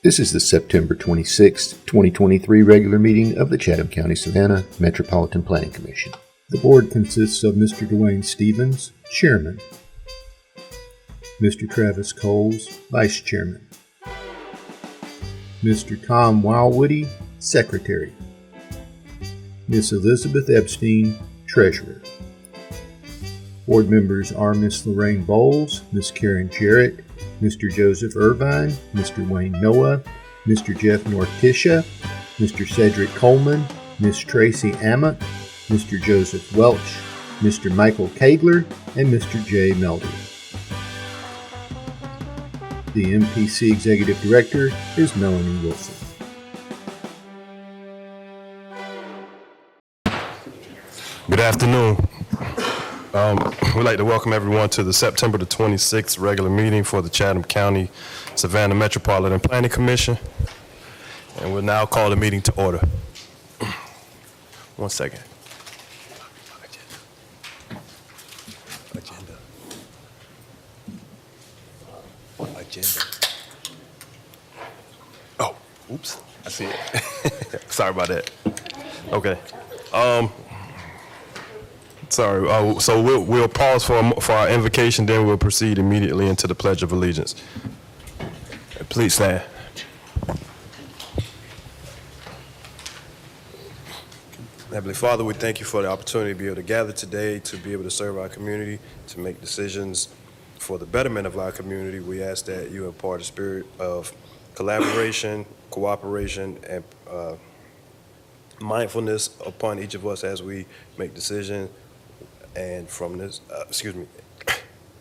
This is the September 26, 2023 regular meeting of the Chatham County Savannah Metropolitan Planning Commission. The board consists of Mr. Dwayne Stevens, Chairman, Mr. Travis Coles, Vice Chairman, Mr. Tom Wildwoody, Secretary, Miss Elizabeth Epstein, Treasurer. Board members are Miss Lorraine Bowles, Miss Karen Jarrett, Mr. Joseph Irvine, Mr. Wayne Noah, Mr. Jeff Nortisha, Mr. Cedric Coleman, Miss Tracy Ammett, Mr. Joseph Welch, Mr. Michael Kagler, and Mr. Jay Melder. The MPC Executive Director is Melanie Wilson. Good afternoon. We'd like to welcome everyone to the September the 26th regular meeting for the Chatham County Savannah Metropolitan Planning Commission. And we'll now call the meeting to order. 1 second. Agenda. Oh, oops, I see it. Sorry about that. Okay. Sorry. So we'll pause for our invocation, then we'll proceed immediately into the Pledge of Allegiance. Please stand. Heavenly Father, we thank you for the opportunity to be able to gather today, to be able to serve our community, to make decisions for the betterment of our community. We ask that you impart a spirit of collaboration, cooperation, and mindfulness upon each of us as we make decisions. And from this,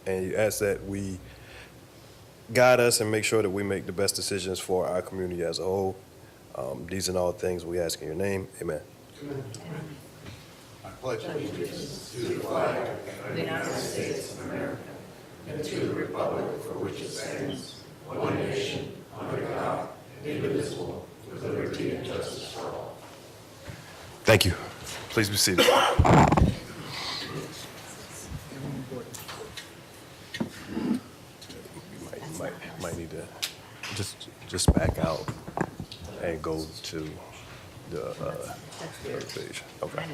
and you ask that we guide us and make sure that we make the best decisions for our community as a whole. These and all things we ask in your name. Amen. Amen. I pledge allegiance to the flag of the United States of America and to the republic for which it stands, one nation, under God, indivisible, with liberty and justice for all. Thank you. Please be seated. Might need to just back out and go to the third page. Okay.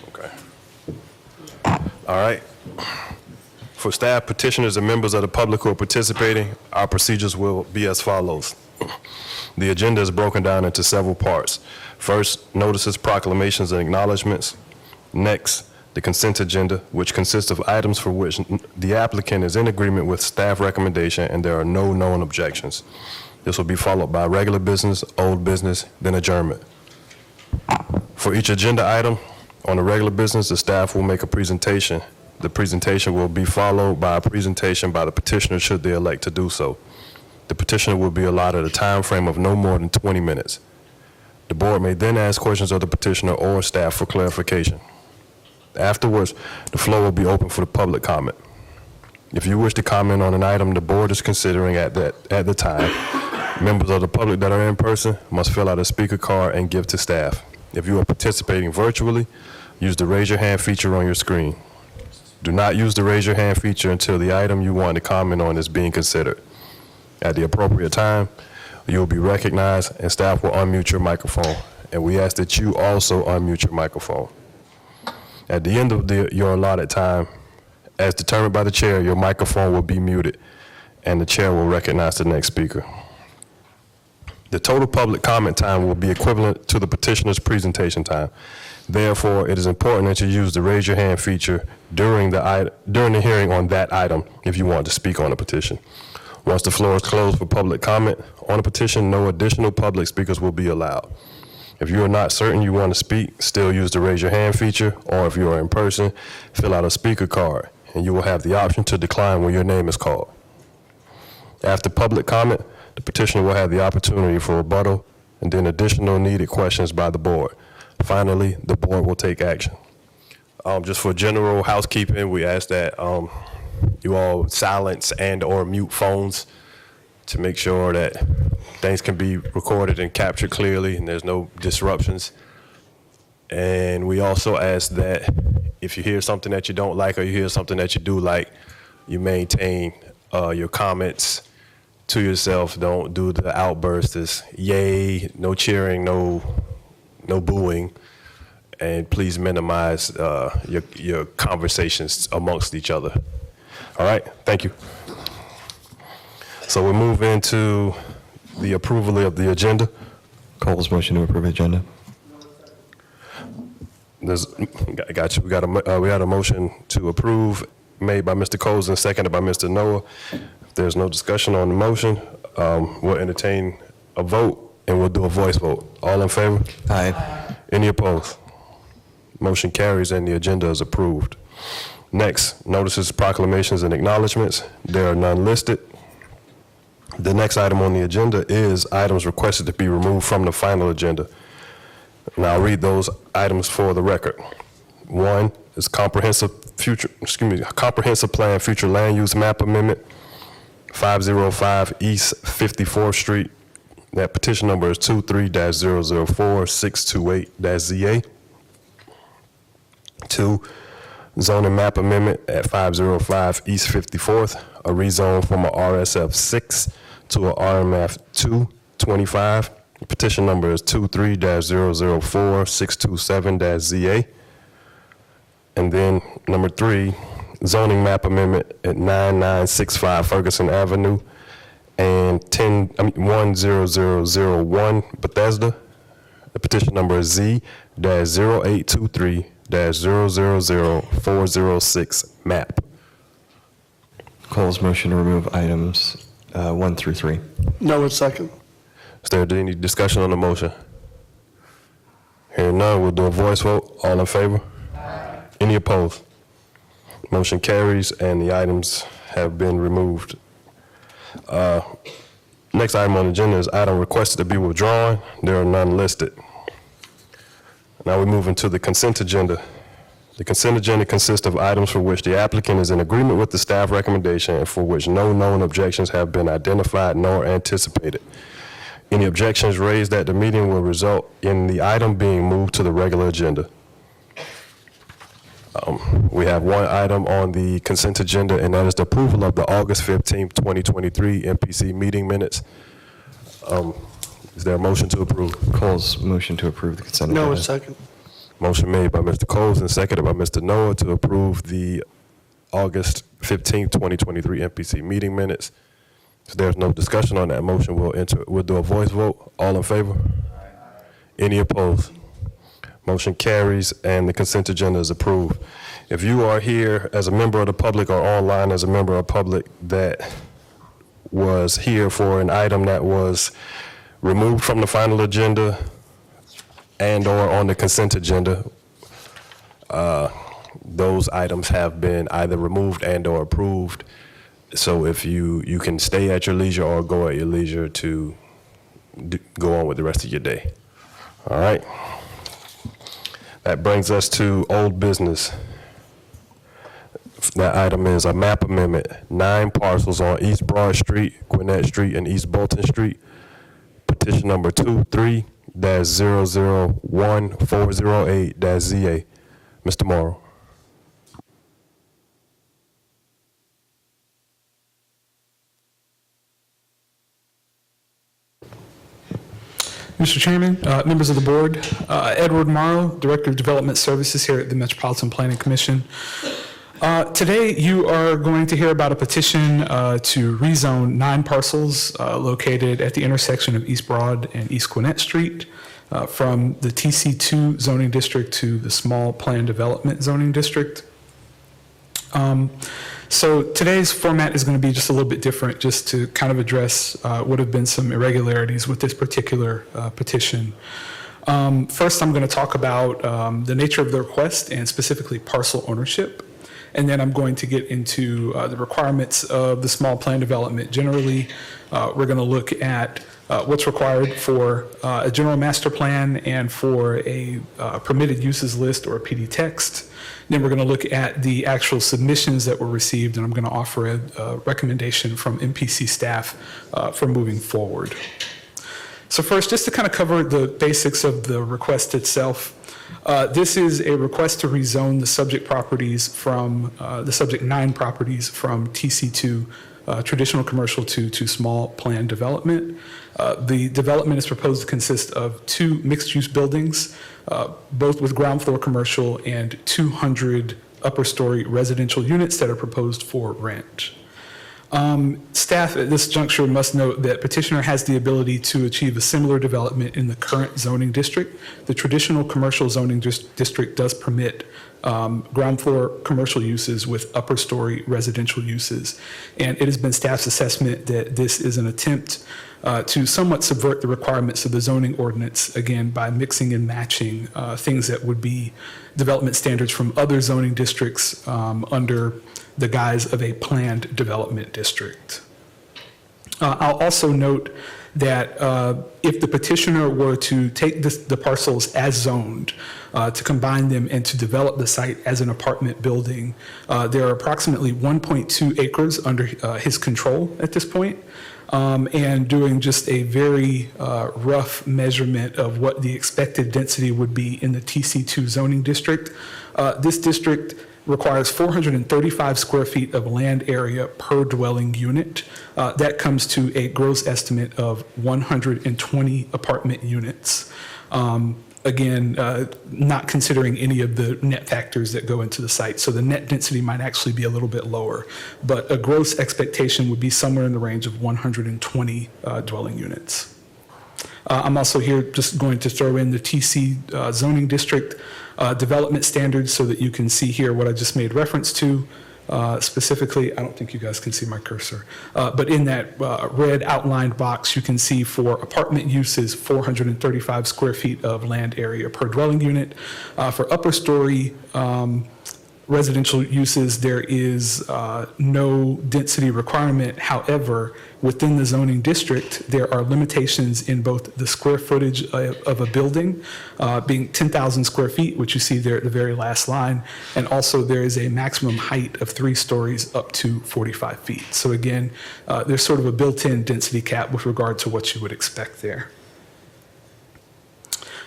Okay. All right. For staff, petitioners, and members of the public who are participating, our procedures will be as follows. The agenda is broken down into several parts. First, notices, proclamations, and acknowledgments. Next, the consent agenda, which consists of items for which the applicant is in agreement with staff recommendation and there are no known objections. This will be followed by regular business, old business, then adjournment. For each agenda item on the regular business, the staff will make a presentation. The presentation will be followed by a presentation by the petitioner should they elect to do so. The petitioner will be allotted a time frame of no more than 20 minutes. The board may then ask questions of the petitioner or staff for clarification. Afterwards, the floor will be open for the public comment. If you wish to comment on an item the board is considering at the time, members of the public that are in person must fill out a speaker card and give to staff. If you are participating virtually, use the raise your hand feature on your screen. Do not use the raise your hand feature until the item you want to comment on is being considered. At the appropriate time, you will be recognized and staff will unmute your microphone. And we ask that you also unmute your microphone. At the end of your allotted time, as determined by the chair, your microphone will be muted and the chair will recognize the next speaker. The total public comment time will be equivalent to the petitioner's presentation time. Therefore, it is important that you use the raise your hand feature during the hearing on that item if you want to speak on a petition. Once the floor is closed for public comment on a petition, no additional public speakers will be allowed. If you are not certain you want to speak, still use the raise your hand feature, or if you are in person, fill out a speaker card, and you will have the option to decline when your name is called. After public comment, the petitioner will have the opportunity for rebuttal and then additional needed questions by the board. Finally, the board will take action. Just for general housekeeping, we ask that you all silence and or mute phones to make sure that things can be recorded and captured clearly and there's no disruptions. And we also ask that if you hear something that you don't like or you hear something that you do like, you maintain your comments to yourself. Don't do the outbursts. It's yay, no cheering, no booing. And please minimize your conversations amongst each other. All right, thank you. So we move into the approval of the agenda. Cole's motion to approve agenda. Got you. We had a motion to approve made by Mr. Coles and seconded by Mr. Noah. If there's no discussion on the motion, we'll entertain a vote and we'll do a voice vote. All in favor? Aye. Any opposed? Motion carries and the agenda is approved. Next, notices, proclamations, and acknowledgements. There are none listed. The next item on the agenda is items requested to be removed from the final agenda. Now I'll read those items for the record. One is comprehensive plan future land use map amendment, 505 East 54th Street. That petition number is 23-004-628-ZA. 2, zoning map amendment at 505 East 54th, a rezone from a RSF 6 to a RMF 225. Petition number is 23-004-627-ZA. And then number 3, zoning map amendment at 9965 Ferguson Avenue and 10001 Bethesda. The petition number is Z-0823-000-406 MAP. Cole's motion to remove items 1 through 3. No, it's second. Is there any discussion on the motion? Hearing none, we'll do a voice vote. All in favor? Aye. Any opposed? Motion carries and the items have been removed. Next item on the agenda is item requested to be withdrawn. There are none listed. Now we move into the consent agenda. The consent agenda consists of items for which the applicant is in agreement with the staff recommendation and for which no known objections have been identified nor anticipated. Any objections raised at the meeting will result in the item being moved to the regular agenda. We have one item on the consent agenda, and that is the approval of the August 15th, 2023 MPC meeting minutes. Is there a motion to approve? Cole's motion to approve the consent agenda. No, it's second. Motion made by Mr. Coles and seconded by Mr. Noah to approve the August 15th, 2023 MPC meeting minutes. If there's no discussion on that motion, we'll do a voice vote. All in favor? Aye. Any opposed? Motion carries and the consent agenda is approved. If you are here as a member of the public or online as a member of the public that was here for an item that was removed from the final agenda and or on the consent agenda, those items have been either removed and or approved. So if you can stay at your leisure or go at your leisure to go on with the rest of your day. All right. That brings us to old business. That item is a map amendment, 9 parcels on East Broad Street, Gwinnett Street, and East Bolton Street. Petition number 23-001-408-ZA. Mr. Morrow. Mr. Chairman, members of the board, Edward Morrow, Director of Development Services here at the Metropolitan Planning Commission. Today, you are going to hear about a petition to rezone 9 parcels located at the intersection of East Broad and East Gwinnett Street from the TC2 zoning district to the Small Plan Development zoning district. So today's format is going to be just a little bit different, just to kind of address what have been some irregularities with this particular petition. First, I'm going to talk about the nature of the request and specifically parcel ownership. And then I'm going to get into the requirements of the small plan development generally. We're going to look at what's required for a general master plan and for a permitted uses list or a PD text. Then we're going to look at the actual submissions that were received, and I'm going to offer a recommendation from MPC staff for moving forward. So first, just to kind of cover the basics of the request itself, this is a request to rezone the subject properties from, the subject 9 properties from TC2 traditional commercial to small planned development. The development is proposed to consist of 2 mixed-use buildings, both with ground floor commercial and 200 upper story residential units that are proposed for rent. Staff at this juncture must note that petitioner has the ability to achieve a similar development in the current zoning district. The traditional commercial zoning district does permit ground floor commercial uses with upper story residential uses. And it has been staff's assessment that this is an attempt to somewhat subvert the requirements of the zoning ordinance, again, by mixing and matching things that would be development standards from other zoning districts under the guise of a planned development district. I'll also note that if the petitioner were to take the parcels as zoned, to combine them and to develop the site as an apartment building, there are approximately 1.2 acres under his control at this point. And doing just a very rough measurement of what the expected density would be in the TC2 zoning district, this district requires 435 square feet of land area per dwelling unit. That comes to a gross estimate of 120 apartment units. Again, not considering any of the net factors that go into the site. So the net density might actually be a little bit lower, but a gross expectation would be somewhere in the range of 120 dwelling units. I'm also here just going to throw in the TC zoning district development standards so that you can see here what I just made reference to. Specifically, I don't think you guys can see my cursor, but in that red outlined box, you can see for apartment uses, 435 square feet of land area per dwelling unit. For upper story residential uses, there is no density requirement. However, within the zoning district, there are limitations in both the square footage of a building, being 10,000 square feet, which you see there at the very last line, and also there is a maximum height of 3 stories up to 45 feet. So again, there's sort of a built-in density cap with regard to what you would expect there.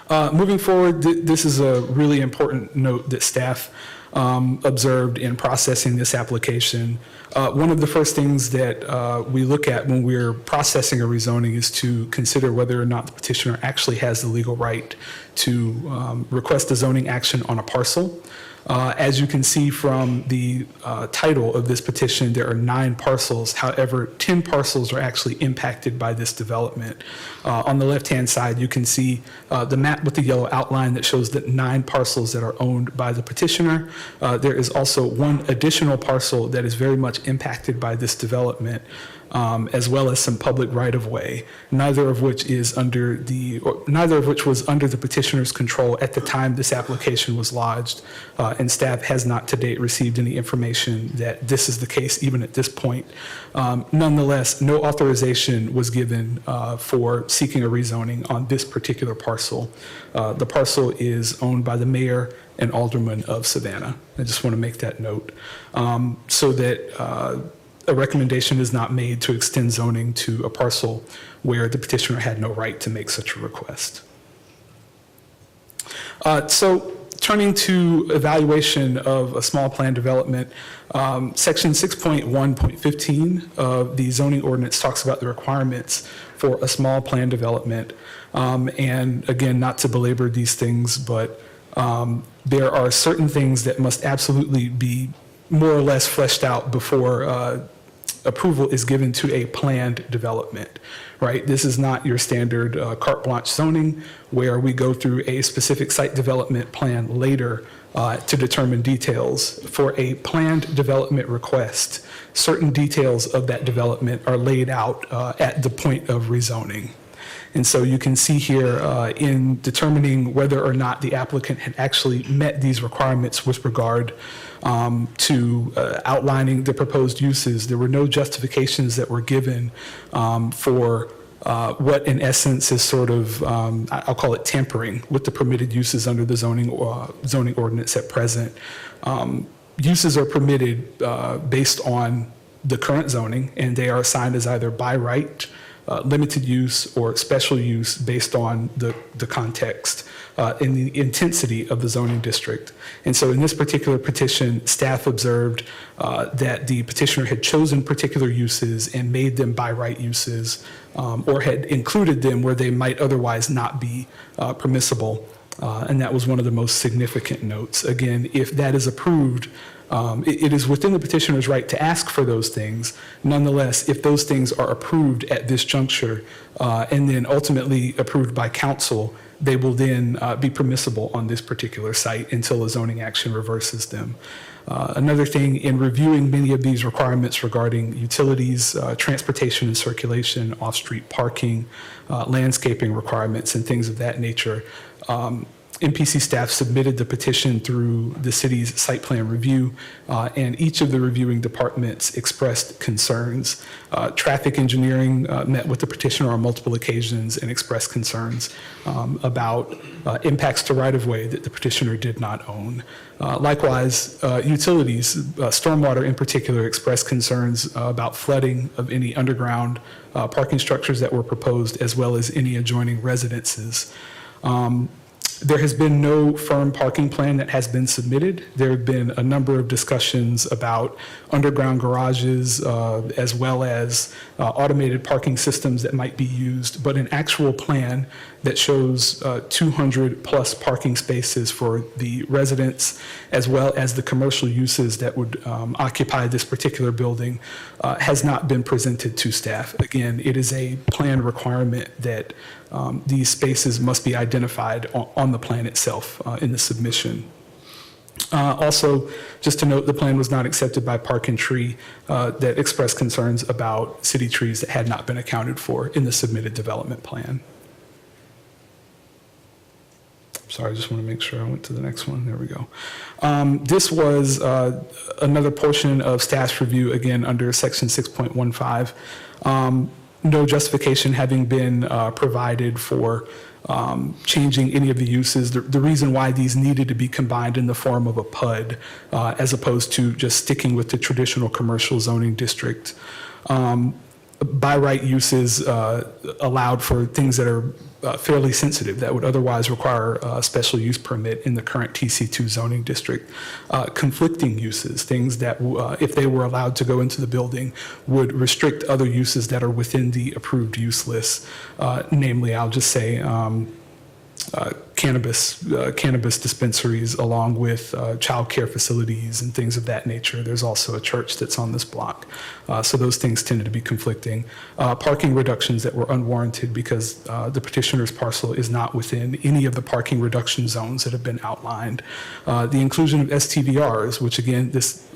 Moving forward, this is a really important note that staff observed in processing this application. One of the first things that we look at when we're processing a rezoning is to consider whether or not the petitioner actually has the legal right to request a zoning action on a parcel. As you can see from the title of this petition, there are 9 parcels. However, 10 parcels are actually impacted by this development. On the left-hand side, you can see the map with the yellow outline that shows that 9 parcels that are owned by the petitioner. There is also 1 additional parcel that is very much impacted by this development, as well as some public right-of-way, neither of which was under the petitioner's control at the time this application was lodged, and staff has not to date received any information that this is the case even at this point. Nonetheless, no authorization was given for seeking a rezoning on this particular parcel. The parcel is owned by the mayor and alderman of Savannah. I just want to make that note so that a recommendation is not made to extend zoning to a parcel where the petitioner had no right to make such a request. So turning to evaluation of a small plan development, section 6.1.15 of the zoning ordinance talks about the requirements for a small plan development. And again, not to belabor these things, but there are certain things that must absolutely be more or less fleshed out before approval is given to a planned development, right? This is not your standard carte blanche zoning where we go through a specific site development plan later to determine details. For a planned development request, certain details of that development are laid out at the point of rezoning. And so you can see here in determining whether or not the applicant had actually met these requirements with regard to outlining the proposed uses. There were no justifications that were given for what in essence is sort of, I'll call it tampering with the permitted uses under the zoning ordinance at present. Uses are permitted based on the current zoning, and they are assigned as either by right limited use or special use based on the context and the intensity of the zoning district. And so in this particular petition, staff observed that the petitioner had chosen particular uses and made them by right uses, or had included them where they might otherwise not be permissible. And that was one of the most significant notes. Again, if that is approved, it is within the petitioner's right to ask for those things. Nonetheless, if those things are approved at this juncture and then ultimately approved by council, they will then be permissible on this particular site until a zoning action reverses them. Another thing, in reviewing many of these requirements regarding utilities, transportation and circulation, off-street parking, landscaping requirements, and things of that nature, MPC staff submitted the petition through the city's site plan review, and each of the reviewing departments expressed concerns. Traffic engineering met with the petitioner on multiple occasions and expressed concerns about impacts to right-of-way that the petitioner did not own. Likewise, utilities, stormwater in particular, expressed concerns about flooding of any underground parking structures that were proposed, as well as any adjoining residences. There has been no firm parking plan that has been submitted. There have been a number of discussions about underground garages, as well as automated parking systems that might be used, but an actual plan that shows 200 plus parking spaces for the residents, as well as the commercial uses that would occupy this particular building, has not been presented to staff. Again, it is a plan requirement that these spaces must be identified on the plan itself in the submission. Also, just to note, the plan was not accepted by Park and Tree that expressed concerns about city trees that had not been accounted for in the submitted development plan. Sorry, I just want to make sure I went to the next one. There we go. This was another portion of staff's review, again, under section 6.15. No justification having been provided for changing any of the uses. The reason why these needed to be combined in the form of a PUD as opposed to just sticking with the traditional commercial zoning district. By right uses allowed for things that are fairly sensitive that would otherwise require a special use permit in the current TC2 zoning district. Conflicting uses, things that if they were allowed to go into the building would restrict other uses that are within the approved use list. Namely, I'll just say cannabis dispensaries, along with child care facilities and things of that nature. There's also a church that's on this block. So those things tended to be conflicting. Parking reductions that were unwarranted because the petitioner's parcel is not within any of the parking reduction zones that have been outlined. The inclusion of STVRs, which again, this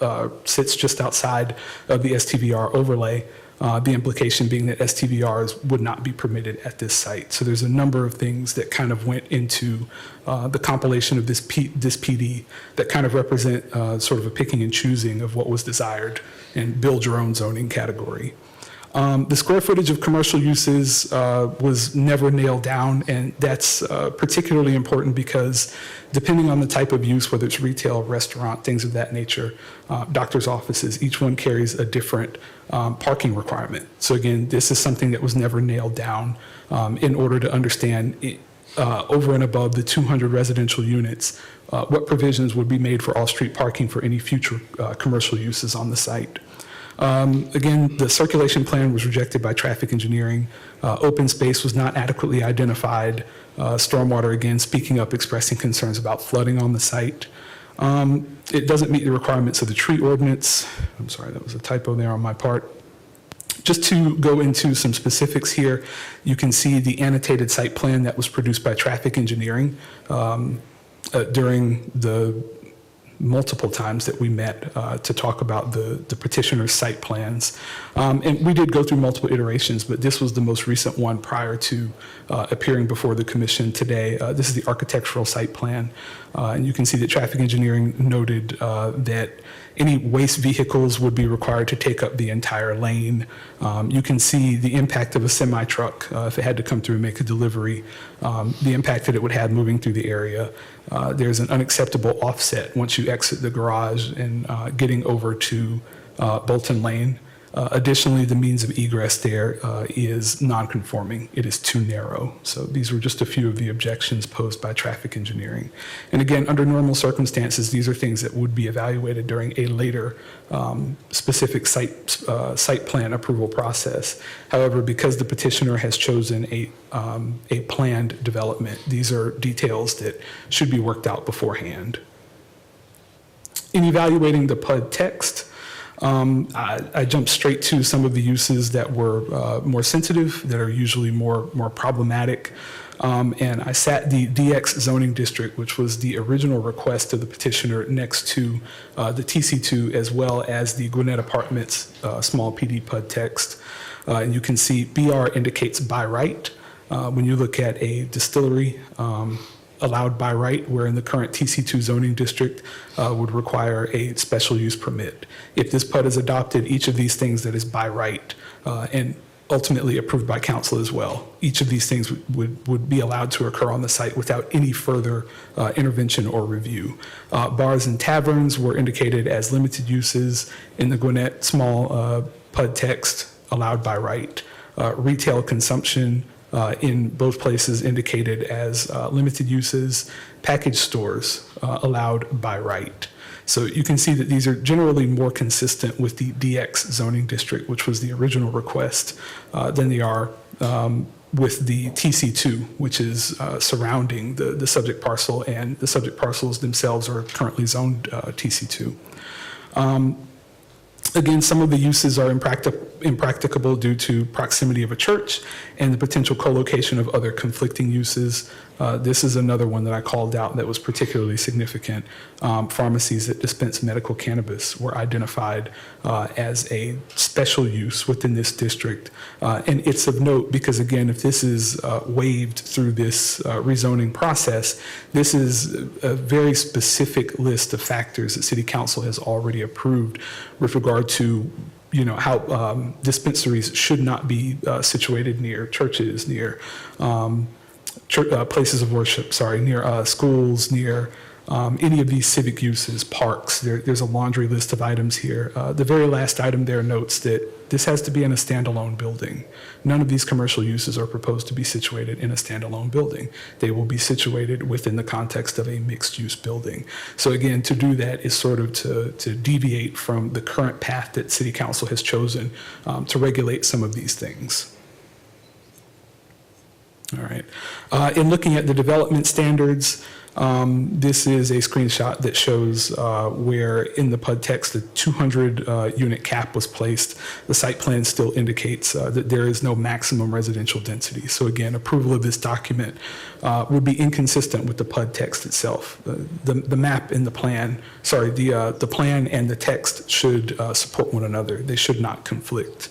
sits just outside of the STVR overlay. The implication being that STVRs would not be permitted at this site. So there's a number of things that kind of went into the compilation of this PD that kind of represent sort of a picking and choosing of what was desired and build your own zoning category. The square footage of commercial uses was never nailed down, and that's particularly important because depending on the type of use, whether it's retail, restaurant, things of that nature, doctor's offices, each one carries a different parking requirement. So again, this is something that was never nailed down in order to understand over and above the 200 residential units, what provisions would be made for off-street parking for any future commercial uses on the site. Again, the circulation plan was rejected by traffic engineering. Open space was not adequately identified. Stormwater, again, speaking up, expressing concerns about flooding on the site. It doesn't meet the requirements of the tree ordinance. I'm sorry, that was a typo there on my part. Just to go into some specifics here, you can see the annotated site plan that was produced by traffic engineering during the multiple times that we met to talk about the petitioner's site plans. And we did go through multiple iterations, but this was the most recent one prior to appearing before the commission today. This is the architectural site plan. And you can see that traffic engineering noted that any waste vehicles would be required to take up the entire lane. You can see the impact of a semi-truck if it had to come through and make a delivery, the impact that it would have moving through the area. There's an unacceptable offset once you exit the garage and getting over to Bolton Lane. Additionally, the means of egress there is non-conforming. It is too narrow. So these were just a few of the objections posed by traffic engineering. And again, under normal circumstances, these are things that would be evaluated during a later specific site plan approval process. However, because the petitioner has chosen a planned development, these are details that should be worked out beforehand. In evaluating the PUD text, I jumped straight to some of the uses that were more sensitive, that are usually more problematic. And I sat the DX zoning district, which was the original request of the petitioner, next to the TC2, as well as the Gwinnett Apartments small PD PUD text. And you can see BR indicates by right. When you look at a distillery, allowed by right, where in the current TC2 zoning district would require a special use permit. If this PUD is adopted, each of these things that is by right and ultimately approved by council as well, each of these things would be allowed to occur on the site without any further intervention or review. Bars and taverns were indicated as limited uses in the Gwinnett small PUD text, allowed by right. Retail consumption in both places indicated as limited uses. Package stores allowed by right. So you can see that these are generally more consistent with the DX zoning district, which was the original request, than they are with the TC2, which is surrounding the subject parcel, and the subject parcels themselves are currently zoned TC2. Again, some of the uses are impracticable due to proximity of a church and the potential co-location of other conflicting uses. This is another one that I called out that was particularly significant. Pharmacies that dispense medical cannabis were identified as a special use within this district. And it's of note because, again, if this is waived through this rezoning process, this is a very specific list of factors that City Council has already approved with regard to how dispensaries should not be situated near churches, near places of worship, near schools, near any of these civic uses, parks. There's a laundry list of items here. The very last item there notes that this has to be in a standalone building. None of these commercial uses are proposed to be situated in a standalone building. They will be situated within the context of a mixed-use building. So again, to do that is sort of to deviate from the current path that City Council has chosen to regulate some of these things. All right. In looking at the development standards, this is a screenshot that shows where in the PUD text the 200 unit cap was placed. The site plan still indicates that there is no maximum residential density. So again, approval of this document would be inconsistent with the PUD text itself. The map in the plan, the plan and the text should support one another. They should not conflict.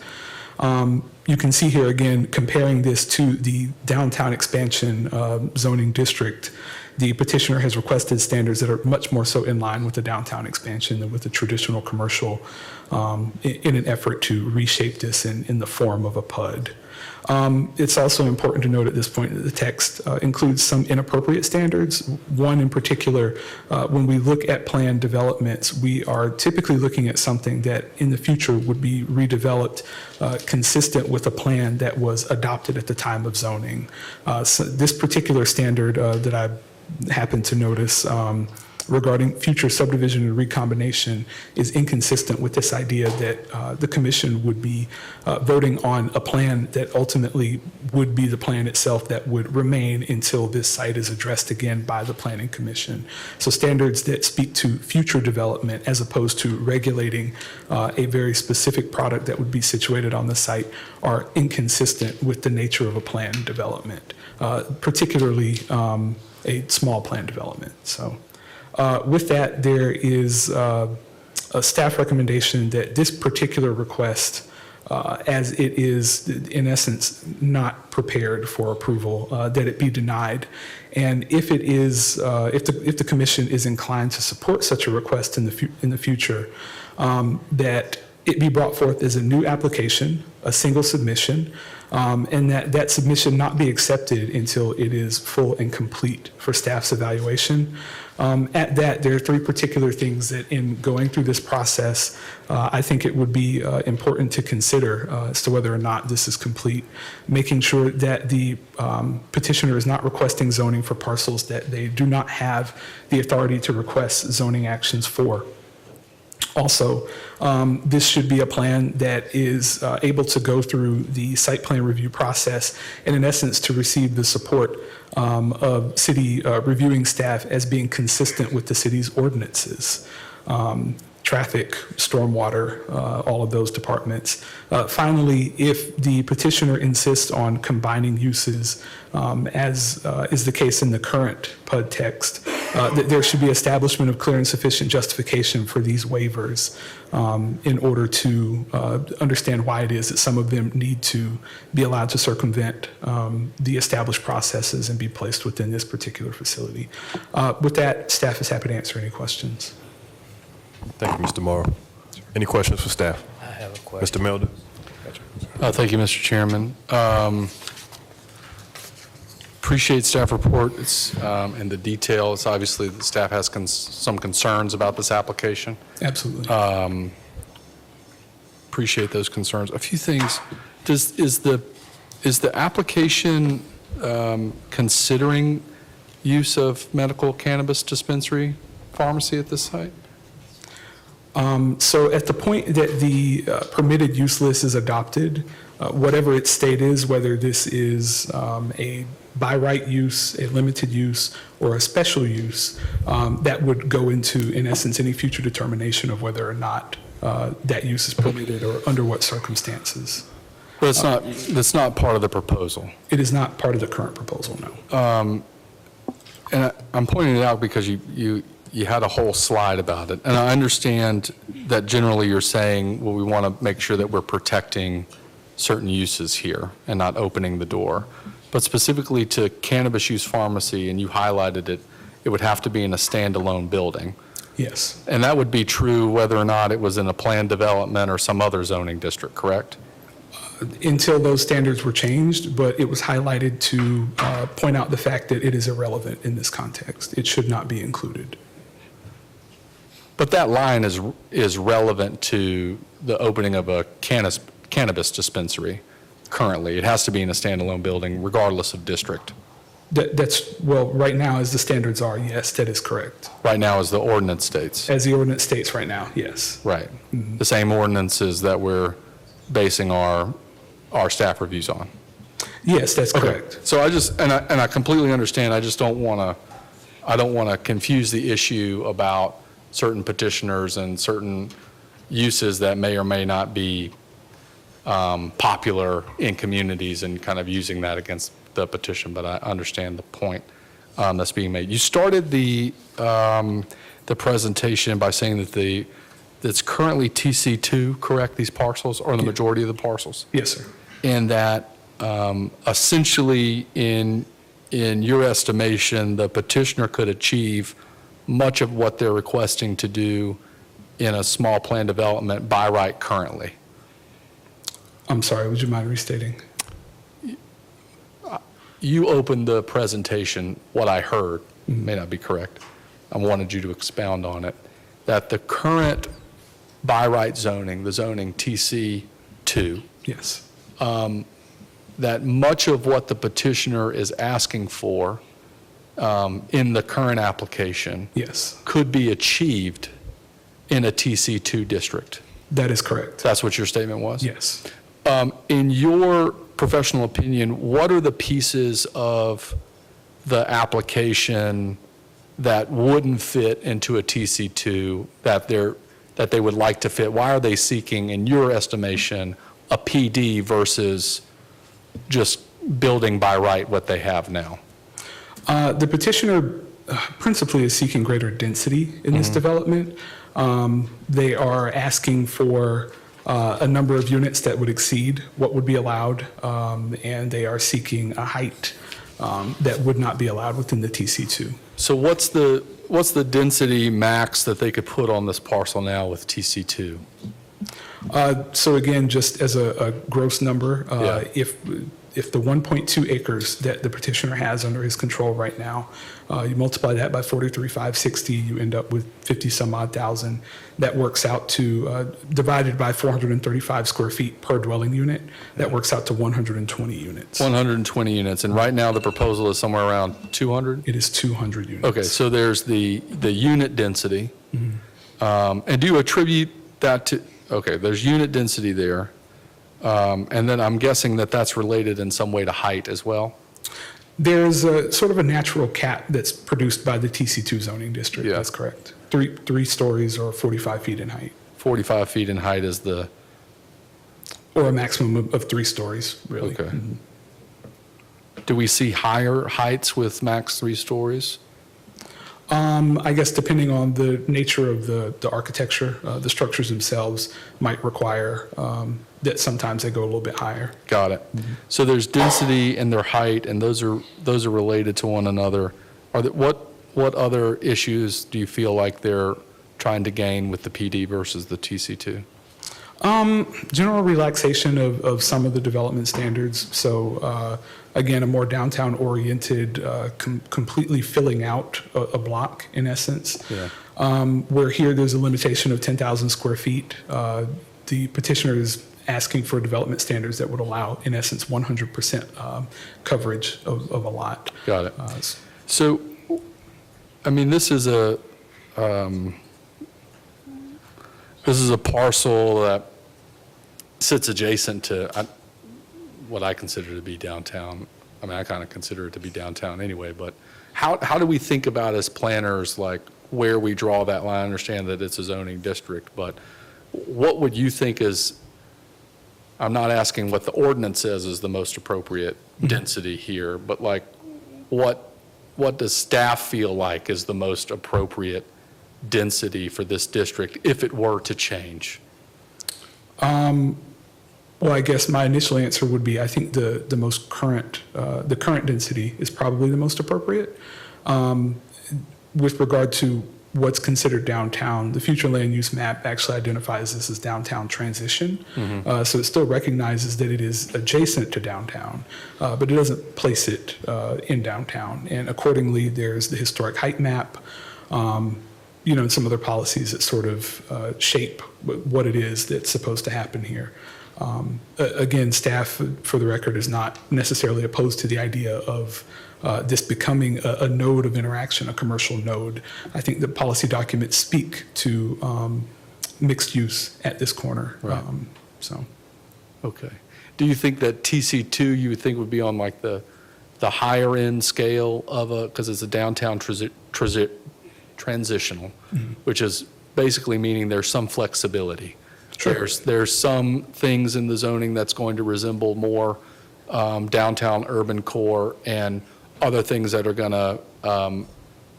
You can see here again, comparing this to the downtown expansion zoning district, the petitioner has requested standards that are much more so in line with the downtown expansion than with the traditional commercial in an effort to reshape this in the form of a PUD. It's also important to note at this point that the text includes some inappropriate standards. One in particular, when we look at planned developments, we are typically looking at something that in the future would be redeveloped consistent with a plan that was adopted at the time of zoning. So this particular standard that I happened to notice regarding future subdivision and recombination is inconsistent with this idea that the commission would be voting on a plan that ultimately would be the plan itself that would remain until this site is addressed again by the planning commission. So standards that speak to future development as opposed to regulating a very specific product that would be situated on the site are inconsistent with the nature of a planned development, particularly a small plan development. So. With that, there is a staff recommendation that this particular request, as it is in essence not prepared for approval, that it be denied. And if it is, if the commission is inclined to support such a request in the future, that it be brought forth as a new application, a single submission, and that submission not be accepted until it is full and complete for staff's evaluation. At that, there are three particular things that in going through this process, I think it would be important to consider as to whether or not this is complete. Making sure that the petitioner is not requesting zoning for parcels that they do not have the authority to request zoning actions for. Also, this should be a plan that is able to go through the site plan review process and in essence to receive the support of city reviewing staff as being consistent with the city's ordinances. Traffic, stormwater, all of those departments. Finally, if the petitioner insists on combining uses, as is the case in the current PUD text, that there should be establishment of clear and sufficient justification for these waivers in order to understand why it is that some of them need to be allowed to circumvent the established processes and be placed within this particular facility. With that, staff is happy to answer any questions. Thank you, Mr. Morrow. Any questions for staff? I have a question. Mr. Melder? Thank you, Mr. Chairman. Appreciate staff report. It's and the details. Obviously, the staff has some concerns about this application. Absolutely. Appreciate those concerns. A few things. Is the application considering use of medical cannabis dispensary pharmacy at this site? So at the point that the permitted use list is adopted, whatever its state is, whether this is a by right use, a limited use, or a special use, that would go into, in essence, any future determination of whether or not that use is permitted or under what circumstances. But that's not part of the proposal. It is not part of the current proposal, no. And I'm pointing it out because you had a whole slide about it. And I understand that generally you're saying, well, we want to make sure that we're protecting certain uses here and not opening the door. But specifically to cannabis use pharmacy, and you highlighted it, it would have to be in a standalone building. Yes. And that would be true whether or not it was in a planned development or some other zoning district, correct? Until those standards were changed, but it was highlighted to point out the fact that it is irrelevant in this context. It should not be included. But that line is relevant to the opening of a cannabis dispensary currently. It has to be in a standalone building regardless of district. Well, right now, as the standards are, yes, that is correct. Right now as the ordinance states. As the ordinance states right now, yes. Right. The same ordinances that we're basing our staff reviews on. Yes, that's Okay. correct. So I completely understand. I just don't want to confuse the issue about certain petitioners and certain uses that may or may not be popular in communities and kind of using that against the petition, but I understand the point that's being made. You started the presentation by saying that that's currently TC2, correct, these parcels, or the majority of the parcels? Yes, sir. And that essentially in your estimation, the petitioner could achieve much of what they're requesting to do in a small plan development by right currently. I'm sorry, would you mind restating? You opened the presentation, what I heard, may not be correct. I wanted you to expound on it, that the current by right zoning, the zoning TC2, Yes. that much of what the petitioner is asking for in the current application Yes, could be achieved in a TC2 district. that is correct. That's what your statement was? Yes. In your professional opinion, what are the pieces of the application that wouldn't fit into a TC2 that they would like to fit? Why are they seeking, in your estimation, a PD versus just building by right what they have now? The petitioner principally is seeking greater density in this development. They are asking for a number of units that would exceed what would be allowed, and they are seeking a height that would not be allowed within the TC2. So what's the density max that they could put on this parcel now with TC2? So again, just as a gross number, Yeah. if the 1.2 acres that the petitioner has under his control right now, you multiply that by 43,560, you end up with 50 some odd thousand. That works out to, divided by 435 square feet per dwelling unit, that works out to 120 units. 120 units, and right now the proposal is somewhere around 200? It is 200 units. Okay, so there's the unit density. And do you attribute that to, okay, there's unit density there. And then I'm guessing that that's related in some way to height as well? There's a sort of a natural cap that's produced by the TC2 zoning district. Yeah. That's correct. Three stories or 45 feet in height, 45 feet in height is the, or a maximum of 3 stories, really. okay. Do we see higher heights with max 3 stories? I guess depending on the nature of the architecture, the structures themselves might require that sometimes they go a little bit higher. Got it. So there's density and their height, and those are related to one another. What other issues do you feel like they're trying to gain with the PD versus the TC2? General relaxation of some of the development standards. So again, a more downtown-oriented, completely filling out a block, in essence. Yeah. Where here there's a limitation of 10,000 square feet. The petitioner is asking for development standards that would allow, in essence, 100% coverage of a lot. Got it. So, I mean, this is a parcel that sits adjacent to what I consider to be downtown. I mean, I kind of consider it to be downtown anyway, but how do we think about as planners, like where we draw that line? I understand that it's a zoning district, but what would you think is, I'm not asking what the ordinance says is the most appropriate density here, but like what does staff feel like is the most appropriate density for this district if it were to change? Well, I guess my initial answer would be I think the most current, the current density is probably the most appropriate. With regard to what's considered downtown, the future land use map actually identifies this as downtown transition. So it still recognizes that it is adjacent to downtown, but it doesn't place it in downtown. And accordingly, there's the historic height map, and some other policies that sort of shape what it is that's supposed to happen here. Again, staff, for the record, is not necessarily opposed to the idea of this becoming a node of interaction, a commercial node. I think the policy documents speak to mixed use at this corner. Right. So, Okay. Do you think that TC2 you would think would be on like the higher end scale of because it's a downtown transitional, which is basically meaning there's some flexibility. Sure. There's some things in the zoning that's going to resemble more downtown urban core, and other things that are going to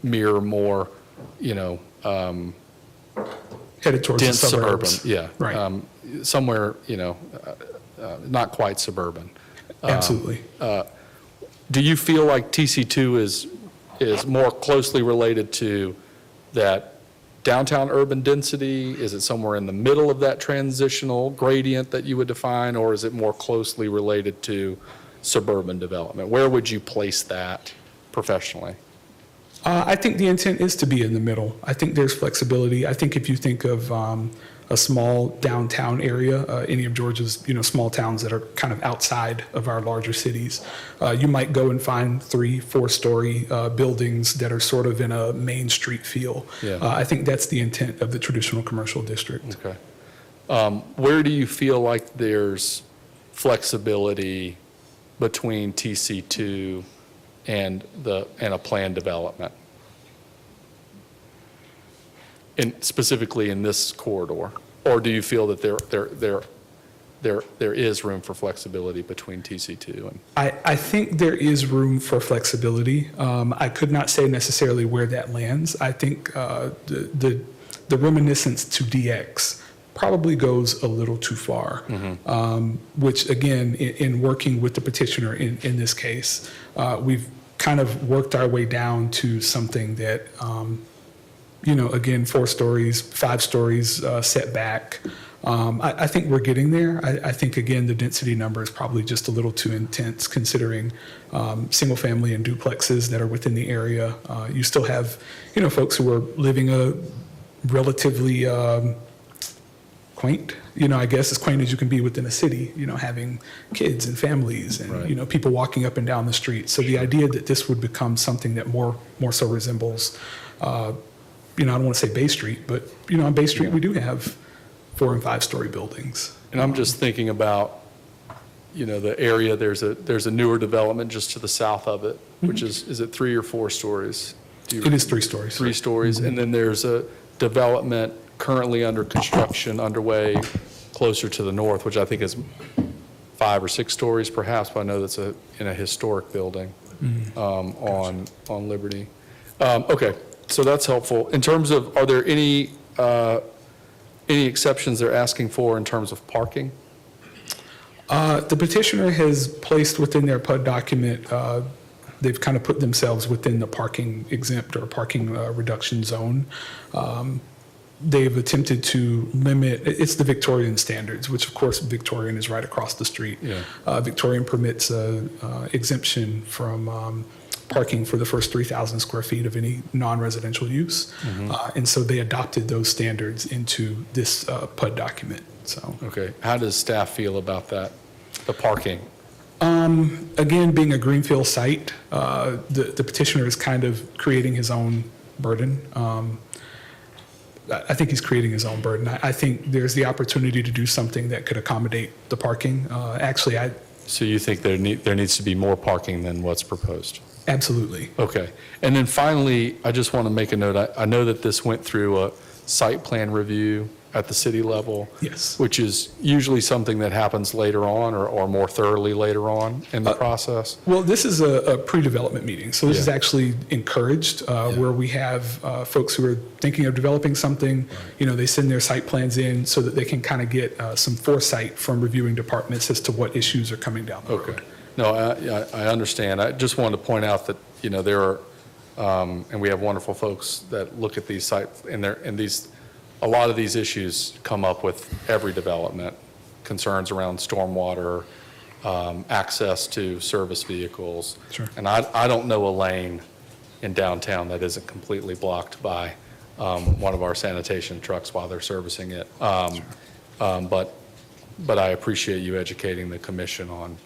mirror more, headed towards dense the suburban. suburbs. Yeah. Right. Somewhere, not quite suburban. Absolutely. Do you feel like TC2 is more closely related to that downtown urban density? Is it somewhere in the middle of that transitional gradient that you would define, or is it more closely related to suburban development? Where would you place that professionally? I think the intent is to be in the middle. I think there's flexibility. I think if you think of a small downtown area, any of Georgia's small towns that are kind of outside of our larger cities, you might go and find 3-4 story buildings that are sort of in a main street feel. Yeah. I think that's the intent of the traditional commercial district. Okay. Where do you feel like there's flexibility between TC2 and a planned development? Specifically in this corridor? Or do you feel that there is room for flexibility between TC2 and? I think there is room for flexibility. I could not say necessarily where that lands. I think the reminiscence to DX probably goes a little too far, which again, in working with the petitioner in this case, we've kind of worked our way down to something that again, 4 stories, 5 stories setback. I think we're getting there. I think, again, the density number is probably just a little too intense considering single family and duplexes that are within the area. You still have, folks who are living a relatively quaint, I guess as quaint as you can be within a city, having kids and families and, Right. People walking up and down the street. So the idea that this would become something that more so resembles, I don't want to say Bay Street, but, on Bay Street, we do have 4 and 5 story buildings. And I'm just thinking about, the area, there's a newer development just to the south of it, which is it 3 or 4 stories? It is 3 stories. 3 stories, and then there's a development currently under construction, underway closer to the north, which I think is 5 or 6 stories perhaps, but I know that's in a historic building on Liberty. Okay, so that's helpful. In terms of, are there any exceptions they're asking for in terms of parking? The petitioner has placed within their PUD document, they've kind of put themselves within the parking exempt or parking reduction zone. They've attempted to limit, it's the Victorian standards, which of course Victorian is right across the street. Yeah. Victorian permits exemption from parking for the first 3,000 square feet of any non-residential use. And so they adopted those standards into this PUD document, so. Okay, how does staff feel about that, the parking? Again, being a greenfield site, the petitioner is kind of creating his own burden. I think he's creating his own burden. I think there's the opportunity to do something that could accommodate the parking. Actually, So you think there needs to be more parking than what's proposed? absolutely. Okay. And then finally, I just want to make a note. I know that this went through a site plan review at the city level. Yes. Which is usually something that happens later on or more thoroughly later on in the process. Well, this is a pre-development meeting, so this is Yeah. actually encouraged, where we have folks who are thinking of developing something, they send their site plans in so that they can kind of get some foresight from reviewing departments as to what issues are coming down the road. Okay. No, I understand. I just wanted to point out that, there are, and we have wonderful folks that look at these sites, and a lot of these issues come up with every development, concerns around stormwater, access to service vehicles. Sure. And I don't know a lane in downtown that isn't completely blocked by one of our sanitation trucks while they're servicing it. But I appreciate you educating the commission on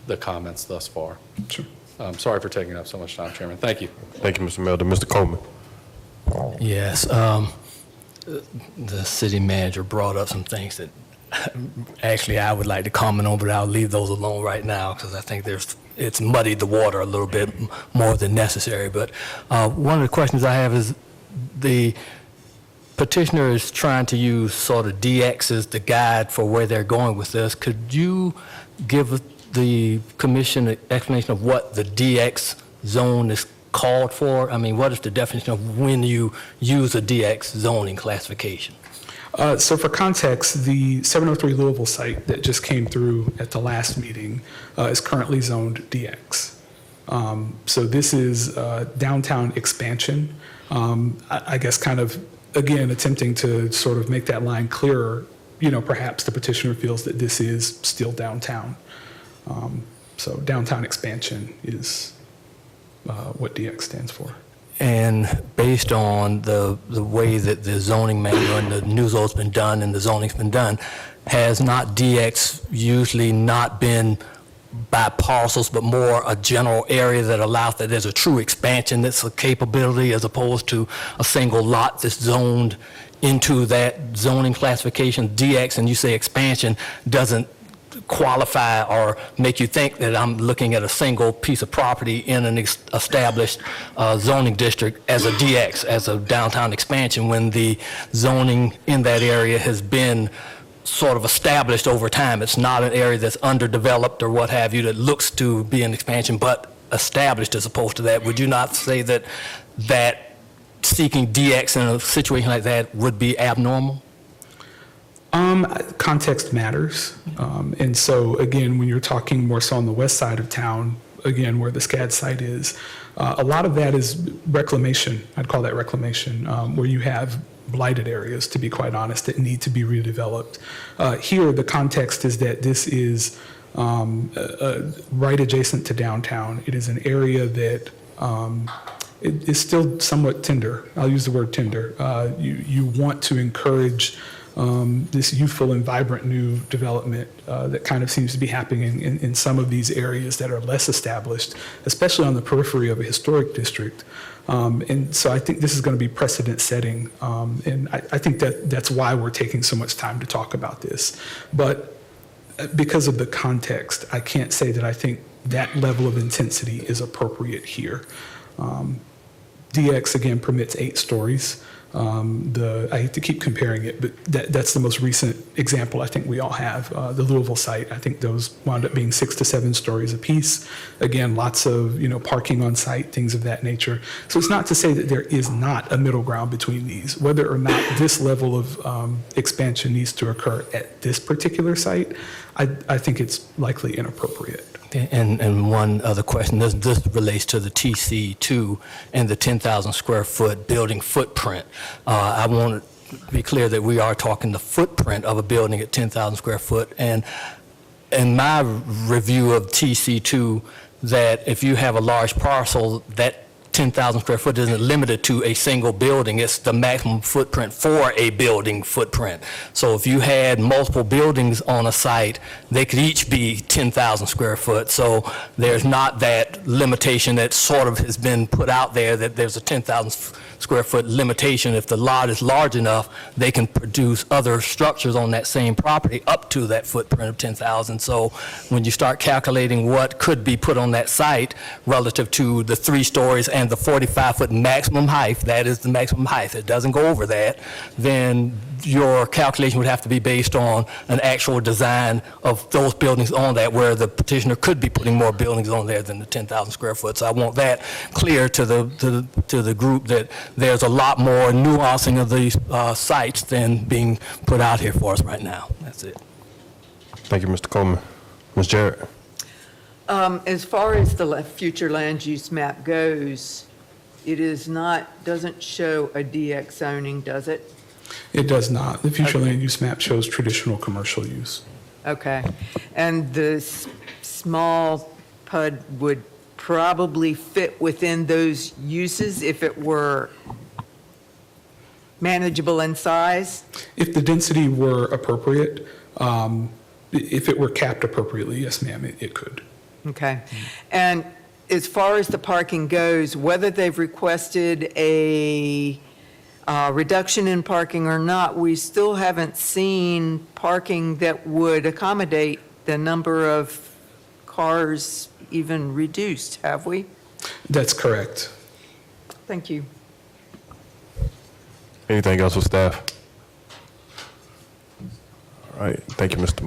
the comments thus far. Sure. Sorry for taking up so much time, Chairman. Thank you. Thank you, Mr. Melder. Mr. Coleman. Yes, the city manager brought up some things that actually I would like to comment on, but I'll leave those alone right now because I think it's muddied the water a little bit more than necessary. But one of the questions I have is the petitioner is trying to use sort of DX as the guide for where they're going with this. Could you give the commission an explanation of what the DX zone is called for? I mean, what is the definition of when you use a DX zoning classification? So for context, the 703 Louisville site that just came through at the last meeting is currently zoned DX. So this is downtown expansion. I guess kind of, again, attempting to sort of make that line clearer. Perhaps the petitioner feels that this is still downtown. So downtown expansion is what DX stands for. And based on the way that the zoning manual and the new zone's been done and the zoning's been done, has not DX usually not been by parcels, but more a general area that allows that there's a true expansion that's a capability as opposed to a single lot that's zoned into that zoning classification? DX, and you say expansion, doesn't qualify or make you think that I'm looking at a single piece of property in an established zoning district as a DX, as a downtown expansion, when the zoning in that area has been sort of established over time. It's not an area that's underdeveloped or what have you that looks to be an expansion, but established as opposed to that. Would you not say that seeking DX in a situation like that would be abnormal? Context matters. And so, again, when you're talking more so on the west side of town, again, where the SCAD site is. A lot of that is reclamation. I'd call that reclamation, where you have blighted areas, to be quite honest, that need to be redeveloped. Here, the context is that this is right adjacent to downtown. It is an area that it is still somewhat tender. I'll use the word tender. You want to encourage this youthful and vibrant new development that kind of seems to be happening in some of these areas that are less established, especially on the periphery of a historic district. And so I think this is going to be precedent setting. And I think that's why we're taking so much time to talk about this. But because of the context, I can't say that I think that level of intensity is appropriate here. DX, again, permits 8 stories. I hate to keep comparing it, but that's the most recent example I think we all have. The Louisville site, I think those wound up being 6 to 7 stories apiece. Again, lots of parking on site, things of that nature. So it's not to say that there is not a middle ground between these. Whether or not this level of expansion needs to occur at this particular site, I think it's likely inappropriate. And one other question, this relates to the TC2 and the 10,000 square foot building footprint. I want to be clear that we are talking the footprint of a building at 10,000 square foot. And in my review of TC2, that if you have a large parcel, that 10,000 square foot isn't limited to a single building. It's the maximum footprint for a building footprint. So if you had multiple buildings on a site, they could each be 10,000 square foot. So there's not that limitation that sort of has been put out there that there's a 10,000 square foot limitation. If the lot is large enough, they can produce other structures on that same property up to that footprint of 10,000. So when you start calculating what could be put on that site relative to the 3 stories and the 45-foot maximum height, that is the maximum height, it doesn't go over that, then your calculation would have to be based on an actual design of those buildings on that, where the petitioner could be putting more buildings on there than the 10,000 square foot. So I want that clear to the group, that there's a lot more nuancing of these sites than being put out here for us right now. That's it. Thank you, Mr. Coleman. Ms. Jarrett? As far as the future land use map goes, it doesn't show a DX zoning, does it? It does not. The future land use map shows traditional commercial use. Okay. And the small PUD would probably fit within those uses if it were manageable in size? If the density were appropriate, if it were capped appropriately, yes, ma'am, it could. Okay. And as far as the parking goes, whether they've requested a reduction in parking or not, we still haven't seen parking that would accommodate the number of cars even reduced, have we? That's correct. Thank you. Anything else with staff? All right, thank you, Mr.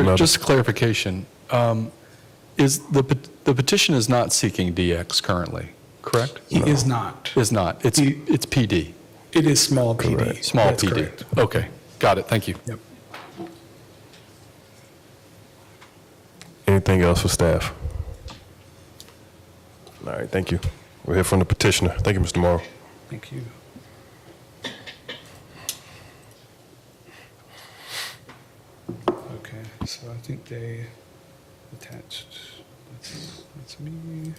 Melton. Just clarification. Is the petition is not seeking DX currently, correct? It is not. Is not. It's PD. It is small PD. Correct. Small That's PD. correct. Okay, got it. Thank you. Yep. Anything else for staff? All right, thank you. We'll hear from the petitioner. Thank you, Mr. Morrow. Thank you. Okay, so I think they attached, that's me.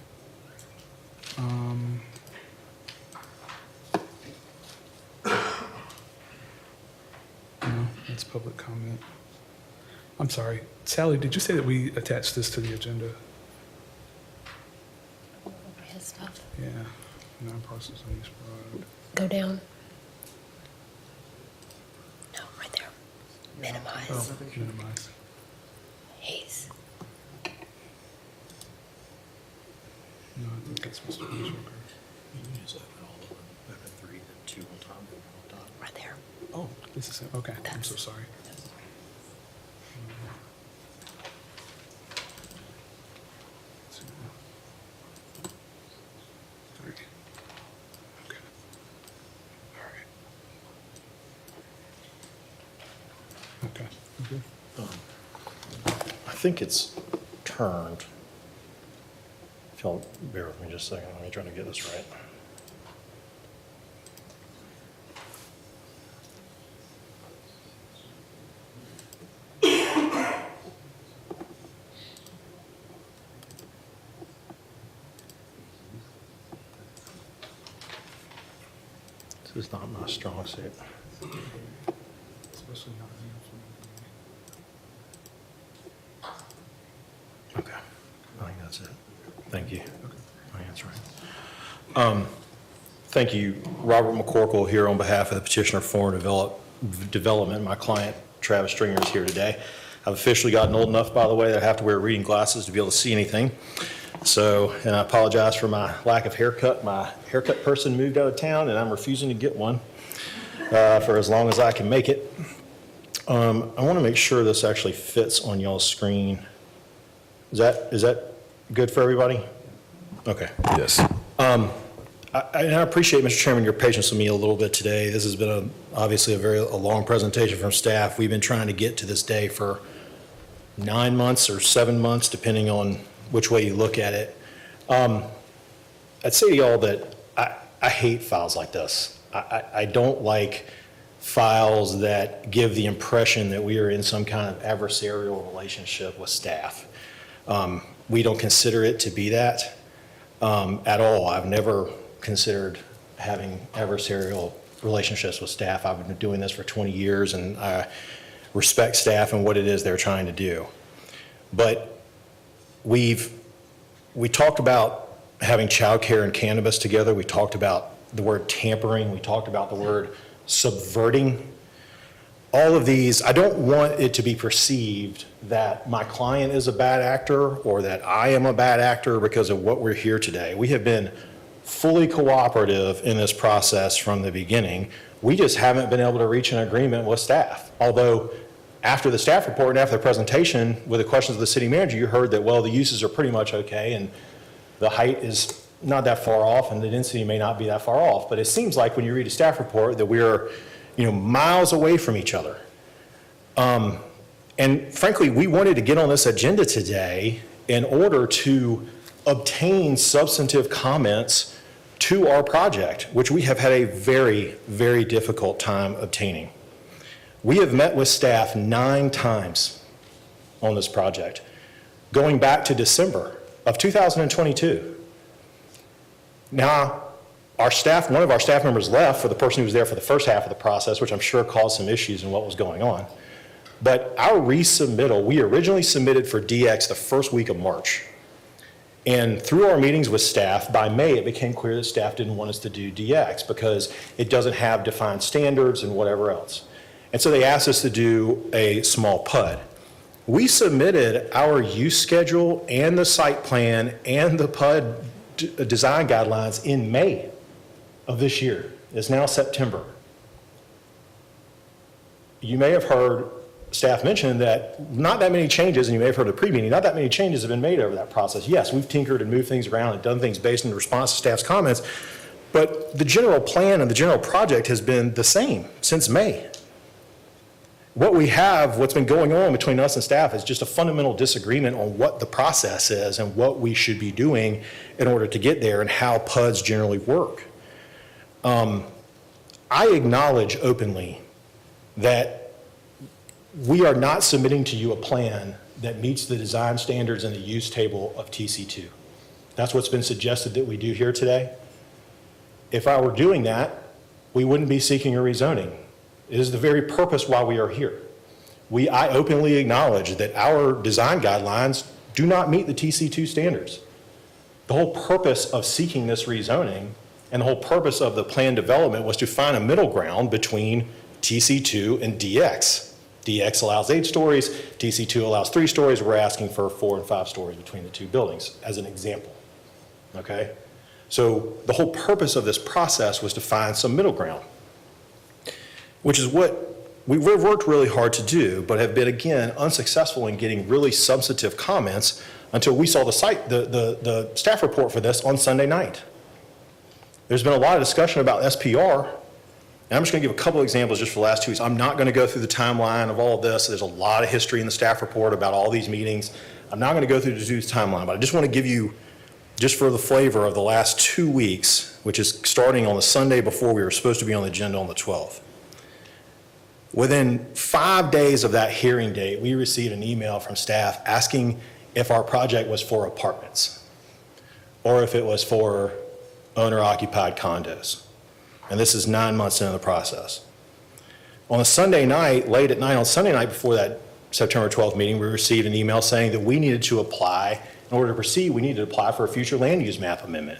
No, that's public comment. I'm sorry. Sally, did you say that we attached this to the agenda? His stuff. Yeah. Non-process use fraud. Go down. No, right there. Minimize. Oh, minimize. Haze. No, I think that's Mr. Bishop. Right there. Oh, this is it. Okay, I'm so sorry. Three. Okay. All right. Okay. Okay. I think it's turned. If y'all bear with me just a second, let me try to get this right. This is not my strong suit. Okay, I think that's it. Thank you. I think that's right. Thank you, Robert McCorkle, here on behalf of the petitioner for development. My client, Travis Stringer, is here today. I've officially gotten old enough, by the way, that I have to wear reading glasses to be able to see anything. So, and I apologize for my lack of haircut. My haircut person moved out of town, and I'm refusing to get one for as long as I can make it. I want to make sure this actually fits on y'all's screen. Is that good for everybody? Okay. Yes. I appreciate, Mr. Chairman, your patience with me a little bit today. This has been obviously a long presentation from staff. We've been trying to get to this day for 9 months or 7 months, depending on which way you look at it. I'd say to y'all that I hate files like this. I don't like files that give the impression that we are in some kind of adversarial relationship with staff. We don't consider it to be that at all. I've never considered having adversarial relationships with staff. I've been doing this for 20 years, and I respect staff and what it is they're trying to do. But we talked about having childcare and cannabis together. We talked about the word tampering. We talked about the word subverting. All of these, I don't want it to be perceived that my client is a bad actor or that I am a bad actor because of what we're here today. We have been fully cooperative in this process from the beginning. We just haven't been able to reach an agreement with staff. Although after the staff report and after the presentation with the questions of the city manager, you heard that, well, the uses are pretty much okay and the height is not that far off and the density may not be that far off. But it seems like when you read a staff report that we're miles away from each other. And frankly, we wanted to get on this agenda today in order to obtain substantive comments to our project, which we have had a very, very difficult time obtaining. We have met with staff 9 times on this project, going back to December of 2022. Now, one of our staff members left for the person who was there for the first half of the process, which I'm sure caused some issues in what was going on. But our resubmittal, we originally submitted for DX the first week of March. And through our meetings with staff, by May, it became clear that staff didn't want us to do DX because it doesn't have defined standards and whatever else. And so they asked us to do a small PUD. We submitted our use schedule and the site plan and the PUD design guidelines in May of this year. It's now September. You may have heard staff mention that not that many changes, and you may have heard the pre-meeting, not that many changes have been made over that process. Yes, we've tinkered and moved things around and done things based on the response to staff's comments, but the general plan and the general project has been the same since May. What's been going on between us and staff is just a fundamental disagreement on what the process is and what we should be doing in order to get there and how PUDs generally work. I acknowledge openly that we are not submitting to you a plan that meets the design standards and the use table of TC2. That's what's been suggested that we do here today. If I were doing that, we wouldn't be seeking a rezoning. It is the very purpose why we are here. I openly acknowledge that our design guidelines do not meet the TC2 standards. The whole purpose of seeking this rezoning and the whole purpose of the plan development was to find a middle ground between TC2 and DX. DX allows 8 stories, TC2 allows 3 stories. We're asking for 4 and 5 stories between the 2 buildings as an example, okay? So the whole purpose of this process was to find some middle ground, which is what we've worked really hard to do, but have been, again, unsuccessful in getting really substantive comments until we saw the staff report for this on Sunday night. There's been a lot of discussion about SPR, and I'm just going to give a couple examples just for the last 2 weeks. I'm not going to go through the timeline of all of this. There's a lot of history in the staff report about all these meetings. I'm not going to go through the timeline, but I just want to give you just for the flavor of the last 2 weeks, which is starting on the Sunday before we were supposed to be on the agenda on the 12th. Within 5 days of that hearing date, we received an email from staff asking if our project was for apartments or if it was for owner-occupied condos. And this is 9 months into the process. On a Sunday night, late at night, on Sunday night before that September 12th meeting, we received an email saying that we needed to apply, in order to proceed, we needed to apply for a future land use map amendment.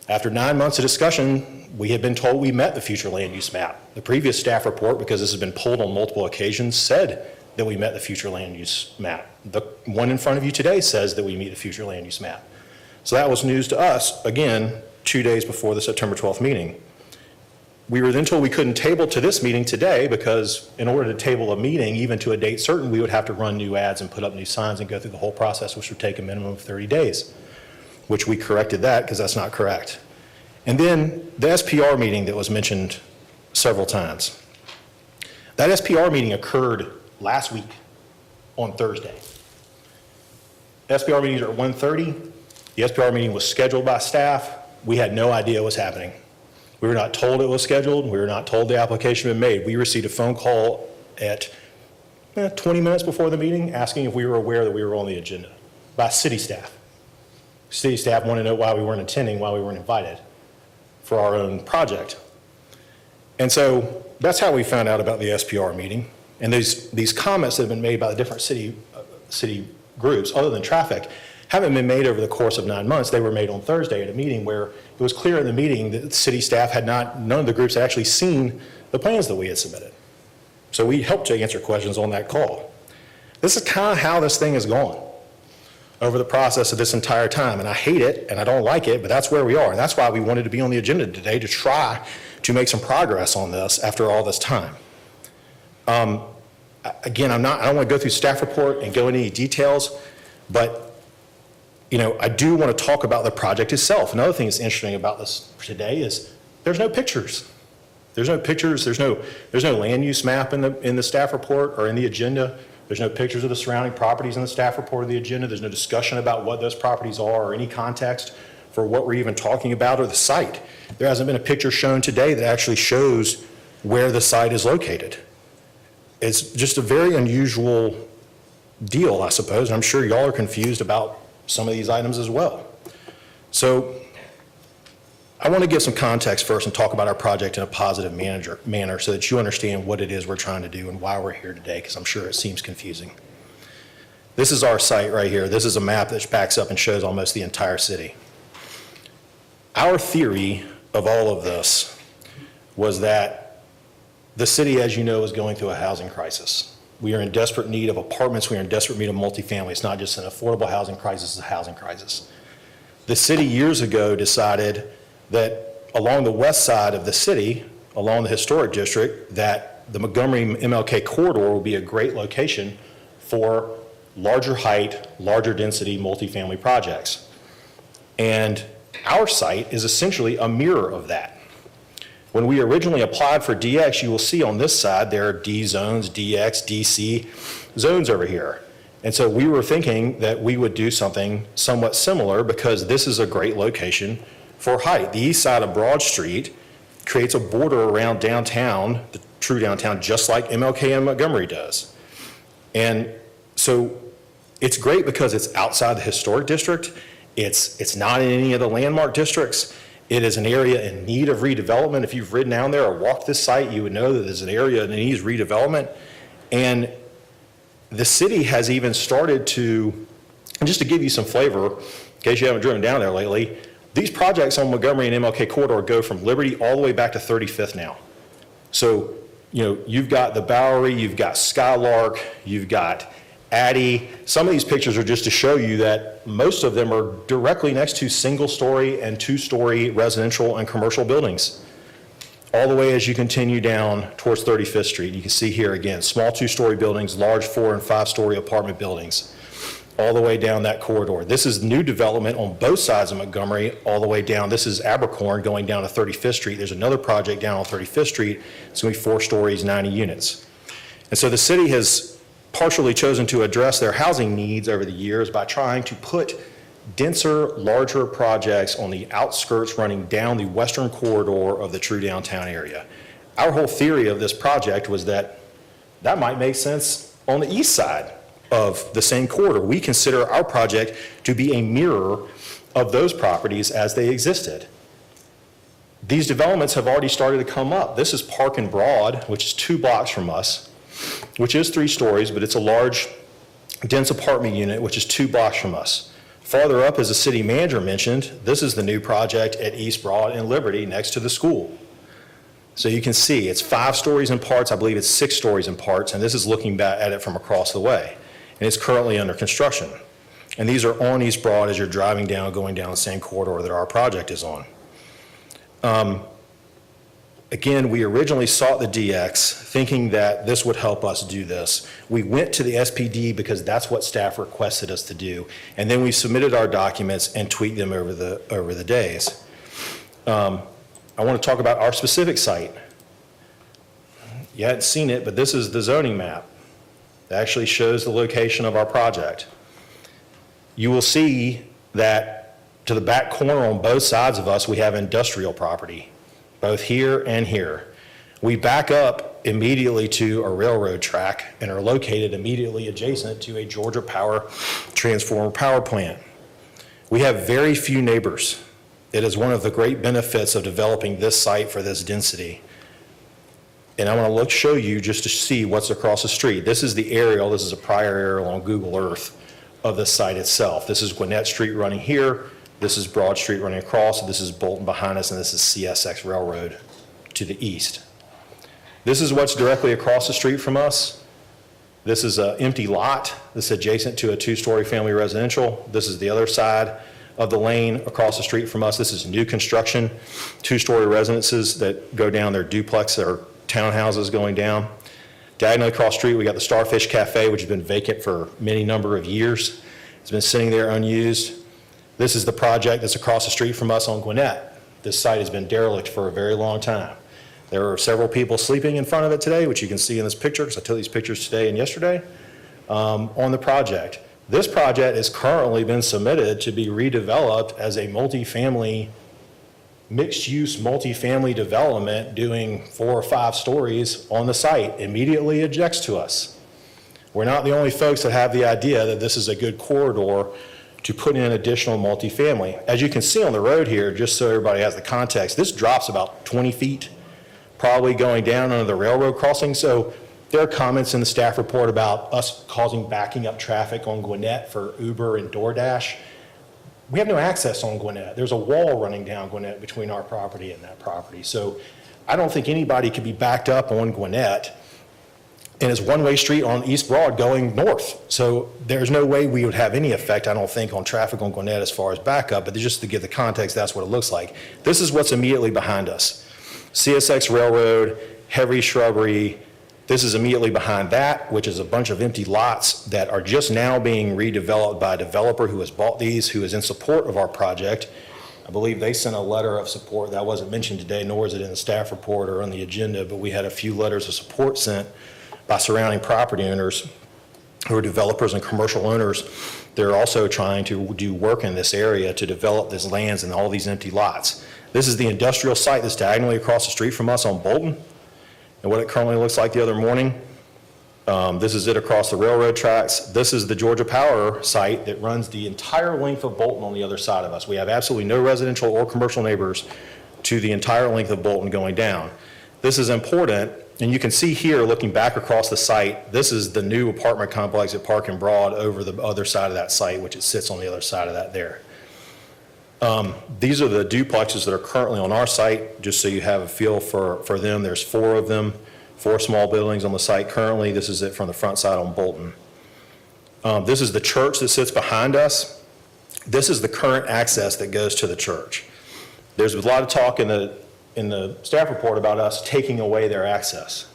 After 9 months of discussion, we had been told we met the future land use map. The previous staff report, because this has been pulled on multiple occasions, said that we met the future land use map. The one in front of you today says that we meet the future land use map. So that was news to us, again, 2 days before the September 12th meeting. We were then told we couldn't table to this meeting today because in order to table a meeting, even to a date certain, we would have to run new ads and put up new signs and go through the whole process, which would take a minimum of 30 days, which we corrected that because that's not correct. And then the SPR meeting that was mentioned several times. That SPR meeting occurred last week on Thursday. SPR meetings are at 1:30. The SPR meeting was scheduled by staff. We had no idea what was happening. We were not told it was scheduled. We were not told the application had been made. We received a phone call at 20 minutes before the meeting asking if we were aware that we were on the agenda by city staff. City staff wanted to know why we weren't attending, why we weren't invited for our own project. And so that's how we found out about the SPR meeting. And these comments that have been made by the different city groups, other than traffic, haven't been made over the course of 9 months. They were made on Thursday at a meeting where it was clear in the meeting that city staff had none of the groups had actually seen the plans that we had submitted. So we helped to answer questions on that call. This is kind of how this thing has gone over the process of this entire time. And I hate it and I don't like it, but that's where we are. And that's why we wanted to be on the agenda today, to try to make some progress on this after all this time. Again, I don't want to go through staff report and go into any details, but I do want to talk about the project itself. Another thing that's interesting about this today is there's no pictures. There's no pictures. There's no land use map in the staff report or in the agenda. There's no pictures of the surrounding properties in the staff report or the agenda. There's no discussion about what those properties are or any context for what we're even talking about or the site. There hasn't been a picture shown today that actually shows where the site is located. It's just a very unusual deal, I suppose. I'm sure y'all are confused about some of these items as well. So I want to give some context first and talk about our project in a positive manner so that you understand what it is we're trying to do and why we're here today, because I'm sure it seems confusing. This is our site right here. This is a map that backs up and shows almost the entire city. Our theory of all of this was that the city, as you know, is going through a housing crisis. We are in desperate need of apartments. We are in desperate need of multifamily. It's not just an affordable housing crisis, it's a housing crisis. The city years ago decided that along the west side of the city, along the historic district, that the Montgomery MLK corridor will be a great location for larger height, larger density multifamily projects. And our site is essentially a mirror of that. When we originally applied for DX, you will see on this side there are D zones, DX, DC zones over here. And so we were thinking that we would do something somewhat similar because this is a great location for height. The east side of Broad Street creates a border around downtown, the true downtown, just like MLK and Montgomery does. And so it's great because it's outside the historic district. It's not in any of the landmark districts. It is an area in need of redevelopment. If you've ridden down there or walked this site, you would know that there's an area that needs redevelopment. And the city has even started to, and just to give you some flavor, in case you haven't driven down there lately, these projects on Montgomery and MLK corridor go from Liberty all the way back to 35th now. So, you've got the Bowery, you've got Skylark, you've got Addy. Some of these pictures are just to show you that most of them are directly next to single-story and two-story residential and commercial buildings. All the way as you continue down towards 35th Street. You can see here again, small two-story buildings, large 4- and 5-story apartment buildings, all the way down that corridor. This is new development on both sides of Montgomery, all the way down. This is Abercorn going down to 35th Street. There's another project down on 35th Street. It's going to be 4 stories, 90 units. And so the city has partially chosen to address their housing needs over the years by trying to put denser, larger projects on the outskirts running down the western corridor of the true downtown area. Our whole theory of this project was that that might make sense on the east side of the same corridor. We consider our project to be a mirror of those properties as they existed. These developments have already started to come up. This is Park and Broad, which is 2 blocks from us, which is 3 stories, but it's a large, dense apartment unit, which is 2 blocks from us. Farther up, as the city manager mentioned, this is the new project at East Broad and Liberty next to the school. So you can see it's 5 stories in parts. I believe it's 6 stories in parts, and this is looking back at it from across the way. And it's currently under construction. And these are on East Broad as you're driving down, going down the same corridor that our project is on. Again, we originally sought the DX thinking that this would help us do this. We went to the SPD because that's what staff requested us to do. And then we submitted our documents and tweaked them over the days. I want to talk about our specific site. You hadn't seen it, but this is the zoning map. It actually shows the location of our project. You will see that to the back corner on both sides of us, we have industrial property, both here and here. We back up immediately to a railroad track and are located immediately adjacent to a Georgia Power transformer power plant. We have very few neighbors. It is one of the great benefits of developing this site for this density. And I want to show you just to see what's across the street. This is the aerial. This is a prior aerial on Google Earth of the site itself. This is Gwinnett Street running here. This is Broad Street running across. This is Bolton behind us, and this is CSX Railroad to the east. This is what's directly across the street from us. This is an empty lot that's adjacent to a 2-story family residential. This is the other side of the lane across the street from us. This is new construction, 2-story residences that go down. Their duplex or townhouses going down. Diagonally across the street, we got the Starfish Cafe, which has been vacant for many number of years. It's been sitting there unused. This is the project that's across the street from us on Gwinnett. This site has been derelict for a very long time. There are several people sleeping in front of it today, which you can see in this picture, because I took these pictures today and yesterday, on the project. This project has currently been submitted to be redeveloped as a multifamily, mixed-use multifamily development doing 4 or 5 stories on the site, immediately objects to us. We're not the only folks that have the idea that this is a good corridor to put in additional multifamily. As you can see on the road here, just so everybody has the context, this drops about 20 feet, probably going down under the railroad crossing. So there are comments in the staff report about us causing backing up traffic on Gwinnett for Uber and DoorDash. We have no access on Gwinnett. There's a wall running down Gwinnett between our property and that property. So I don't think anybody could be backed up on Gwinnett, and it's one-way street on East Broad going north. So there's no way we would have any effect, I don't think, on traffic on Gwinnett as far as backup, but just to give the context, that's what it looks like. This is what's immediately behind us. CSX Railroad, heavy shrubbery. This is immediately behind that, which is a bunch of empty lots that are just now being redeveloped by a developer who has bought these, who is in support of our project. I believe they sent a letter of support. That wasn't mentioned today, nor is it in the staff report or on the agenda, but we had a few letters of support sent by surrounding property owners who are developers and commercial owners. They're also trying to do work in this area to develop these lands and all these empty lots. This is the industrial site that's diagonally across the street from us on Bolton, and what it currently looks like the other morning. This is it across the railroad tracks. This is the Georgia Power site that runs the entire length of Bolton on the other side of us. We have absolutely no residential or commercial neighbors to the entire length of Bolton going down. This is important, and you can see here, looking back across the site, this is the new apartment complex at Park and Broad over the other side of that site, which it sits on the other side of that there. These are the duplexes that are currently on our site, just so you have a feel for them. There's 4 of them, 4 small buildings on the site currently. This is it from the front side on Bolton. This is the church that sits behind us. This is the current access that goes to the church. There's a lot of talk in the staff report about us taking away their access.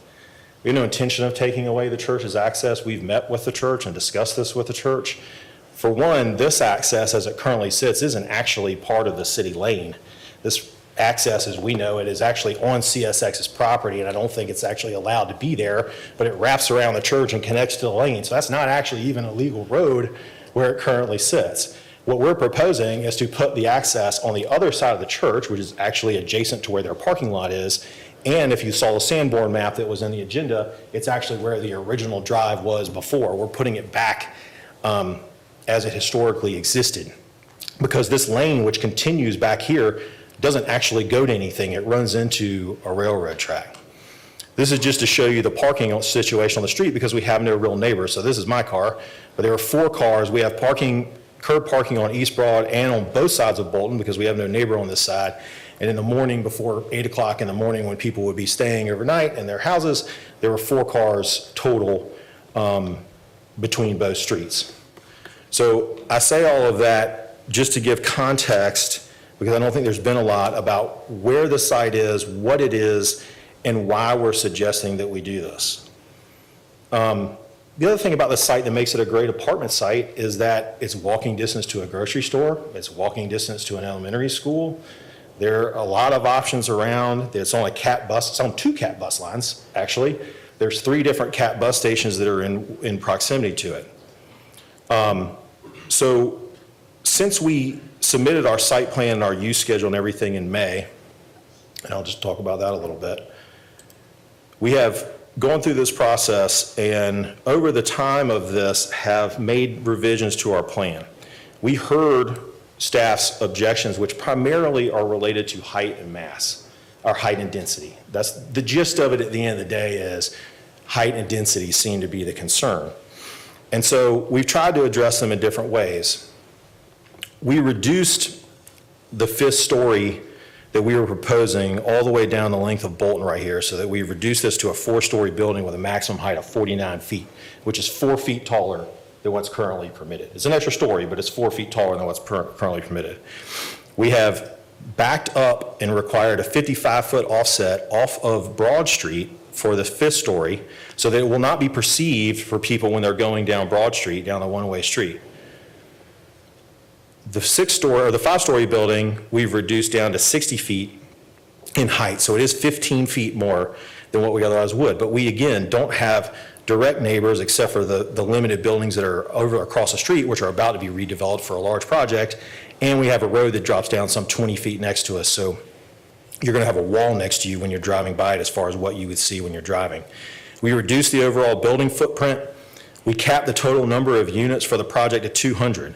We have no intention of taking away the church's access. We've met with the church and discussed this with the church. For one, this access as it currently sits isn't actually part of the city lane. This access, as we know it, is actually on CSX's property, and I don't think it's actually allowed to be there, but it wraps around the church and connects to the lane. So that's not actually even a legal road where it currently sits. What we're proposing is to put the access on the other side of the church, which is actually adjacent to where their parking lot is. And if you saw the Sanborn map that was in the agenda, it's actually where the original drive was before. We're putting it back as it historically existed. Because this lane, which continues back here, doesn't actually go to anything. It runs into a railroad track. This is just to show you the parking situation on the street because we have no real neighbors. So this is my car, but there are 4 cars. We have curb parking on East Broad and on both sides of Bolton because we have no neighbor on this side. And in the morning, before 8 o'clock in the morning, when people would be staying overnight in their houses, there were 4 cars total between both streets. So I say all of that just to give context, because I don't think there's been a lot about where the site is, what it is, and why we're suggesting that we do this. The other thing about the site that makes it a great apartment site is that it's walking distance to a grocery store, it's walking distance to an elementary school. There are a lot of options around. It's on it's on 2 CAT bus lines, actually. There's 3 different CAT bus stations that are in proximity to it. So since we submitted our site plan and our use schedule and everything in May, and I'll just talk about that a little bit, we have gone through this process and over the time of this have made revisions to our plan. We heard staff's objections, which primarily are related to height and mass, or height and density. That's the gist of it at the end of the day is height and density seem to be the concern. And so we've tried to address them in different ways. We reduced the 5th story that we were proposing all the way down the length of Bolton right here, so that we reduced this to a 4-story building with a maximum height of 49 feet, which is 4 feet taller than what's currently permitted. It's an extra story, but it's 4 feet taller than what's currently permitted. We have backed up and required a 55-foot offset off of Broad Street for the 5th story, so that it will not be perceived for people when they're going down Broad Street, down the one-way street. The 5-story building, we've reduced down to 60 feet in height, so it is 15 feet more than what we otherwise would. But we, again, don't have direct neighbors except for the limited buildings that are over across the street, which are about to be redeveloped for a large project, and we have a road that drops down some 20 feet next to us, so you're going to have a wall next to you when you're driving by it as far as what you would see when you're driving. We reduced the overall building footprint. We capped the total number of units for the project at 200.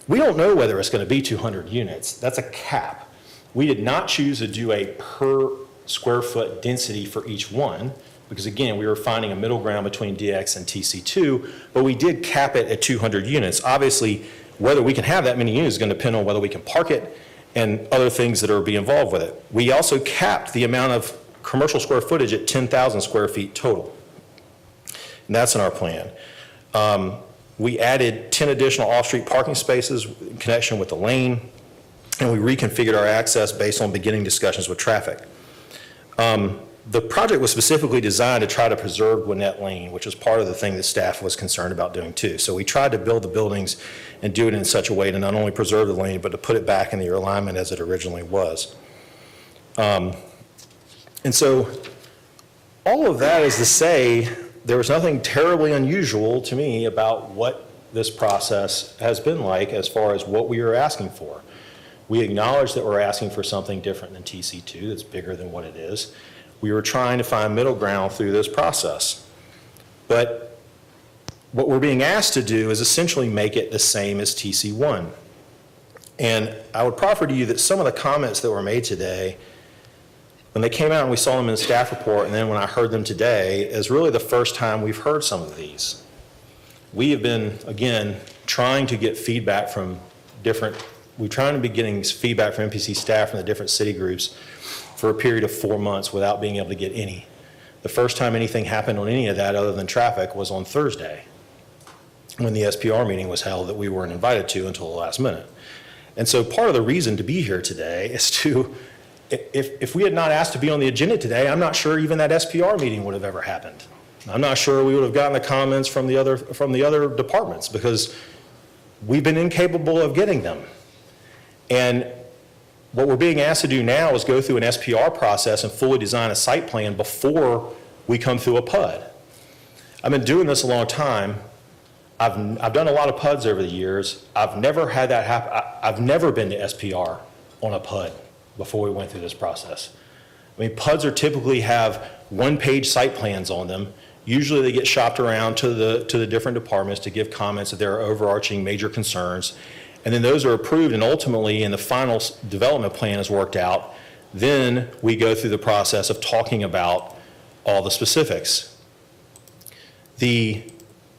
We don't know whether it's going to be 200 units. That's a cap. We did not choose to do a per square foot density for each one, because again, we were finding a middle ground between DX and TC2, but we did cap it at 200 units. Obviously, whether we can have that many units is going to depend on whether we can park it and other things that are be involved with it. We also capped the amount of commercial square footage at 10,000 square feet total. And that's in our plan. We added 10 additional off-street parking spaces in connection with the lane, and we reconfigured our access based on beginning discussions with traffic. The project was specifically designed to try to preserve Gwinnett Lane, which was part of the thing that staff was concerned about doing too. So we tried to build the buildings and do it in such a way to not only preserve the lane, but to put it back in the alignment as it originally was. And so all of that is to say, there was nothing terribly unusual to me about what this process has been like as far as what we are asking for. We acknowledge that we're asking for something different than TC2 that's bigger than what it is. We were trying to find middle ground through this process. But what we're being asked to do is essentially make it the same as TC1. And I would proffer to you that some of the comments that were made today, when they came out and we saw them in the staff report, and then when I heard them today, is really the first time we've heard some of these. We have been, again, trying to get feedback from we're trying to be getting feedback from MPC staff from the different city groups for a period of 4 months without being able to get any. The first time anything happened on any of that other than traffic was on Thursday, when the SPR meeting was held that we weren't invited to until the last minute. And so part of the reason to be here today is to, if we had not asked to be on the agenda today, I'm not sure even that SPR meeting would have ever happened. I'm not sure we would have gotten the comments from the other departments because we've been incapable of getting them. And what we're being asked to do now is go through an SPR process and fully design a site plan before we come through a PUD. I've been doing this a long time. I've done a lot of PUDs over the years. I've never had that happen. I've never been to SPR on a PUD before we went through this process. I mean, PUDs are typically have one-page site plans on them. Usually they get shopped around to the different departments to give comments that there are overarching major concerns. And then those are approved, and ultimately, in the final development plan is worked out, then we go through the process of talking about all the specifics. The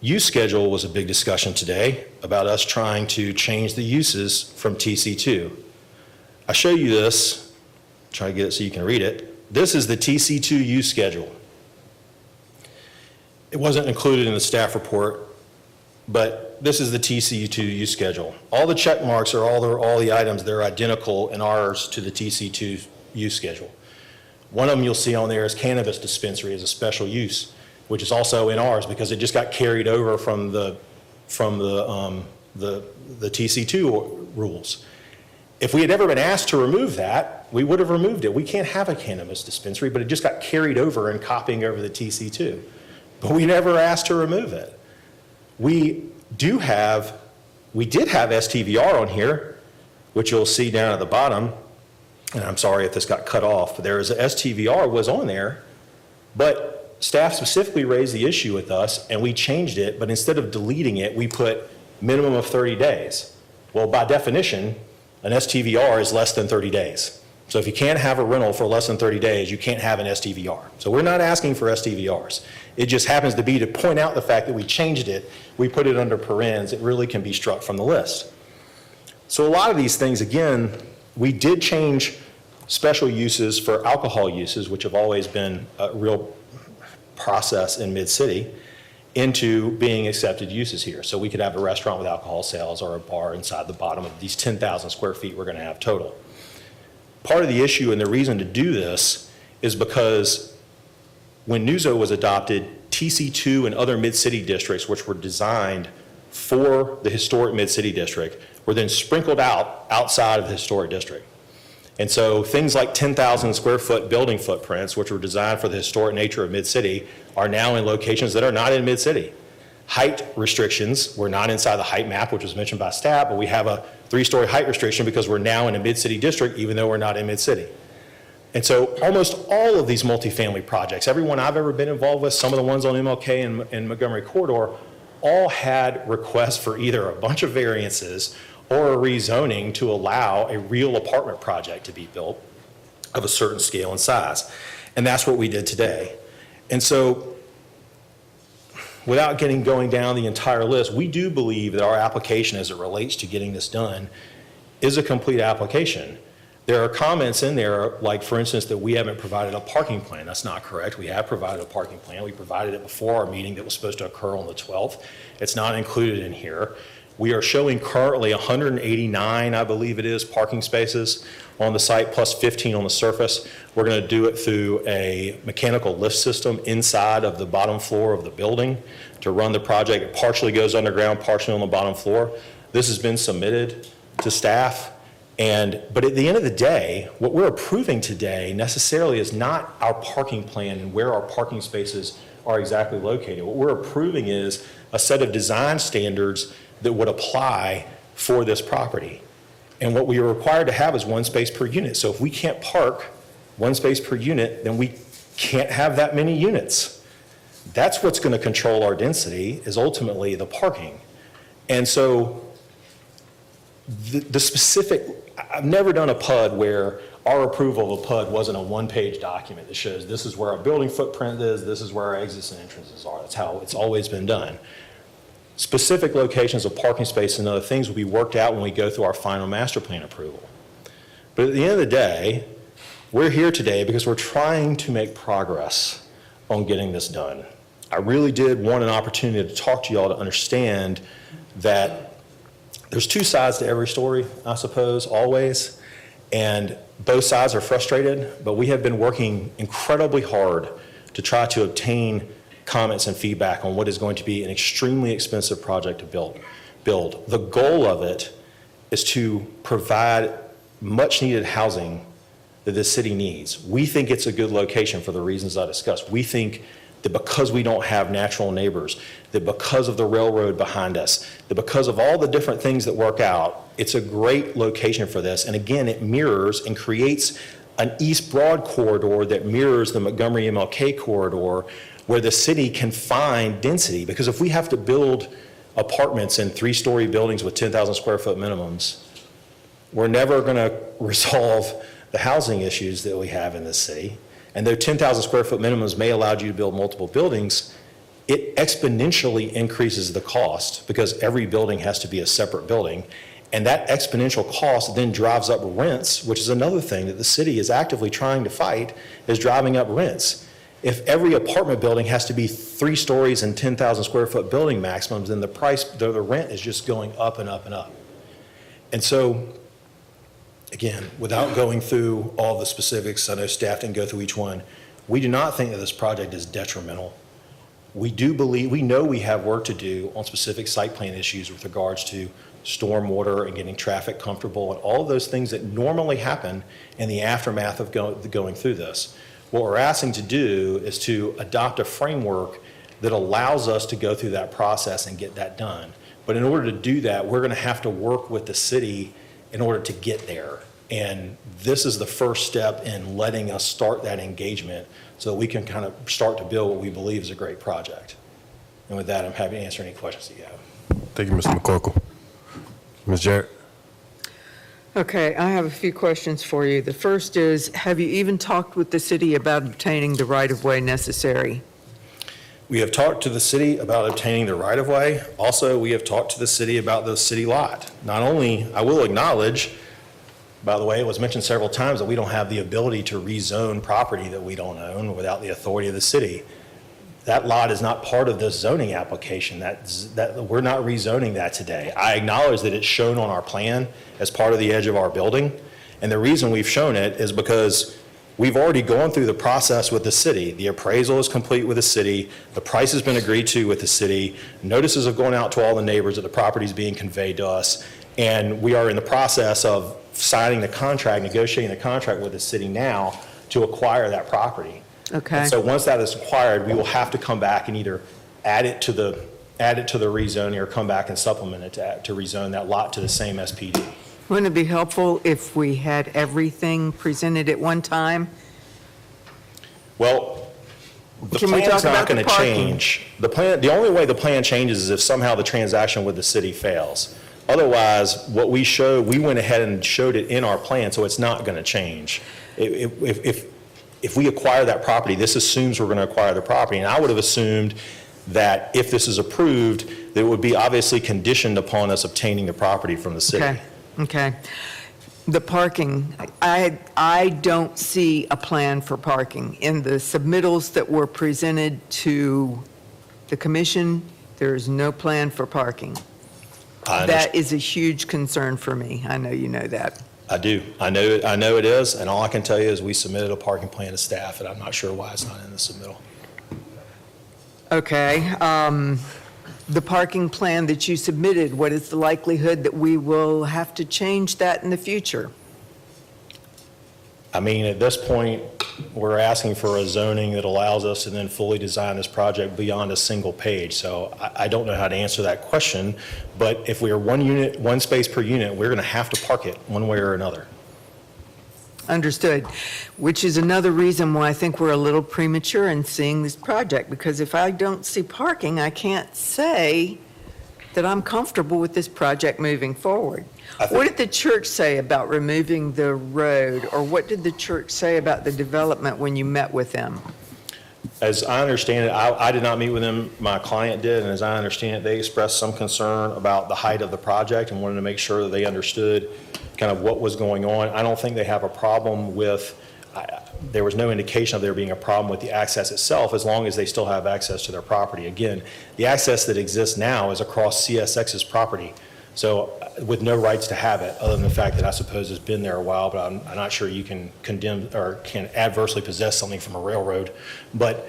use schedule was a big discussion today about us trying to change the uses from TC2. I show you this, try to get it so you can read it. This is the TC2 use schedule. It wasn't included in the staff report, but this is the TC2 use schedule. All the check marks are all the items that are identical in ours to the TC2 use schedule. One of them you'll see on there is cannabis dispensary as a special use, which is also in ours because it just got carried over from the TC2 rules. If we had ever been asked to remove that, we would have removed it. We can't have a cannabis dispensary, but it just got carried over and copying over the TC2. But we never asked to remove it. We did have STVR on here, which you'll see down at the bottom. And I'm sorry if this got cut off, but there is a STVR was on there, but staff specifically raised the issue with us and we changed it, but instead of deleting it, we put minimum of 30 days. Well, by definition, an STVR is less than 30 days. So if you can't have a rental for less than 30 days, you can't have an STVR. So we're not asking for STVRs. It just happens to be to point out the fact that we changed it, we put it under parens, it really can be struck from the list. So a lot of these things, again, we did change special uses for alcohol uses, which have always been a real process in Mid-City, into being accepted uses here. So we could have a restaurant with alcohol sales or a bar inside the bottom of these 10,000 square feet we're going to have total. Part of the issue and the reason to do this is because when NUZO was adopted, TC2 and other Mid-City districts, which were designed for the historic Mid-City district, were then sprinkled out outside of the historic district. And so things like 10,000 square foot building footprints, which were designed for the historic nature of Mid-City, are now in locations that are not in Mid-City. Height restrictions were not inside the height map, which was mentioned by staff, but we have a 3-story height restriction because we're now in a Mid-City district, even though we're not in Mid-City. And so almost all of these multifamily projects, every one I've ever been involved with, some of the ones on MLK and Montgomery Corridor, all had requests for either a bunch of variances or a rezoning to allow a real apartment project to be built of a certain scale and size. And that's what we did today. And so without going down the entire list, we do believe that our application as it relates to getting this done is a complete application. There are comments in there, like for instance, that we haven't provided a parking plan. That's not correct. We have provided a parking plan. We provided it before our meeting that was supposed to occur on the 12th. It's not included in here. We are showing currently 189, I believe it is, parking spaces on the site, plus 15 on the surface. We're going to do it through a mechanical lift system inside of the bottom floor of the building to run the project. It partially goes underground, partially on the bottom floor. This has been submitted to staff. But at the end of the day, what we're approving today necessarily is not our parking plan and where our parking spaces are exactly located. What we're approving is a set of design standards that would apply for this property. And what we are required to have is one space per unit. So if we can't park one space per unit, then we can't have that many units. That's what's going to control our density, is ultimately the parking. And so the specific, I've never done a PUD where our approval of a PUD wasn't a one-page document that shows this is where our building footprint is, this is where our exits and entrances are. That's how it's always been done. Specific locations of parking space and other things will be worked out when we go through our final master plan approval. But at the end of the day, we're here today because we're trying to make progress on getting this done. I really did want an opportunity to talk to you all to understand that there's two sides to every story, I suppose, always. And both sides are frustrated, but we have been working incredibly hard to try to obtain comments and feedback on what is going to be an extremely expensive project to build. The goal of it is to provide much needed housing that this city needs. We think it's a good location for the reasons I discussed. We think that because we don't have natural neighbors, that because of the railroad behind us, that because of all the different things that work out, it's a great location for this. And again, it mirrors and creates an East Broad corridor that mirrors the Montgomery MLK corridor, where the city can find density. Because if we have to build apartments in 3-story buildings with 10,000 square foot minimums, we're never going to resolve the housing issues that we have in this city. And though 10,000 square foot minimums may allow you to build multiple buildings, it exponentially increases the cost because every building has to be a separate building. And that exponential cost then drives up rents, which is another thing that the city is actively trying to fight, is driving up rents. If every apartment building has to be 3 stories and 10,000 square foot building maximums, then the rent is just going up and up and up. And so, again, without going through all the specifics, I know staff didn't go through each one, we do not think that this project is detrimental. We know we have work to do on specific site plan issues with regards to stormwater and getting traffic comfortable and all of those things that normally happen in the aftermath of going through this. What we're asking to do is to adopt a framework that allows us to go through that process and get that done. But in order to do that, we're going to have to work with the city in order to get there. And this is the first step in letting us start that engagement so that we can kind of start to build what we believe is a great project. And with that, I'm happy to answer any questions that you have. Thank you, Mr. McCorkle. Ms. Jarrett? Okay, I have a few questions for you. The first is, have you even talked with the city about obtaining the right-of-way necessary? We have talked to the city about obtaining the right-of-way. Also, we have talked to the city about the city lot. Not only, I will acknowledge, by the way, it was mentioned several times that we don't have the ability to rezone property that we don't own without the authority of the city. That lot is not part of this zoning application. That we're not rezoning that today. I acknowledge that it's shown on our plan as part of the edge of our building. And the reason we've shown it is because we've already gone through the process with the city. The appraisal is complete with the city. The price has been agreed to with the city. Notices have gone out to all the neighbors that the property is being conveyed to us. And we are in the process of signing the contract, negotiating the contract with the city now to acquire that property. Okay. And so once that is acquired, we will have to come back and either add it to the rezoning or come back and supplement it to rezone that lot to the same SPD. Wouldn't it be helpful if we had everything presented at one time? Well, the Can we plan's talk not about the going to parking? change. The only way the plan changes is if somehow the transaction with the city fails. Otherwise, what we showed, we went ahead and showed it in our plan, so it's not going to change. If we acquire that property, this assumes we're going to acquire the property. And I would have assumed that if this is approved, that it would be obviously conditioned upon us obtaining the property from the city. Okay. The parking, I don't see a plan for parking. In the submittals that were presented to the commission, there is no plan for parking. That is a huge concern for me. I know you know that. I do. I know it is, and all I can tell you is we submitted a parking plan to staff, and I'm not sure why it's not in the submittal. Okay. The parking plan that you submitted, what is the likelihood that we will have to change that in the future? I mean, at this point, we're asking for a zoning that allows us to then fully design this project beyond a single page. So I don't know how to answer that question, but if we are one space per unit, we're going to have to park it one way or another. Understood, which is another reason why I think we're a little premature in seeing this project, because if I don't see parking, I can't say that I'm comfortable with this project moving forward. What did the church say about removing the road, or what did the church say about the development when you met with them? As I understand it, I did not meet with them, my client did, and as I understand it, they expressed some concern about the height of the project and wanted to make sure that they understood kind of what was going on. I don't think they have a problem with, there was no indication of there being a problem with the access itself, as long as they still have access to their property. Again, the access that exists now is across CSX's property, so with no rights to have it, other than the fact that I suppose it's been there a while, but I'm not sure you can condemn or can adversely possess something from a railroad. But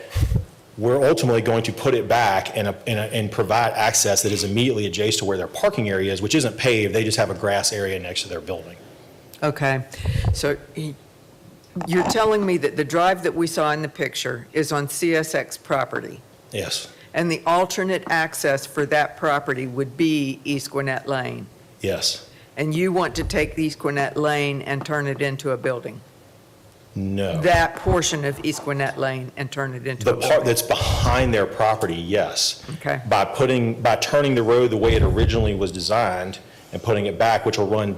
we're ultimately going to put it back and provide access that is immediately adjacent to where their parking area is, which isn't paved, they just have a grass area next to their building. Okay, so you're telling me that the drive that we saw in the picture is on CSX property, Yes, and the alternate access for that property would be East Gwinnett Lane, yes. and you want to take East Gwinnett Lane and turn it into a building? No. That portion of East Gwinnett Lane and turn it into The a building? part that's behind their property, yes. Okay. By turning the road the way it originally was designed and putting it back, which will run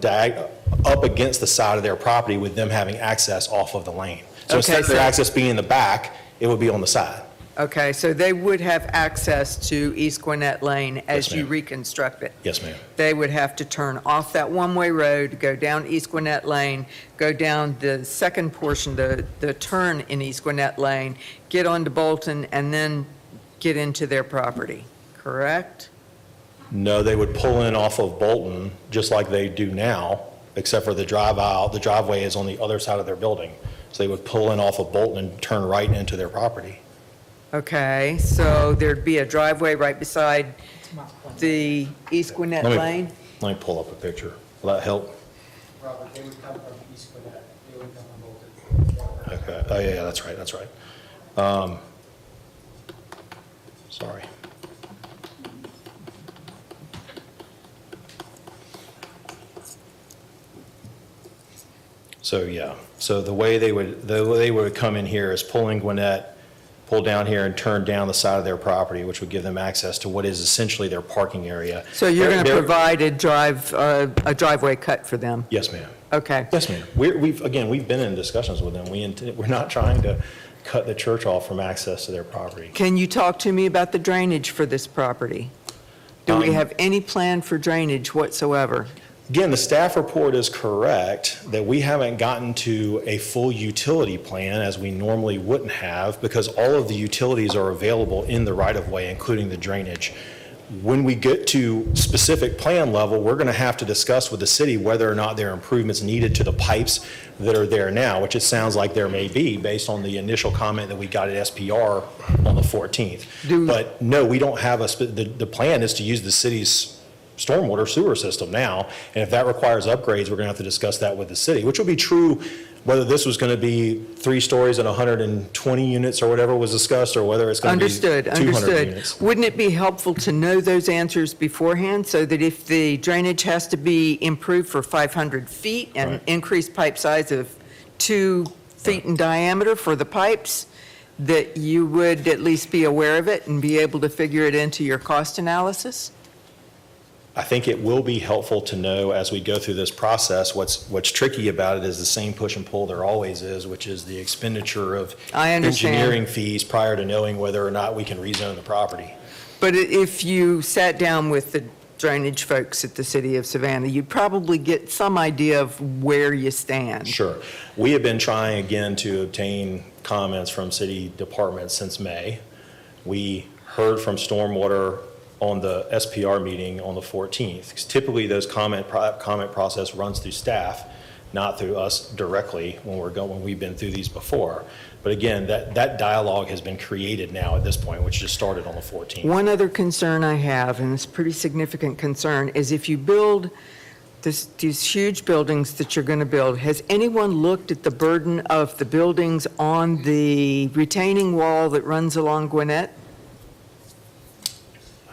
up against the side of their property with them having access off of the lane. So instead of their access being in the back, it would be on the side. Okay, so they would have access to East Gwinnett Lane as Yes, you ma'am. reconstruct it? Yes, ma'am. They would have to turn off that one-way road, go down East Gwinnett Lane, go down the second portion, the turn in East Gwinnett Lane, get onto Bolton, and then get into their property, correct? No, they would pull in off of Bolton, just like they do now, except for the driveway is on the other side of their building. So they would pull in off of Bolton and turn right into their property. Okay, so there'd be a driveway right beside the East Gwinnett Lane? Let me pull up a picture. Will that help? Robert, they would come from East Gwinnett, they would come from Bolton. Okay, oh, yeah, that's right, that's right. Sorry. So, yeah, so the way they would come in here is pull in Gwinnett, pull down here and turn down the side of their property, which would give them access to what is essentially their parking area. So you're going to They're- provide a driveway cut for them? Yes, ma'am. Okay. Yes, ma'am. We've been in discussions with them. We're not trying to cut the church off from access to their property. Can you talk to me about the drainage for this property? Do we have any plan for drainage whatsoever? Again, the staff report is correct that we haven't gotten to a full utility plan as we normally wouldn't have because all of the utilities are available in the right-of-way, including the drainage. When we get to specific plan level, we're going to have to discuss with the city whether or not there are improvements needed to the pipes that are there now, which it sounds like there may be based on the initial comment that we got at SPR on the 14th. But no, we don't have the plan is to use the city's stormwater sewer system now, and if that requires upgrades, we're going to have to discuss that with the city, which will be true whether this was going to be 3 stories and 120 units or whatever was discussed, or whether it's going to be 200 units. Wouldn't it be helpful to know those answers beforehand so that if the drainage has to be improved for 500 feet and Right. increased pipe size of 2 feet in diameter for the pipes, that you would at least be aware of it and be able to figure it into your cost analysis? I think it will be helpful to know as we go through this process. What's tricky about it is the same push and pull there always is, which is the expenditure of I understand. engineering fees prior to knowing whether or not we can rezone the property. But if you sat down with the drainage folks at the city of Savannah, you'd probably get some idea of where you stand. Sure. We have been trying again to obtain comments from city departments since May. We heard from Stormwater on the SPR meeting on the 14th. 'Cause typically, those comment process runs through staff, not through us directly when we've been through these before. But again, that dialogue has been created now at this point, which just started on the 14th. One other concern I have, and it's a pretty significant concern, is if you build these huge buildings that you're going to build, has anyone looked at the burden of the buildings on the retaining wall that runs along Gwinnett?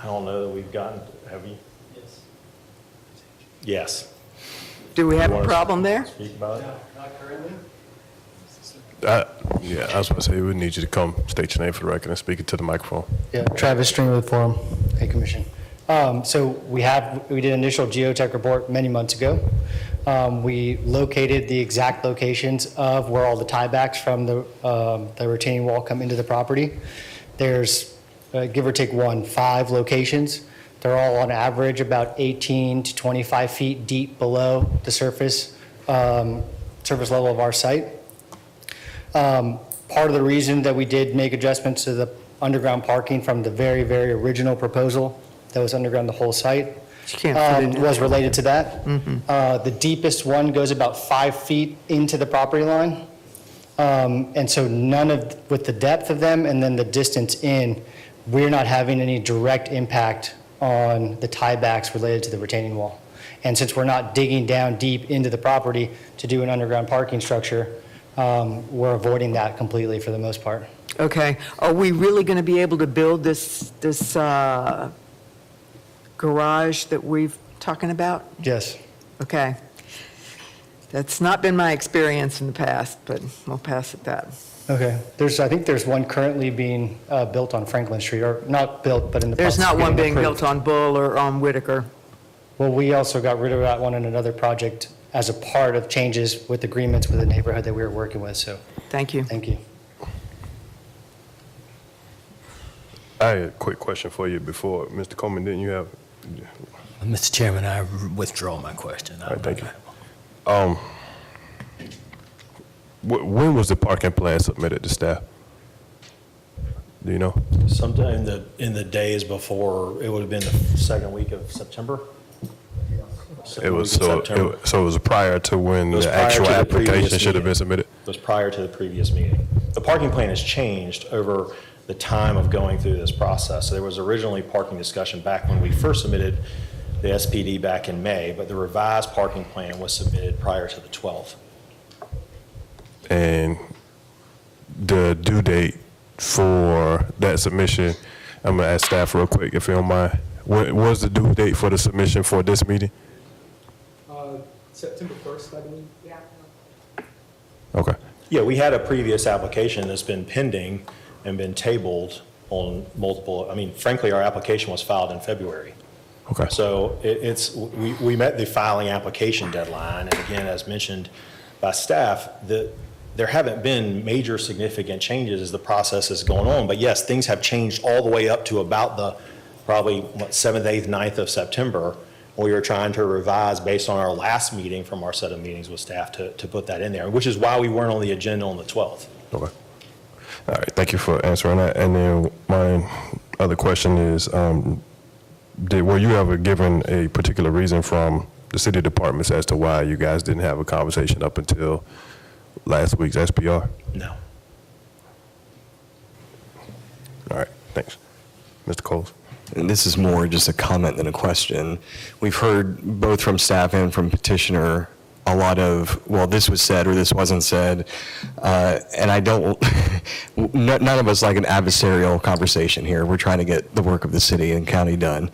I don't know that we've gotten, have you? Yes. Do we have You a wanna problem there? Speak about it? Not currently. Yeah, I was going to say, we would need you to come state your name for the record and speak into the microphone. Yeah, Travis Stringwood Forum, Hey Commission. So we did an initial geotech report many months ago. We located the exact locations of where all the tiebacks from the retaining wall come into the property. There's, give or take 5 locations. They're all on average about 18 to 25 feet deep below the surface level of our site. Part of the reason that we did make adjustments to the underground parking from the very, very original proposal that was underground the whole site You can't fit it in. was related to that. The deepest one goes about 5 feet into the property line. And so with the depth of them and then the distance in, we're not having any direct impact on the tiebacks related to the retaining wall. And since we're not digging down deep into the property to do an underground parking structure, We're avoiding that completely for the most part. Okay. Are we really going to be able to build this garage that we've talking about? Yes. Okay. That's not been my experience in the past, but we'll pass at that. Okay. I think there's one currently being built on Franklin Street, or not built, but in the There's process not of one getting being approved. built on Bull or on Whitaker. Well, we also got rid of that one in another project as a part of changes with agreements with the neighborhood that we were working with, so Thank you. thank you. I had a quick question for you before. Mr. Coleman, didn't you have? Mr. Chairman, I withdraw my question. All right, thank you. When was the parking plan submitted to staff? Do you know? Sometime in the days before, it would have been the second week of September. It was Second week of September. so it was prior to when It was the prior actual to the previous application should have meeting. been submitted? It was prior to the previous meeting. The parking plan has changed over the time of going through this process. So there was originally parking discussion back when we first submitted the SPD back in May, but the revised parking plan was submitted prior to the 12th. And the due date for that submission, I'm gonna ask staff real quick if you don't mind. What was the due date for the submission for this meeting? September 1st, I believe. Okay. Yeah, we had a previous application that's been pending and been tabled on multiple, I mean, frankly, our application was filed in February. Okay. So we met the filing application deadline, and again, as mentioned by staff, there haven't been major significant changes as the process is going on, but yes, things have changed all the way up to about the probably 7th, 8th, 9th of September. We were trying to revise based on our last meeting from our set of meetings with staff to put that in there, which is why we weren't on the agenda on the 12th. Okay. All right, thank you for answering that. And then my other question is, were you ever given a particular reason from the city departments as to why you guys didn't have a conversation up until last week's SPR? No. All right, thanks. Mr. Coles? And this is more just a comment than a question. We've heard both from staff and from petitioner a lot of, well, this was said or this wasn't said, and I don't, none of us like an adversarial conversation here. We're trying to get the work of the city and county done.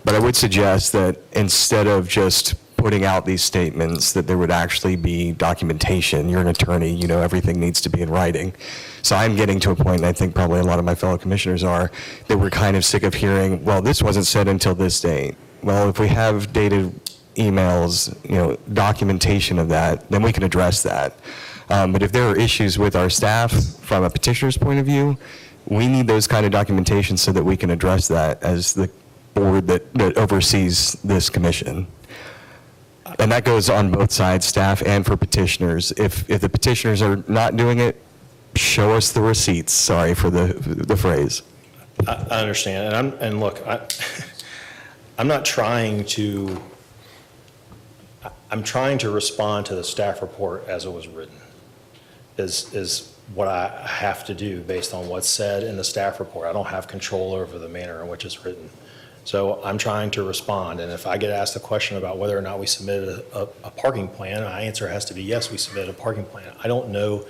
But I would suggest that instead of just putting out these statements, that there would actually be documentation. You're an attorney, you know everything needs to be in writing. So I'm getting to a point, and I think probably a lot of my fellow commissioners are, that we're kind of sick of hearing, well, this wasn't said until this date. Well, if we have dated emails, you know, documentation of that, then we can address that. But if there are issues with our staff from a petitioner's point of view, we need those kind of documentation so that we can address that as the board that oversees this commission. And that goes on both sides, staff and for petitioners. If the petitioners are not doing it, show us the receipts. Sorry for the phrase. I understand, and look, I'm not trying to, I'm trying to respond to the staff report as it was written, is what I have to do based on what's said in the staff report. I don't have control over the manner in which it's written. So I'm trying to respond, and if I get asked a question about whether or not we submitted a parking plan, my answer has to be yes, we submitted a parking plan. I don't know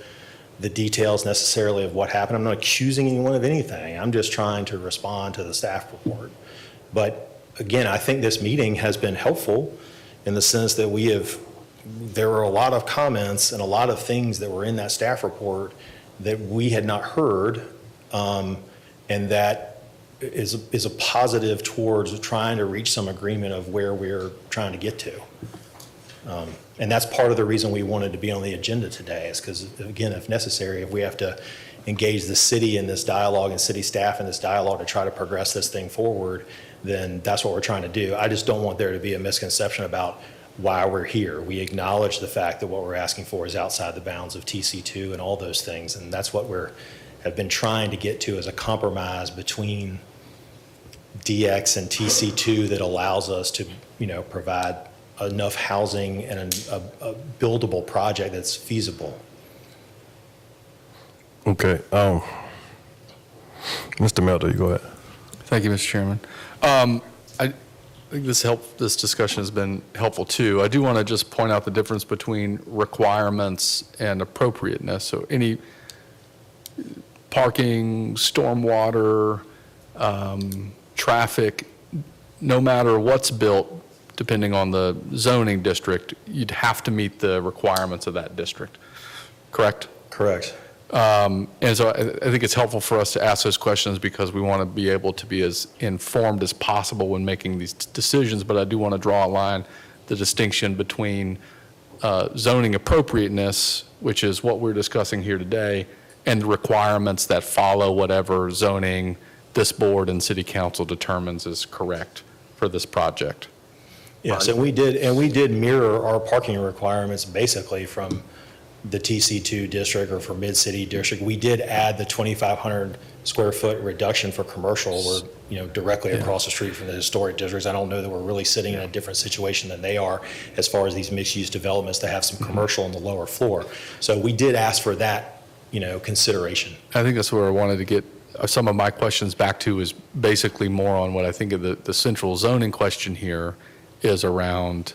the details necessarily of what happened. I'm not accusing anyone of anything. I'm just trying to respond to the staff report. But again, I think this meeting has been helpful in the sense that there were a lot of comments and a lot of things that were in that staff report that we had not heard, and that is a positive towards trying to reach some agreement of where we're trying to get to. And that's part of the reason we wanted to be on the agenda today, is because, again, if necessary, if we have to engage the city in this dialogue and city staff in this dialogue to try to progress this thing forward, then that's what we're trying to do. I just don't want there to be a misconception about why we're here. We acknowledge the fact that what we're asking for is outside the bounds of TC2 and all those things, and that's what have been trying to get to as a compromise between DX and TC2 that allows us to, provide enough housing and a buildable project that's feasible. Okay. Mr. Melder, you go ahead. Thank you, Mr. Chairman. I think this discussion has been helpful too. I do want to just point out the difference between requirements and appropriateness. So any parking, stormwater, traffic, no matter what's built, depending on the zoning district, you'd have to meet the requirements of that district, correct? Correct. And so I think it's helpful for us to ask those questions because we want to be able to be as informed as possible when making these decisions, but I do want to draw a line, the distinction between zoning appropriateness, which is what we're discussing here today, and the requirements that follow whatever zoning this board and city council determines is correct for this project. Yes, and we did mirror our parking requirements basically from the TC2 district or for mid-city district. We did add the 2,500 square foot reduction for commercial. We're, directly across the street from the historic districts. I don't know that we're really sitting in a different situation than they are as far as these mixed-use developments to have some commercial on the lower floor. So we did ask for that, consideration. I think that's where I wanted to get some of my questions back to is basically more on what I think of the central zoning question here is around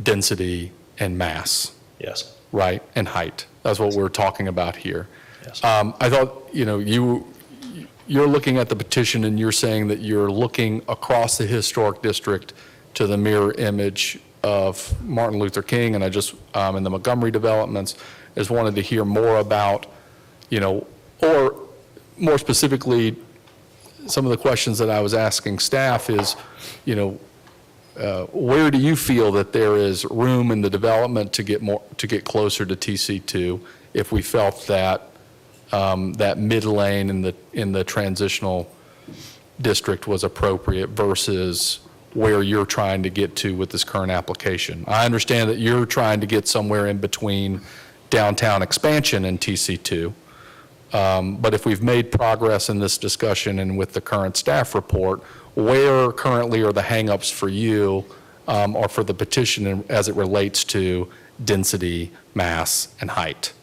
density and mass. Yes. Right, and height. That's what we're talking about here. Yes. I thought, you're looking at the petition and you're saying that you're looking across the historic district to the mirror image of Martin Luther King, and I just, in the Montgomery developments, just wanted to hear more about, or more specifically, some of the questions that I was asking staff is, where do you feel that there is room in the development to get closer to TC2 if we felt that that mid lane in the transitional district was appropriate versus where you're trying to get to with this current application? I understand that you're trying to get somewhere in between downtown expansion and TC2. But if we've made progress in this discussion and with the current staff report, where currently are the hangups for you or for the petition as it relates to density, mass, and height?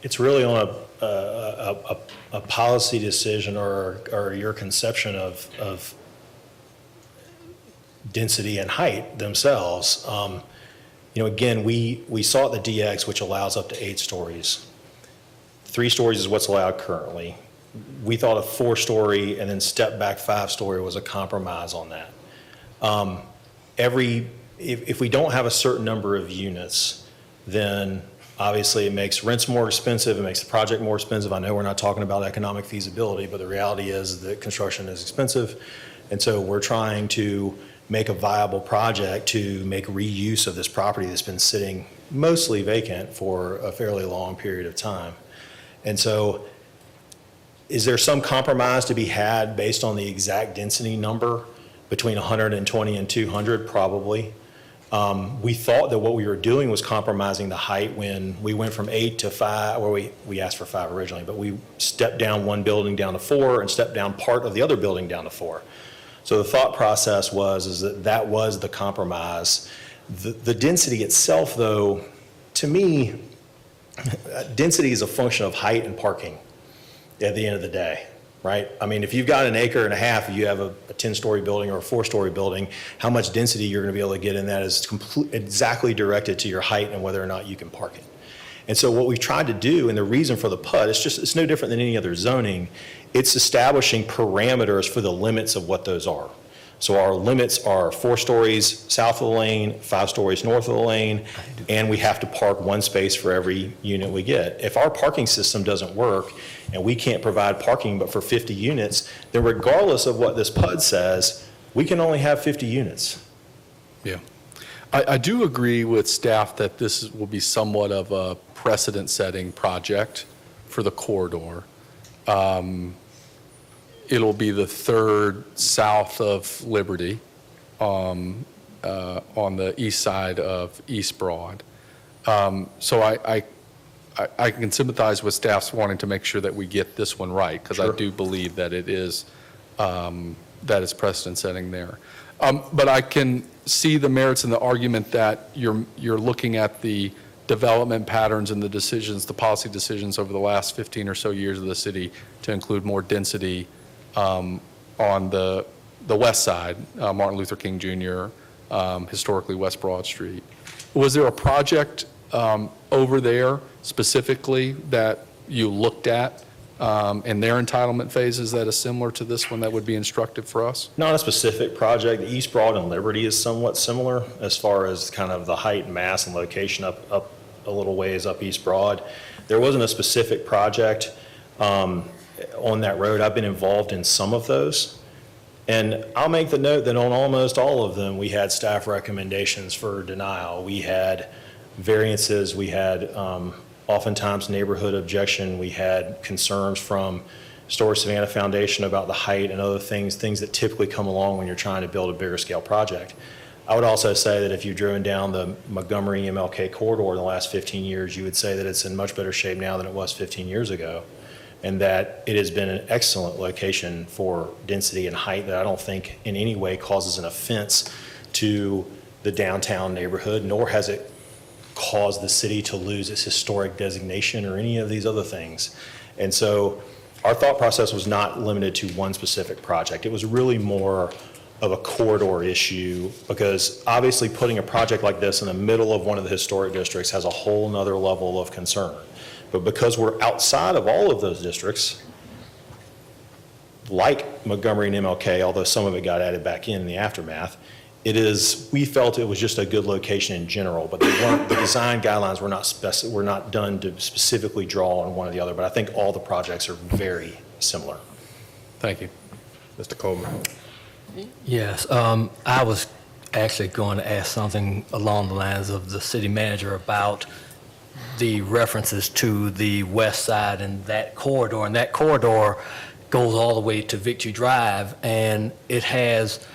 It's really on a policy decision or your conception of density and height themselves. Again, we sought the DX, which allows up to 8 stories. 3 stories is what's allowed currently. We thought a 4-story and then step back 5-story was a compromise on that. If we don't have a certain number of units, then obviously it makes rents more expensive, it makes the project more expensive. I know we're not talking about economic feasibility, but the reality is that construction is expensive. And so we're trying to make a viable project to make reuse of this property that's been sitting mostly vacant for a fairly long period of time. And so is there some compromise to be had based on the exact density number between 120 and 200? Probably. We thought that what we were doing was compromising the height when we went from 8 to 5, or we asked for 5 originally, but we stepped down one building down to 4 and stepped down part of the other building down to 4. So the thought process was that was the compromise. The density itself, though, to me, density is a function of height and parking at the end of the day, right? I mean, if you've got an acre and a half, you have a 10-story building or a 4-story building, how much density you're going to be able to get in that is exactly directed to your height and whether or not you can park it. And so what we've tried to do, and the reason for the PUD, it's no different than any other zoning, it's establishing parameters for the limits of what those are. So our limits are 4 stories south of the lane, 5 stories north of the lane, and we have to park 1 space for every unit we get. If our parking system doesn't work and we can't provide parking but for 50 units, then regardless of what this PUD says, we can only have 50 units. Yeah. I do agree with staff that this will be somewhat of a precedent-setting project for the corridor. It'll be the 3rd south of Liberty on the east side of East Broad. So I can sympathize with staff's wanting to make sure that we get this one right, because I do believe that it is that is precedent-setting there. But I can see the merits in the argument that you're looking at the development patterns and the decisions, the policy decisions over the last 15 or so years of the city to include more density on the west side, Martin Luther King Jr., historically West Broad Street. Was there a project over there specifically that you looked at in their entitlement phases that is similar to this one that would be instructive for us? Not a specific project. East Broad and Liberty is somewhat similar as far as kind of the height and mass and location up a little ways up East Broad. There wasn't a specific project on that road. I've been involved in some of those. And I'll make the note that on almost all of them, we had staff recommendations for denial. We had variances. We had oftentimes neighborhood objection. We had concerns from Storage Savannah Foundation about the height and other things that typically come along when you're trying to build a bigger scale project. I would also say that if you've driven down the Montgomery MLK corridor in the last 15 years, you would say that it's in much better shape now than it was 15 years ago, and that it has been an excellent location for density and height that I don't think in any way causes an offense to the downtown neighborhood, nor has it caused the city to lose its historic designation or any of these other things. And so our thought process was not limited to one specific project. It was really more of a corridor issue, because obviously putting a project like this in the middle of one of the historic districts has a whole nother level of concern. But because we're outside of all of those districts, like Montgomery and MLK, although some of it got added back in the aftermath, we felt it was just a good location in general, but the design guidelines were not done to specifically draw on one or the other, but I think all the projects are very similar. Thank you. Mr. Coleman. Yes, I was actually going to ask something along the lines of the city manager about the references to the west side and that corridor goes all the way to Victory Drive, and it has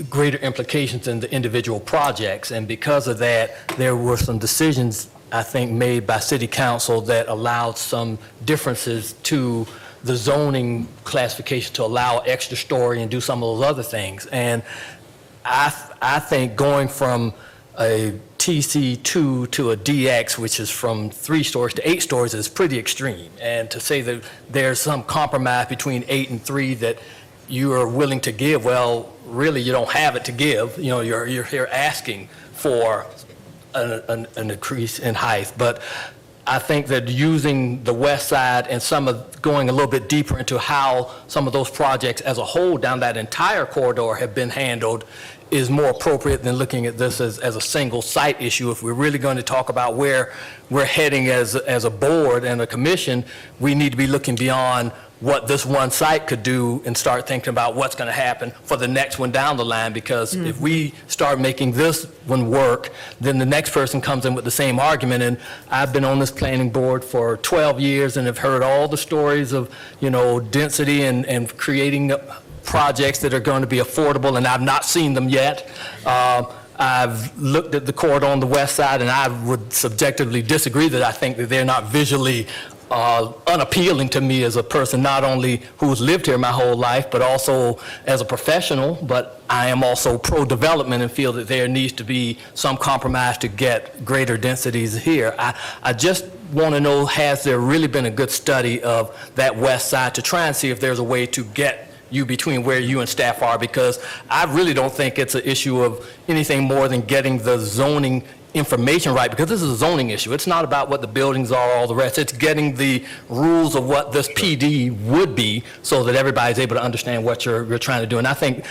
greater implications in the individual projects, and because of that, there were some decisions, I think, made by city council that allowed some differences to the zoning classification to allow extra story and do some of those other things. And I think going from a TC2 to a DX, which is from 3 stories to 8 stories, is pretty extreme. And to say that there's some compromise between 8 and 3 that you are willing to give, well, really you don't have it to give. You know, you're here asking for an increase in height. But I think that using the west side and going a little bit deeper into how some of those projects as a whole down that entire corridor have been handled is more appropriate than looking at this as a single site issue. If we're really going to talk about where we're heading as a board and a commission, we need to be looking beyond what this one site could do and start thinking about what's going to happen for the next one down the line, because if we start making this one work, then the next person comes in with the same argument. And I've been on this planning board for 12 years and have heard all the stories of, density and creating projects that are going to be affordable, and I've not seen them yet. I've looked at the corridor on the west side, and I would subjectively disagree that I think that they're not visually unappealing to me as a person, not only who's lived here my whole life, but also as a professional. But I am also pro-development and feel that there needs to be some compromise to get greater densities here. I just want to know, has there really been a good study of that west side to try and see if there's a way to get you between where you and staff are? Because I really don't think it's an issue of anything more than getting the zoning information right, because this is a zoning issue. It's not about what the buildings are, all the rest. It's getting the rules of what this PD would be so that everybody's able to understand what you're trying to do. And I think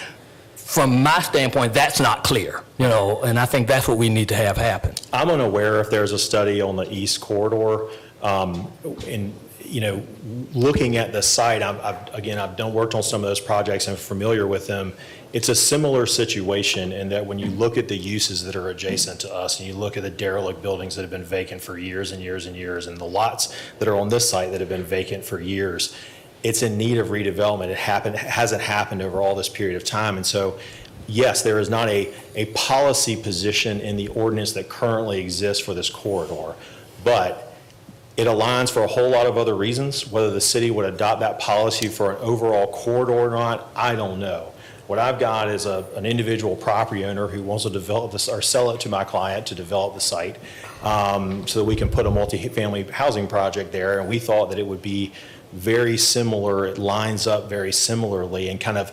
from my standpoint, that's not clear, and I think that's what we need to have happen. I'm unaware if there's a study on the east corridor. Looking at the site, I've worked on some of those projects and familiar with them. It's a similar situation in that when you look at the uses that are adjacent to us and you look at the derelict buildings that have been vacant for years and years and years, and the lots that are on this site that have been vacant for years, it's in need of redevelopment. It hasn't happened over all this period of time. And so, yes, there is not a policy position in the ordinance that currently exists for this corridor, but it aligns for a whole lot of other reasons. Whether the city would adopt that policy for an overall corridor or not, I don't know. What I've got is an individual property owner who wants to develop this or sell it to my client to develop the site so that we can put a multi-family housing project there. And we thought that it would be very similar, it lines up very similarly, and kind of,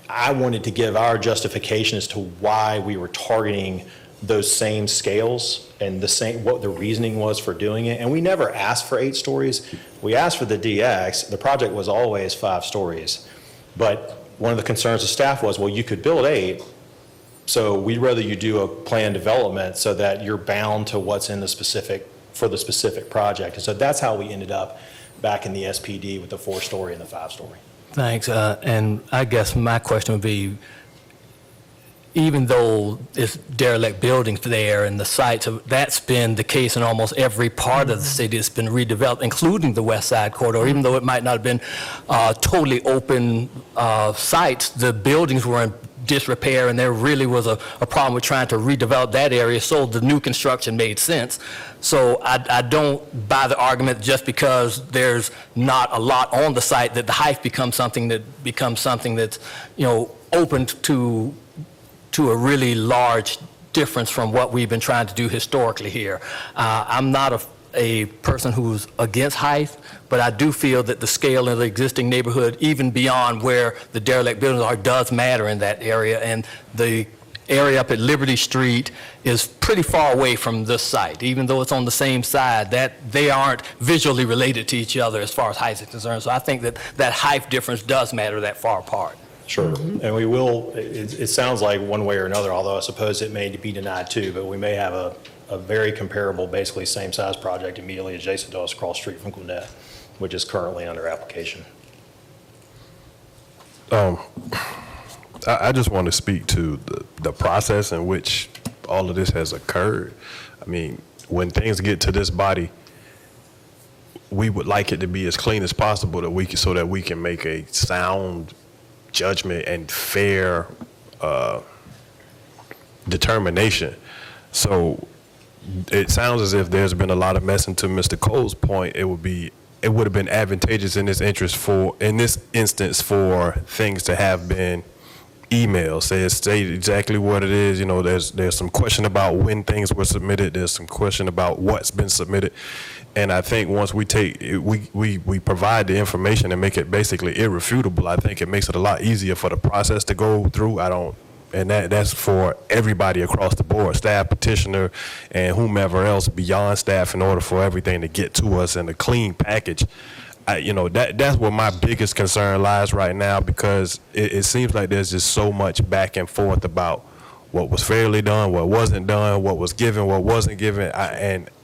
I wanted to give our justification as to why we were targeting those same scales and the same, what the reasoning was for doing it. And we never asked for 8 stories. We asked for the DX. The project was always 5 stories. But one of the concerns of staff was, well, you could build 8, so we'd rather you do a planned development so that you're bound to what's in the specific, for the specific project. And so that's how we ended up back in the SPD with the 4-story and the 5-story. Thanks. And I guess my question would be, even though it's derelict buildings there and the sites, that's been the case in almost every part of the city that's been redeveloped, including the West Side Corridor. Even though it might not have been totally open sites, the buildings were in disrepair, and there really was a problem with trying to redevelop that area, so the new construction made sense. So I don't buy the argument just because there's not a lot on the site that the height becomes something that's, you know, open to a really large difference from what we've been trying to do historically here. I'm not a person who's against height, but I do feel that the scale of the existing neighborhood, even beyond where the derelict buildings are, does matter in that area. And the area up at Liberty Street is pretty far away from this site, even though it's on the same side, that they aren't visually related to each other as far as height is concerned. So I think that that height difference does matter that far apart. Sure, and we will, it sounds like one way or another, although I suppose it may be denied too, but we may have a very comparable, basically same-size project immediately adjacent to us across the street from Gwinnett, which is currently under application. I just want to speak to the process in which all of this has occurred. I mean, when things get to this body, we would like it to be as clean as possible so that we can make a sound judgment and fair determination. So it sounds as if there's been a lot of mess. And to Mr. Cole's point, it would have been advantageous in this instance for things to have been emailed, state exactly what it is. You know, there's some question about when things were submitted. There's some question about what's been submitted. And I think once we provide the information and make it basically irrefutable, I think it makes it a lot easier for the process to go through. And that's for everybody across the board, staff, petitioner, and whomever else beyond staff, in order for everything to get to us in a clean package. That's where my biggest concern lies right now, because it seems like there's just so much back and forth about what was fairly done, what wasn't done, what was given, what wasn't given.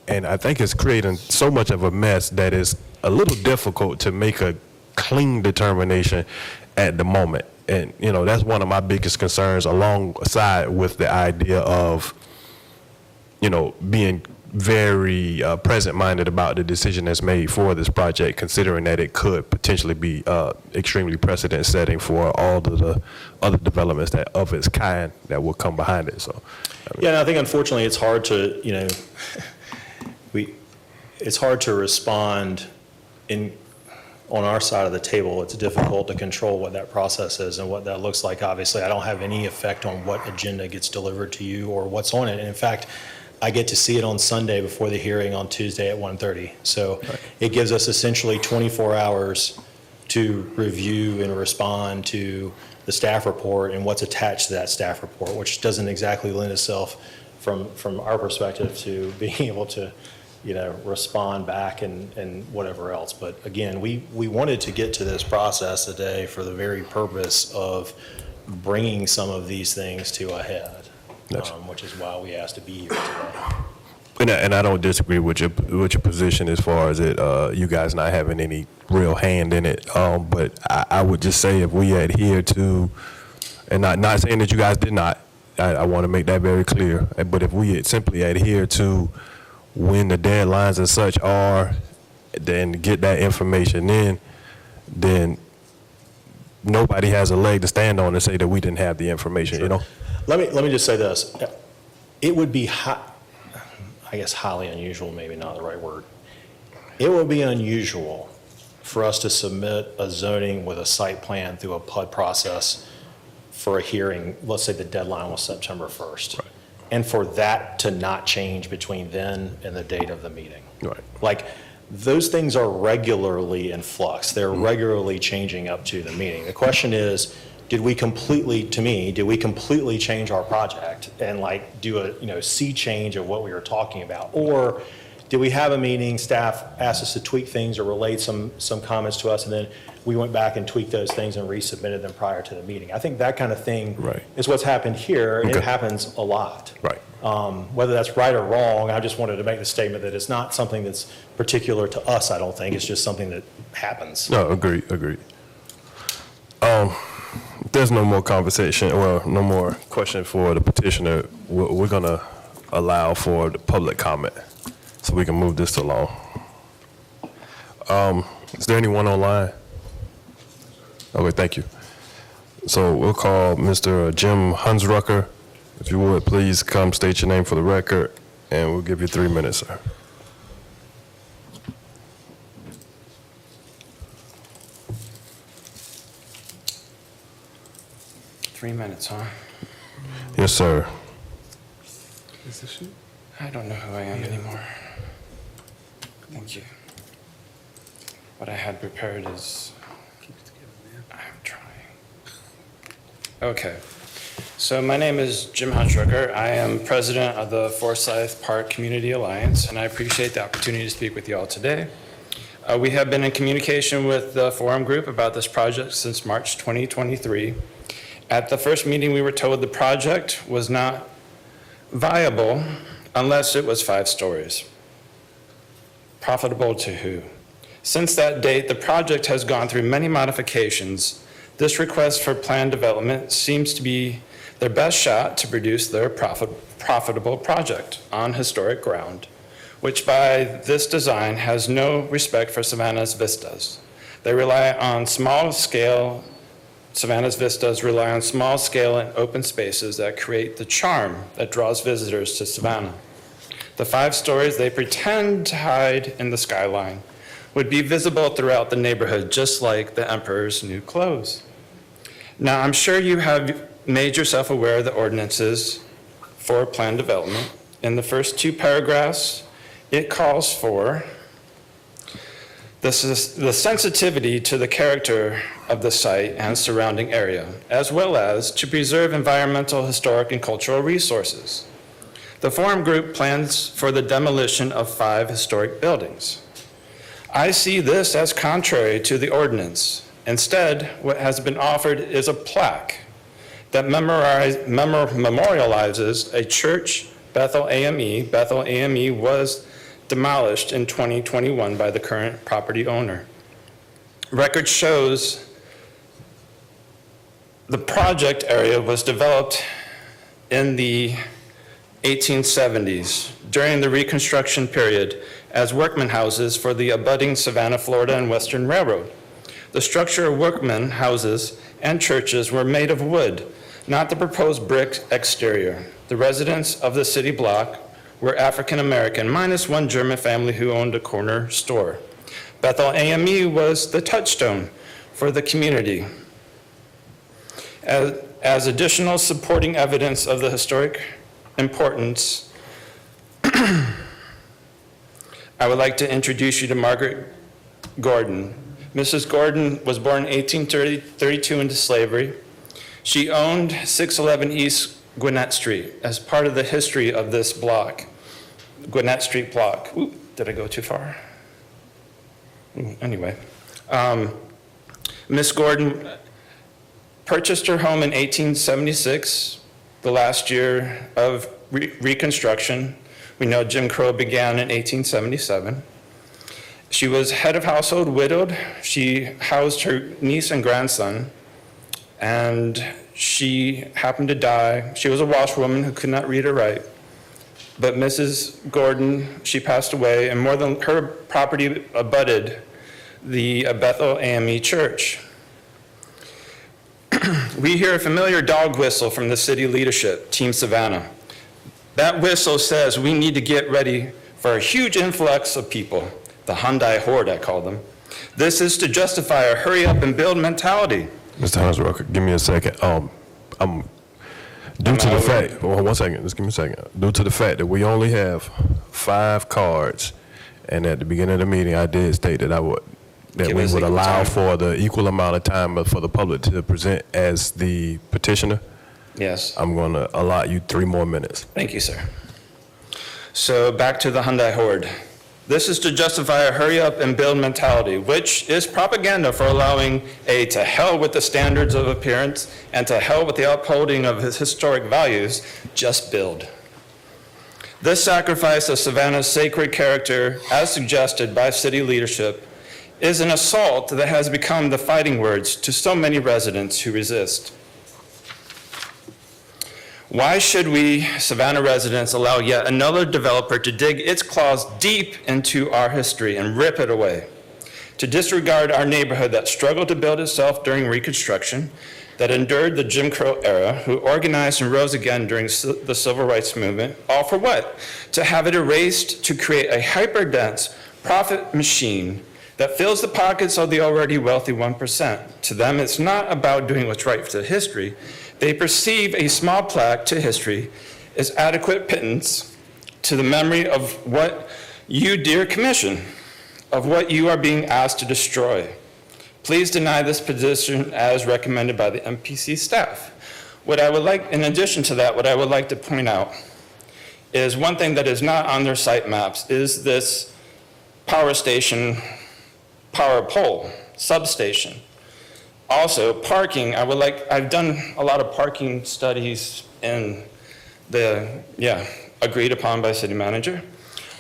And I think it's creating so much of a mess that it's a little difficult to make a clean determination at the moment. And, that's one of my biggest concerns, alongside with the idea of, being very present-minded about the decision that's made for this project, considering that it could potentially be extremely precedent-setting for all of the other developments that of its kind that will come behind it. So, Yeah, and I think unfortunately it's hard to, it's hard to respond on our side of the table. It's difficult to control what that process is and what that looks like. Obviously, I don't have any effect on what agenda gets delivered to you or what's on it. And in fact, I get to see it on Sunday before the hearing on Tuesday at 1:30. So It gives us essentially 24 hours to review and respond to the staff report and what's attached to that staff report, which doesn't exactly lend itself from our perspective to being able to respond back and whatever else. But again, we wanted to get to this process today for the very purpose of bringing some of these things to a head, which is why we asked to be here today. And I don't disagree with your position as far as you guys not having any real hand in it. But I would just say, if we adhere to, and not saying that you guys did not, I want to make that very clear. But if we simply adhere to when the deadlines and such are, then get that information in, then nobody has a leg to stand on and say that we didn't have the information. Sure. Let me just say this. It would be, I guess highly unusual, maybe not the right word. It would be unusual for us to submit a zoning with a site plan through a PUD process for a hearing. Let's say the deadline was September 1st. Right. And for that to not change between then and the date of the meeting. Right. Like, those things are regularly in flux. They're regularly changing up to the meeting. The question is, did we completely change our project and like do a sea change of what we were talking about? Or did we have a meeting, staff asked us to tweak things or relayed some comments to us, and then we went back and tweaked those things and resubmitted them prior to the meeting? I think that kind of thing is what's happened here, and it happens a lot. Right. Whether that's right or wrong, I just wanted to make the statement that it's not something that's particular to us, I don't think. It's just something that happens. No, agreed. If there's no more conversation, well, no more question for the petitioner, we're going to allow for the public comment so we can move this along. Is there anyone online? Okay, thank you. So we'll call Mr. Jim Hunsrucker. If you would, please come state your name for the record, and we'll give you 3 minutes, sir. Minutes, huh? Yes, sir. Is this you? I don't know who I am anymore. Thank you. What I had prepared is... I'm trying. Okay. So my name is Jim Hunsrucker. I am president of the Forsyth Park Community Alliance, and I appreciate the opportunity to speak with you all today. We have been in communication with the forum group about this project since March 2023. At the first meeting, we were told the project was not viable unless it was 5 stories. Profitable to who? Since that date, the project has gone through many modifications. This request for planned development seems to be their best shot to produce their profitable project on historic ground, which by this design has no respect for Savannah's vistas. They rely on Savannah's vistas rely on small scale and open spaces that create the charm that draws visitors to Savannah. The 5 stories they pretend to hide in the skyline would be visible throughout the neighborhood, just like the emperor's new clothes. Now, I'm sure you have made yourself aware of the ordinances for planned development. In the first 2 paragraphs, it calls for the sensitivity to the character of the site and surrounding area, as well as to preserve environmental, historic, and cultural resources. The forum group plans for the demolition of 5 historic buildings. I see this as contrary to the ordinance. Instead, what has been offered is a plaque that memorializes a church, Bethel AME. Bethel AME was demolished in 2021 by the current property owner. Record shows the project area was developed in the 1870s during the Reconstruction period as workman houses for the abutting Savannah, Florida and Western Railroad. The structure of workman houses and churches were made of wood, not the proposed brick exterior. The residents of the city block were African American, minus 1 German family who owned a corner store. Bethel AME was the touchstone for the community. As additional supporting evidence of the historic importance, I would like to introduce you to Margaret Gordon. Mrs. Gordon was born in 1832 into slavery. She owned 611 East Gwinnett Street as part of the history of this block. Gwinnett Street block. Ooh, did I go too far? Anyway, Miss Gordon purchased her home in 1876, the last year of Reconstruction. We know Jim Crow began in 1877. She was head of household, widowed. She housed her niece and grandson, and she happened to die. She was a washerwoman who could not read or write. But Mrs. Gordon, she passed away, and more than her property abutted the Bethel AME Church. We hear a familiar dog whistle from the city leadership, Team Savannah. That whistle says we need to get ready for a huge influx of people, the Hyundai horde, I call them. This is to justify a hurry up and build mentality. Mr. Hansrocker, give me a second. Due to the fact, well, 1 second, just give me a second. Due to the fact that we only have 5 cards And at the beginning of the meeting, I did state that Give we us would equal allow time. for the equal amount of time for the public to present as the petitioner. Yes. I'm going to allot you 3 more minutes. Thank you, sir. So back to the Hyundai Horde. This is to justify a hurry up and build mentality, which is propaganda for allowing a to hell with the standards of appearance and to hell with the upholding of his historic values, just build. This sacrifice of Savannah's sacred character, as suggested by city leadership, is an assault that has become the fighting words to so many residents who resist. Why should we, Savannah residents, allow yet another developer to dig its claws deep into our history and rip it away? To disregard our neighborhood that struggled to build itself during Reconstruction, that endured the Jim Crow era, who organized and rose again during the Civil Rights Movement, all for what? To have it erased to create a hyper-dense profit machine that fills the pockets of the already wealthy 1%. To them, it's not about doing what's right for history. They perceive a small plaque to history as adequate pittance to the memory of what you, dear commission, of what you are being asked to destroy. Please deny this position as recommended by the MPC staff. What I would like, in addition to that, what I would like to point out is one thing that is not on their site maps is this power station, power pole, substation. Also, parking, I've done a lot of parking studies in agreed upon by city manager.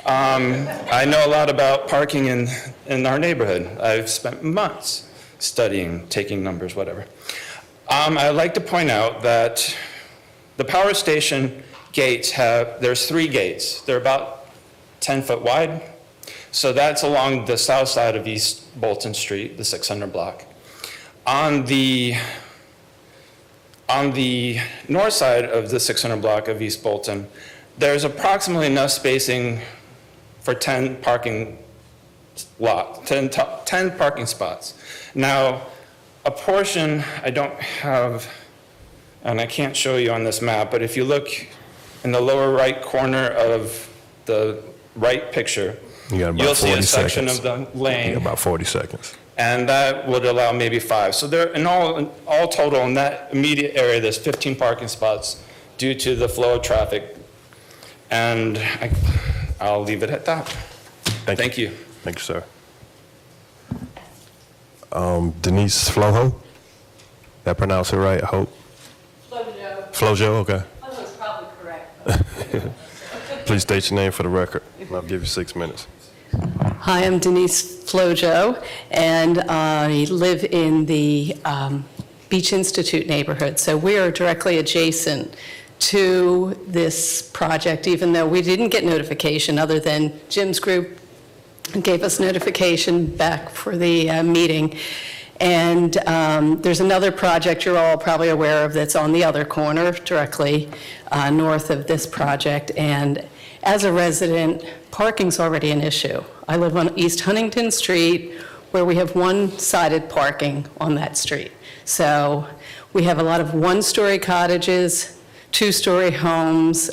I know a lot about parking in our neighborhood. I've spent months studying, taking numbers, whatever. I'd like to point out that the power station gates there's 3 gates. They're about 10 foot wide. So that's along the south side of East Bolton Street, the 600 block. On the north side of the 600 block of East Bolton, there's approximately enough spacing for 10 parking spots. Now, a portion I don't have, and I can't show you on this map, but if you look in the lower right corner of the right picture, you'll see a section of the lane. You got about 40 seconds. And that would allow maybe 5. So there, in all total, in that immediate area, there's 15 parking spots due to the flow of traffic. And I'll leave it at that. Thank you. Thank you, sir. Denise Flojo? Did I pronounce it right, I hope? Flojo, okay. Flojo's probably correct. Please state your name for the record, and I'll give you 6 minutes. Hi, I'm Denise Flojo, and I live in the Beach Institute neighborhood. So we are directly adjacent to this project, even though we didn't get notification other than Jim's group gave us notification back for the meeting. And there's another project you're all probably aware of that's on the other corner, directly north of this project. And as a resident, parking's already an issue. I live on East Huntington Street, where we have one-sided parking on that street. So we have a lot of one-story cottages, two-story homes.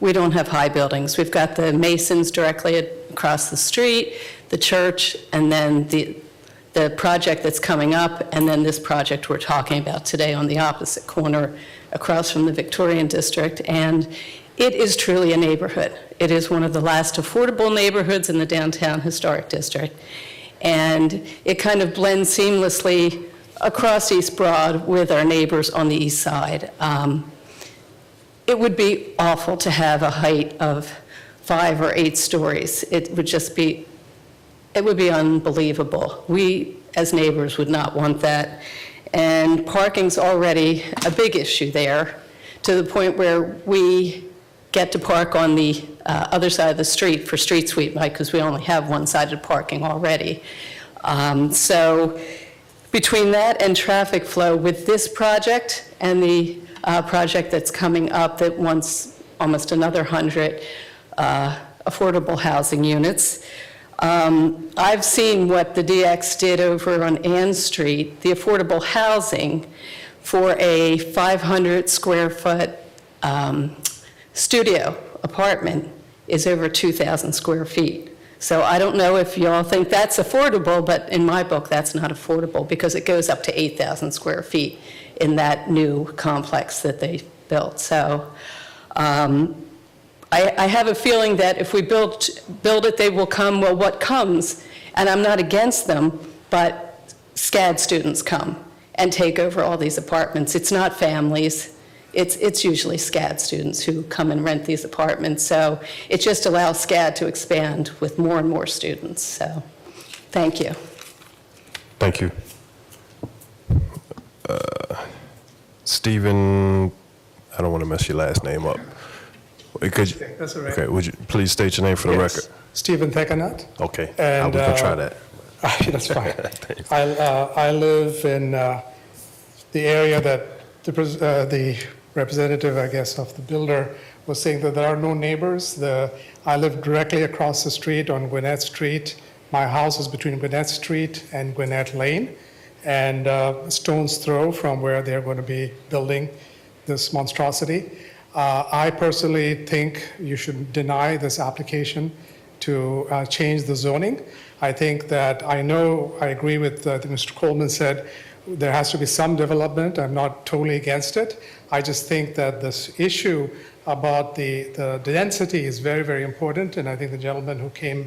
We don't have high buildings. We've got the Masons directly across the street, the church, and then the project that's coming up, and then this project we're talking about today on the opposite corner across from the Victorian District. And it is truly a neighborhood. It is one of the last affordable neighborhoods in the downtown historic district. And it kind of blends seamlessly across East Broad with our neighbors on the east side. It would be awful to have a height of 5 or 8 stories. It would be unbelievable. We, as neighbors, would not want that. And parking's already a big issue there, to the point where we get to park on the other side of the street for street sweep night, because we only have one-sided parking already. So between that and traffic flow with this project and the project that's coming up that wants almost another 100 affordable housing units, I've seen what the DX did over on Ann Street, the affordable housing for a 500 square foot studio apartment is over 2,000 square feet. So I don't know if y'all think that's affordable, but in my book, that's not affordable because it goes up to 8,000 square feet in that new complex that they built. So I have a feeling that if we build it, they will come. Well, what comes, and I'm not against them, but SCAD students come and take over all these apartments. It's not families. It's usually SCAD students who come and rent these apartments. So it just allows SCAD to expand with more and more students. So thank you. Thank you. Stephen, I don't want to mess your last name up. Could you, That's all right. okay, would you please state your name for the Yes. record? Stephen Thekanat. Okay, And, we can try that. That's fine. I live in the area that the representative, I guess, of the builder was saying that there are no neighbors. I live directly across the street on Gwinnett Street. My house is between Gwinnett Street and Gwinnett Lane, and a stone's throw from where they're going to be building this monstrosity. I personally think you should deny this application to change the zoning. I think that I agree with Mr. Coleman said, there has to be some development. I'm not totally against it. I just think that this issue about the density is very, very important. And I think the gentleman who came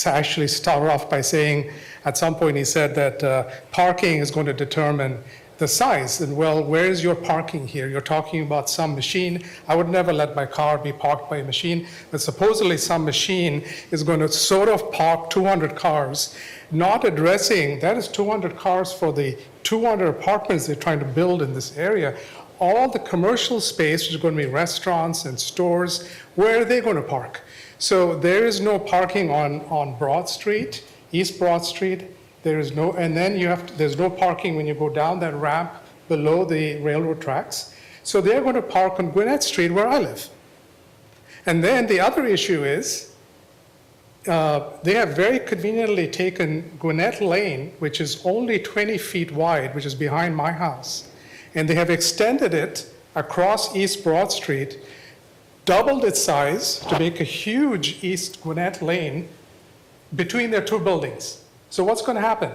actually started off by saying, at some point he said that parking is going to determine the size. And well, where is your parking here? You're talking about some machine. I would never let my car be parked by a machine, but supposedly some machine is going to sort of park 200 cars, not addressing that is 200 cars for the 200 apartments they're trying to build in this area. All the commercial space, which is going to be restaurants and stores, where are they going to park? So there is no parking on Broad Street, East Broad Street. There is no, and then there's no parking when you go down that ramp below the railroad tracks. So they're going to park on Gwinnett Street where I live. And then the other issue is they have very conveniently taken Gwinnett Lane, which is only 20 feet wide, which is behind my house, and they have extended it across East Broad Street, doubled its size to make a huge East Gwinnett Lane between their two buildings. So what's going to happen?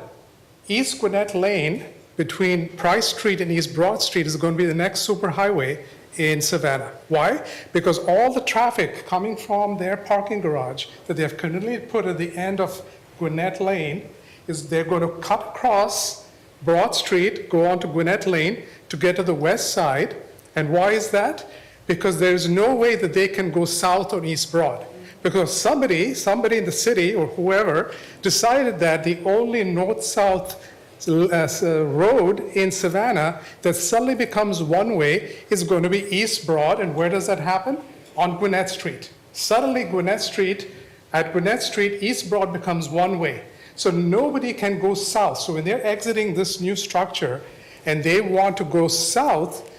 East Gwinnett Lane between Price Street and East Broad Street is going to be the next superhighway in Savannah. Why? Because all the traffic coming from their parking garage that they have currently put at the end of Gwinnett Lane is they're going to cut across Broad Street, go on to Gwinnett Lane to get to the west side. And why is that? Because there's no way that they can go south on East Broad. Because somebody in the city or whoever decided that the only north-south road in Savannah that suddenly becomes one way is going to be East Broad. And where does that happen? On Gwinnett Street. Suddenly at Gwinnett Street, East Broad becomes one way. So nobody can go south. So when they're exiting this new structure and they want to go south,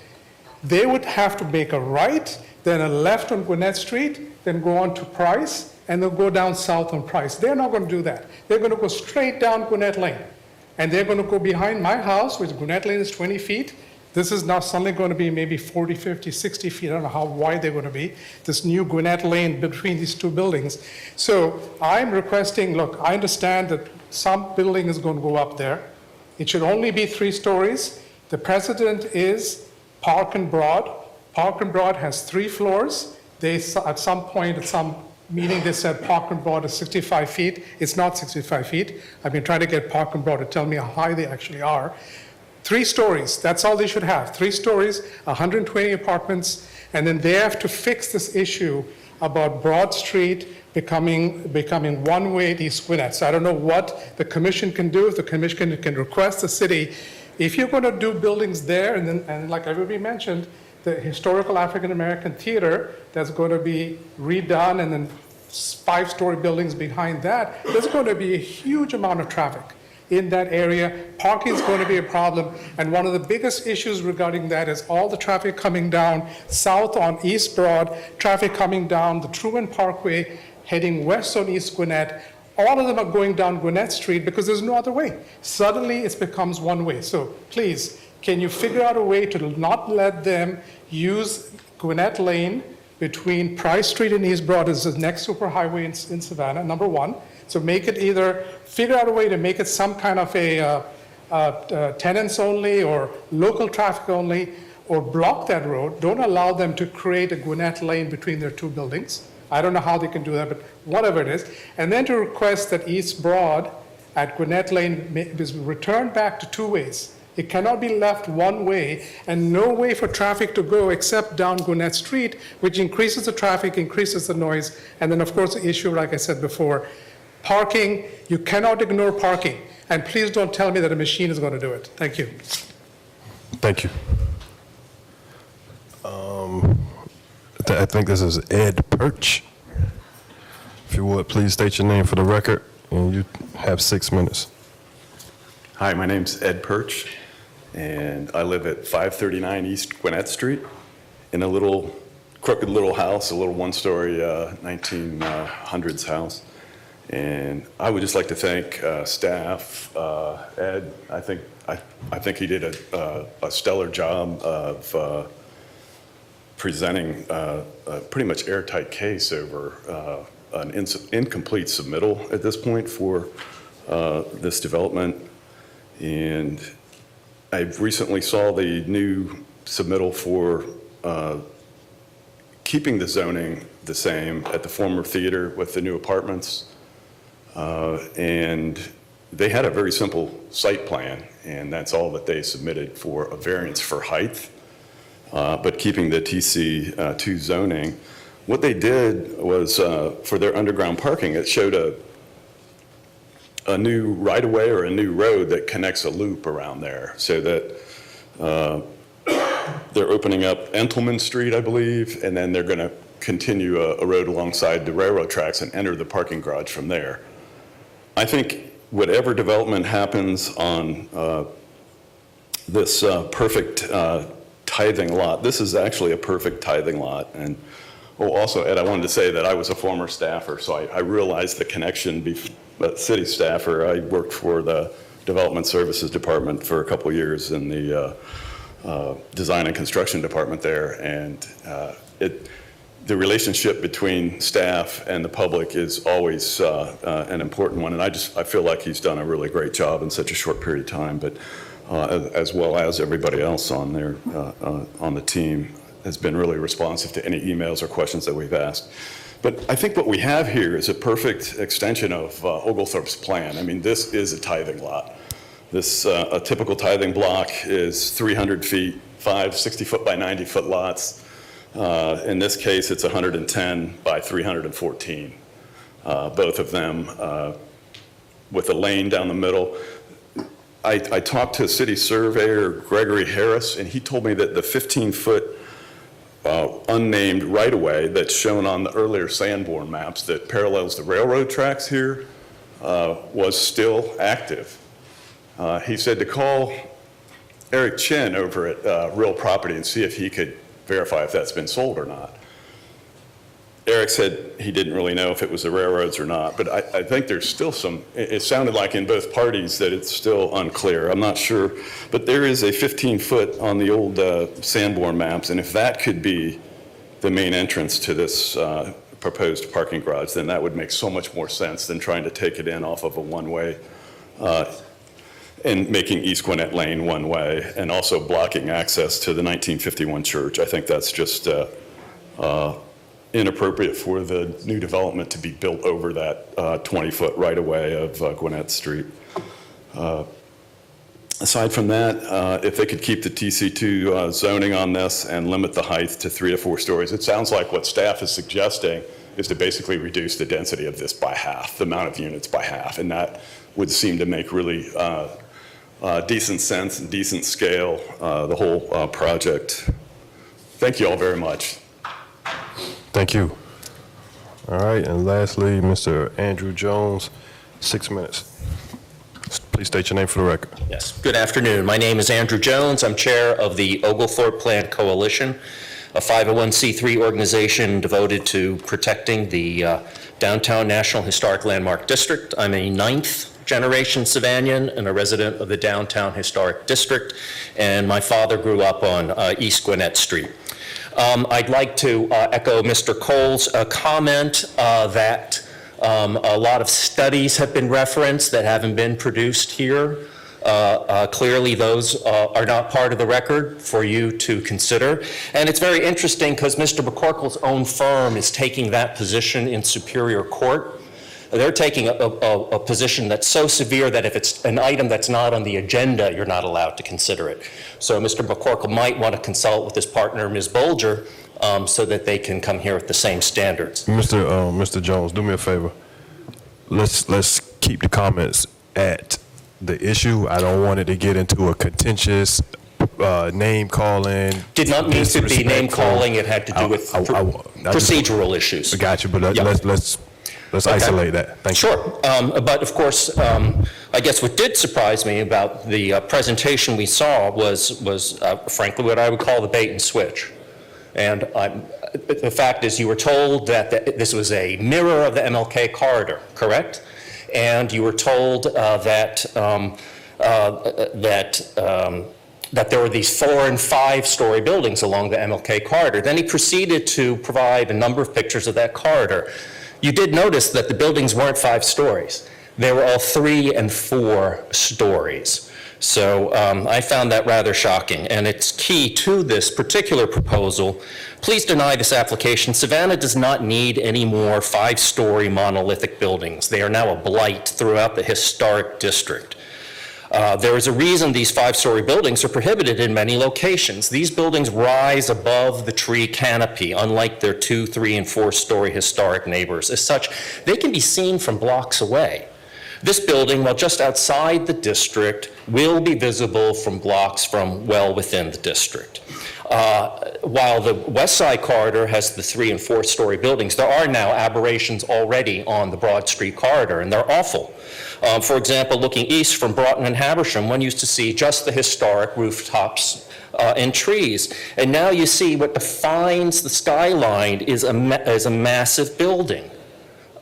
they would have to make a right, then a left on Gwinnett Street, then go on to Price, and they'll go down south on Price. They're not going to do that. They're going to go straight down Gwinnett Lane. And they're going to go behind my house, which Gwinnett Lane is 20 feet. This is now suddenly going to be maybe 40, 50, 60 feet. I don't know how wide they're going to be, this new Gwinnett Lane between these two buildings. So I'm requesting, look, I understand that some building is going to go up there. It should only be 3 stories. The precedent is Park and Broad. Park and Broad has 3 floors. They, at some point, at some meeting, they said Park and Broad is 65 feet. It's not 65 feet. I've been trying to get Park and Broad to tell me how high they actually are. 3 stories, that's all they should have. 3 stories, 120 apartments, and then they have to fix this issue about Broad Street becoming one way at East Gwinnett. So I don't know what the commission can do. If the commission can request the city, if you're going to do buildings there, and like everybody mentioned, the historical African American theater that's going to be redone, and then 5-story buildings behind that, there's going to be a huge amount of traffic in that area. Parking is going to be a problem, and one of the biggest issues regarding that is all the traffic coming down south on East Broad, traffic coming down the Truman Parkway, heading west on East Gwinnett. All of them are going down Gwinnett Street because there's no other way. Suddenly it becomes one way. So please, can you figure out a way to not let them use Gwinnett Lane between Price Street and East Broad is the next superhighway in Savannah, number one. So make it either, figure out a way to make it some kind of a tenants only or local traffic only, or block that road. Don't allow them to create a Gwinnett Lane between their two buildings. I don't know how they can do that, but whatever it is. And then to request that East Broad at Gwinnett Lane is returned back to two ways. It cannot be left one way and no way for traffic to go except down Gwinnett Street, which increases the traffic, increases the noise. And then, of course, the issue, like I said before, parking, you cannot ignore parking. And please don't tell me that a machine is going to do it. Thank you. Thank you. I think this is Ed Perch. If you would, please state your name for the record, and you have 6 minutes. Hi, my name's Ed Perch, and I live at 539 East Gwinnett Street in a little crooked little house, a little one-story 1900s house. And I would just like to thank staff, Ed. I think he did a stellar job of presenting a pretty much airtight case over an incomplete submittal at this point for this development. And I recently saw the new submittal for keeping the zoning the same at the former theater with the new apartments. And they had a very simple site plan, and that's all that they submitted for a variance for height, but keeping the TC2 zoning. What they did was for their underground parking, it showed a new right-of-way or a new road that connects a loop around there, so that they're opening up Entleman Street, I believe, and then they're going to continue a road alongside the railroad tracks and enter the parking garage from there. I think whatever development happens on this perfect tithing lot, this is actually a perfect tithing lot. And also, Ed, I wanted to say that I was a former staffer, so I realized the connection. City staffer, I worked for the Development Services Department for a couple of years in the Design and Construction Department there, and the relationship between staff and the public is always an important one, and I feel like he's done a really great job in such a short period of time, but as well as everybody else on there, on the team has been really responsive to any emails or questions that we've asked. But I think what we have here is a perfect extension of Oglethorpe's plan. I mean, this is a tithing lot. This, a typical tithing block is 300 feet, 5 60-foot by 90-foot lots. In this case, it's 110 by 314, both of them with a lane down the middle. I talked to city surveyor Gregory Harris, and he told me that the 15-foot unnamed right-of-way that's shown on the earlier Sanborn maps that parallels the railroad tracks here was still active. He said to call Eric Chin over at Real Property and see if he could verify if that's been sold or not. Eric said he didn't really know if it was the railroads or not, but I think there's still some, it sounded like in both parties that it's still unclear. I'm not sure, but there is a 15-foot on the old Sanborn maps, and if that could be the main entrance to this proposed parking garage, then that would make so much more sense than trying to take it in off of a one-way and making East Gwinnett Lane one way, and also blocking access to the 1951 church. I think that's just inappropriate for the new development to be built over that 20-foot right-of-way of Gwinnett Street. Aside from that, if they could keep the TC2 zoning on this and limit the height to 3 to 4 stories, it sounds like what staff is suggesting is to basically reduce the density of this by half, the amount of units by half, and that would seem to make really decent sense and decent scale, the whole project. Thank you all very much. Thank you. All right, and lastly, Mr. Andrew Jones, 6 minutes. Please state your name for the record. Yes, good afternoon. My name is Andrew Jones. I'm chair of the Oglethorpe Plan Coalition, a 501c3 organization devoted to protecting the downtown National Historic Landmark District. I'm a 9th generation Savannian and a resident of the Downtown Historic District, and my father grew up on East Gwinnett Street. I'd like to echo Mr. Cole's comment that a lot of studies have been referenced that haven't been produced here. Clearly, those are not part of the record for you to consider. And it's very interesting because Mr. McCorkle's own firm is taking that position in Superior Court. They're taking a position that's so severe that if it's an item that's not on the agenda, you're not allowed to consider it. So Mr. McCorkle might want to consult with his partner, Ms. Bolger, so that they can come here with the same standards. Mr. Jones, do me a favor. Let's keep the comments at the issue. I don't want it to get into a contentious name calling. Did not mean to be name calling. It had to do with procedural issues. I got you, but let's isolate that. Thank you. Sure. But of course, I guess what did surprise me about the presentation we saw was frankly what I would call the bait and switch. And the fact is you were told that this was a mirror of the MLK corridor, correct? And you were told that there were these 4- and 5-story buildings along the MLK corridor. Then he proceeded to provide a number of pictures of that corridor. You did notice that the buildings weren't 5 stories. They were all 3 and 4 stories. So I found that rather shocking, and it's key to this particular proposal. Please deny this application. Savannah does not need any more 5-story monolithic buildings. They are now a blight throughout the historic district. There is a reason these 5-story buildings are prohibited in many locations. These buildings rise above the tree canopy, unlike their 2-, 3-, and 4-story historic neighbors. As such, they can be seen from blocks away. This building, while just outside the district, will be visible from blocks from well within the district. While the West Side corridor has the 3- and 4-story buildings, there are now aberrations already on the Broad Street corridor, and they're awful. For example, looking east from Broughton and Habersham, one used to see just the historic rooftops and trees. And now you see what defines the skyline is a massive building.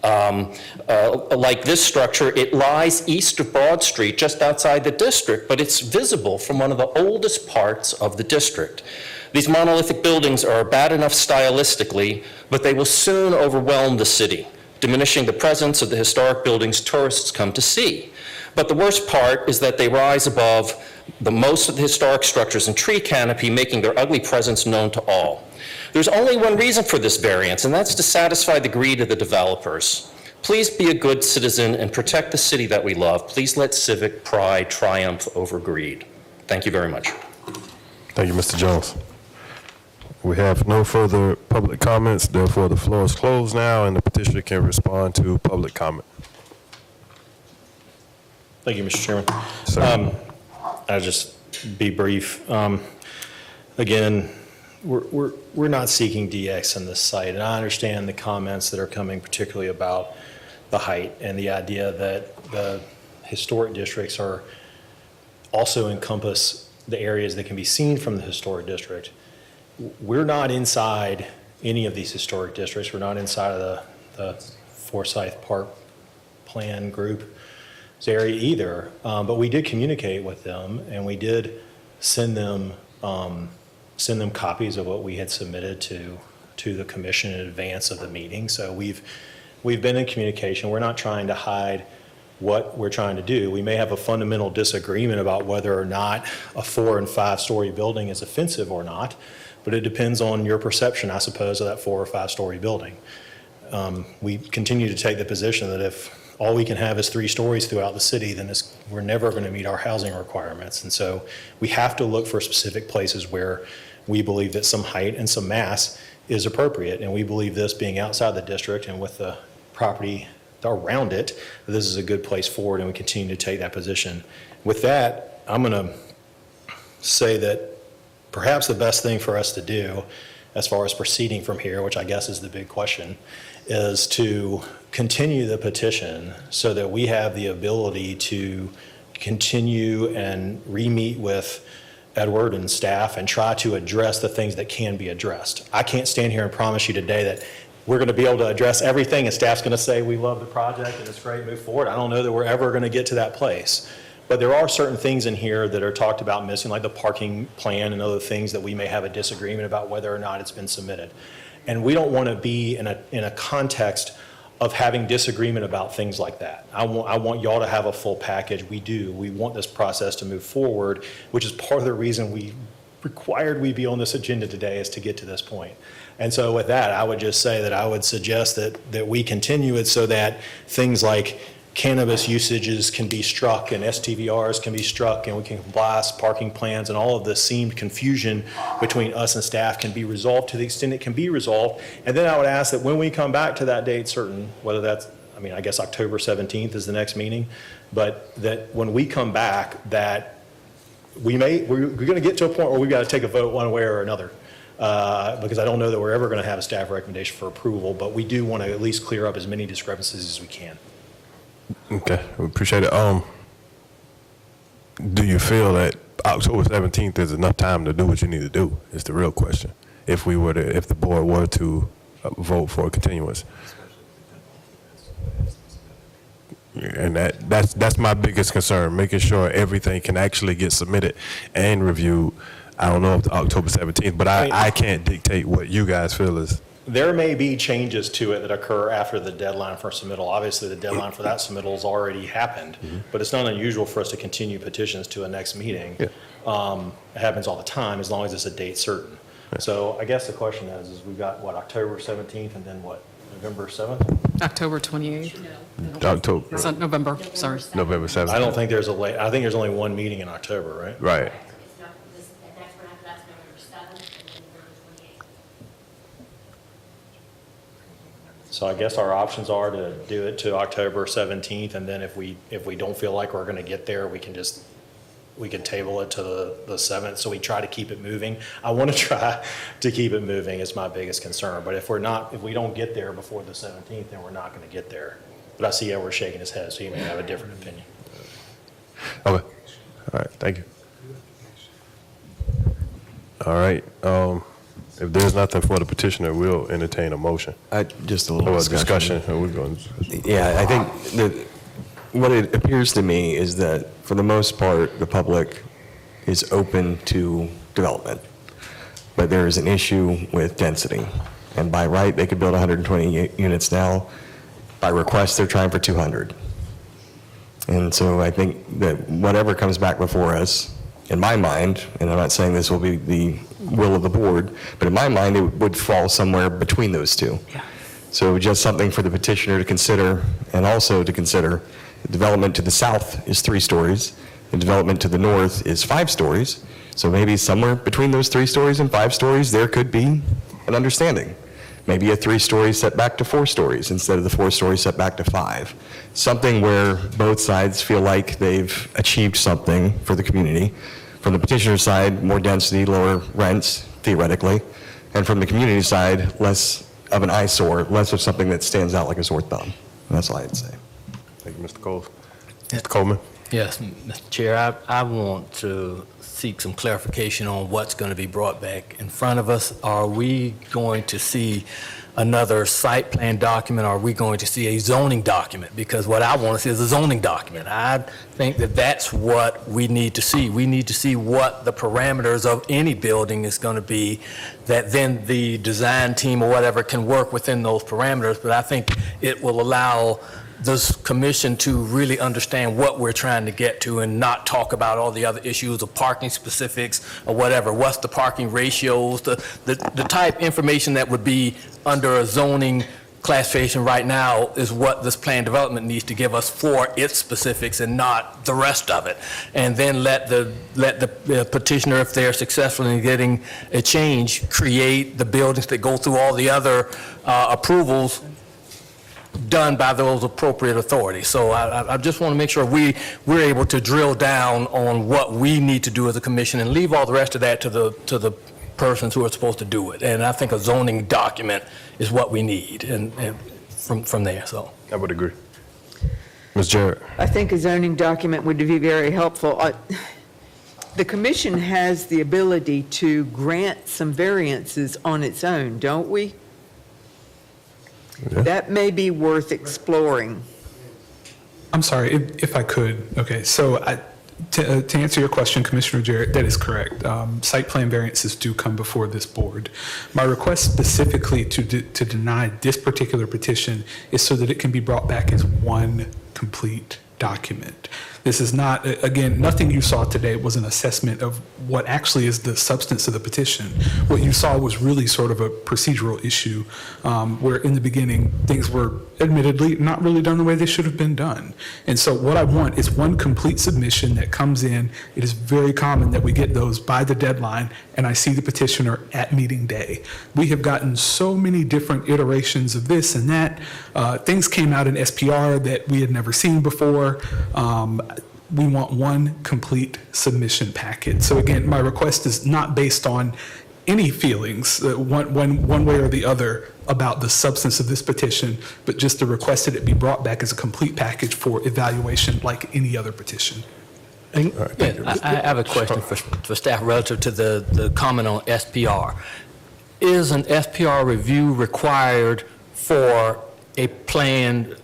Like this structure, it lies east of Broad Street, just outside the district, but it's visible from one of the oldest parts of the district. These monolithic buildings are bad enough stylistically, but they will soon overwhelm the city, diminishing the presence of the historic buildings tourists come to see. But the worst part is that they rise above most of the historic structures and tree canopy, making their ugly presence known to all. There's only one reason for this variance, and that's to satisfy the greed of the developers. Please be a good citizen and protect the city that we love. Please let civic pride triumph over greed. Thank you very much. Thank you, Mr. Jones. We have no further public comments, therefore the floor is closed now and the petitioner can respond to public comment. Thank you, Mr. Chairman. Sir. I'll just be brief. Again, we're not seeking DX in this site, and I understand the comments that are coming particularly about the height and the idea that the historic districts are also encompass the areas that can be seen from the historic district. We're not inside any of these historic districts. We're not inside of the Forsyth Park Plan Group area either, but we did communicate with them, and we did send them copies of what we had submitted to the commission in advance of the meeting. So we've been in communication. We're not trying to hide what we're trying to do. We may have a fundamental disagreement about whether or not a 4- and 5-story building is offensive or not, but it depends on your perception, I suppose, of that 4- or 5-story building. We continue to take the position that if all we can have is 3 stories throughout the city, then we're never going to meet our housing requirements. And so we have to look for specific places where we believe that some height and some mass is appropriate. And we believe this being outside the district and with the property around it, this is a good place forward, and we continue to take that position. With that, I'm going to say that perhaps the best thing for us to do as far as proceeding from here, which I guess is the big question, is to continue the petition so that we have the ability to continue and re-meet with Edward and staff and try to address the things that can be addressed. I can't stand here and promise you today that we're going to be able to address everything and staff's going to say we love the project and it's great, move forward. I don't know that we're ever going to get to that place. But there are certain things in here that are talked about missing, like the parking plan and other things that we may have a disagreement about whether or not it's been submitted. And we don't want to be in a context of having disagreement about things like that. I want y'all to have a full package. We do. We want this process to move forward, which is part of the reason we required we be on this agenda today, is to get to this point. And so with that, I would just say that I would suggest that we continue it so that things like cannabis usages can be struck and STVRs can be struck, and we can blast parking plans, and all of the seemed confusion between us and staff can be resolved to the extent it can be resolved. And then I would ask that when we come back to that date certain, whether that's, I mean, I guess October 17th is the next meeting, but that when we come back, that we're going to get to a point where we've got to take a vote one way or another. Because I don't know that we're ever going to have a staff recommendation for approval, but we do want to at least clear up as many discrepancies as we can. Okay, we appreciate it. Do you feel that October 17th is enough time to do what you need to do? Is the real question. If the board were to vote for a continuance, and that's my biggest concern, making sure everything can actually get submitted and reviewed. I don't know if October 17th, but I can't dictate what you guys feel is. There may be changes to it that occur after the deadline for submittal. Obviously, the deadline for that submittal has already happened, but it's not unusual for us to continue petitions to a next meeting. Yeah. It happens all the time, as long as it's a date certain. Yeah. So I guess the question is we've got, what, October 17th, and then what, November 7th? October 28th. October. It's not November, sorry. November 7th. I don't think there's I think there's only one meeting in October, right? Right. So I guess our options are to do it to October 17th, and then if we don't feel like we're going to get there, we can table it to the 7th. So we try to keep it moving. I want to try to keep it moving. It's my biggest concern. But if we don't get there before the 17th, then we're not going to get there. But I see Edward shaking his head, so he may have a different opinion. Okay. All right. Thank you. All right. If there's nothing for the petitioner, we'll entertain a motion. Just a little discussion. We're going. Yeah, I think that what it appears to me is that for the most part, the public is open to development, but there is an issue with density. And by right, they could build 120 units now. By request, they're trying for 200. And so I think that whatever comes back before us, in my mind, and I'm not saying this will be the will of the board, but in my mind, it would fall somewhere between those two. Yeah. So just something for the petitioner to consider, and also to consider, the development to the south is 3 stories, the development to the north is 5 stories. So maybe somewhere between those 3 stories and 5 stories, there could be an understanding. Maybe a 3-story setback to 4 stories instead of the 4-story setback to 5. Something where both sides feel like they've achieved something for the community. From the petitioner side, more density, lower rents, theoretically. And from the community side, less of an eyesore, less of something that stands out like a sore thumb. And that's all I'd say. Thank you, Mr. Cole. Mr. Coleman. Yes, Mr. Chair, I want to seek some clarification on what's going to be brought back in front of us. Are we going to see another site plan document? Or are we going to see a zoning document? Because what I want to see is a zoning document. I think that that's what we need to see. We need to see what the parameters of any building is going to be, that then the design team or whatever can work within those parameters. But I think it will allow this commission to really understand what we're trying to get to and not talk about all the other issues of parking specifics or whatever. What's the parking ratios, the type information that would be under a zoning classification right now is what this plan development needs to give us for its specifics and not the rest of it. And then let the petitioner, if they're successful in getting a change, create the buildings that go through all the other approvals done by those appropriate authorities. So I just want to make sure we're able to drill down on what we need to do as a commission and leave all the rest of that to the persons who are supposed to do it. And I think a zoning document is what we need, and from there. So I would agree. Ms. Jarrett. I think a zoning document would be very helpful. The commission has the ability to grant some variances on its own, don't we? Yeah. That may be worth exploring. I'm sorry, if I could. Okay, so To answer your question, Commissioner Jarrett, that is correct. Site plan variances do come before this board. My request specifically to deny this particular petition is so that it can be brought back as one complete document. This is not, again, nothing you saw today was an assessment of what actually is the substance of the petition. What you saw was really sort of a procedural issue where in the beginning things were admittedly not really done the way they should have been done. And so what I want is one complete submission that comes in. It is very common that we get those by the deadline and I see the petitioner at meeting day. We have gotten so many different iterations of this and that. Things came out in SPR that we had never seen before. We want one complete submission packet. So again, my request is not based on any feelings, one way or the other, about the substance of this petition, but just the request that it be brought back as a complete package for evaluation like any other petition. I have a question for staff relative to the comment on SPR. Is an SPR review required for a planned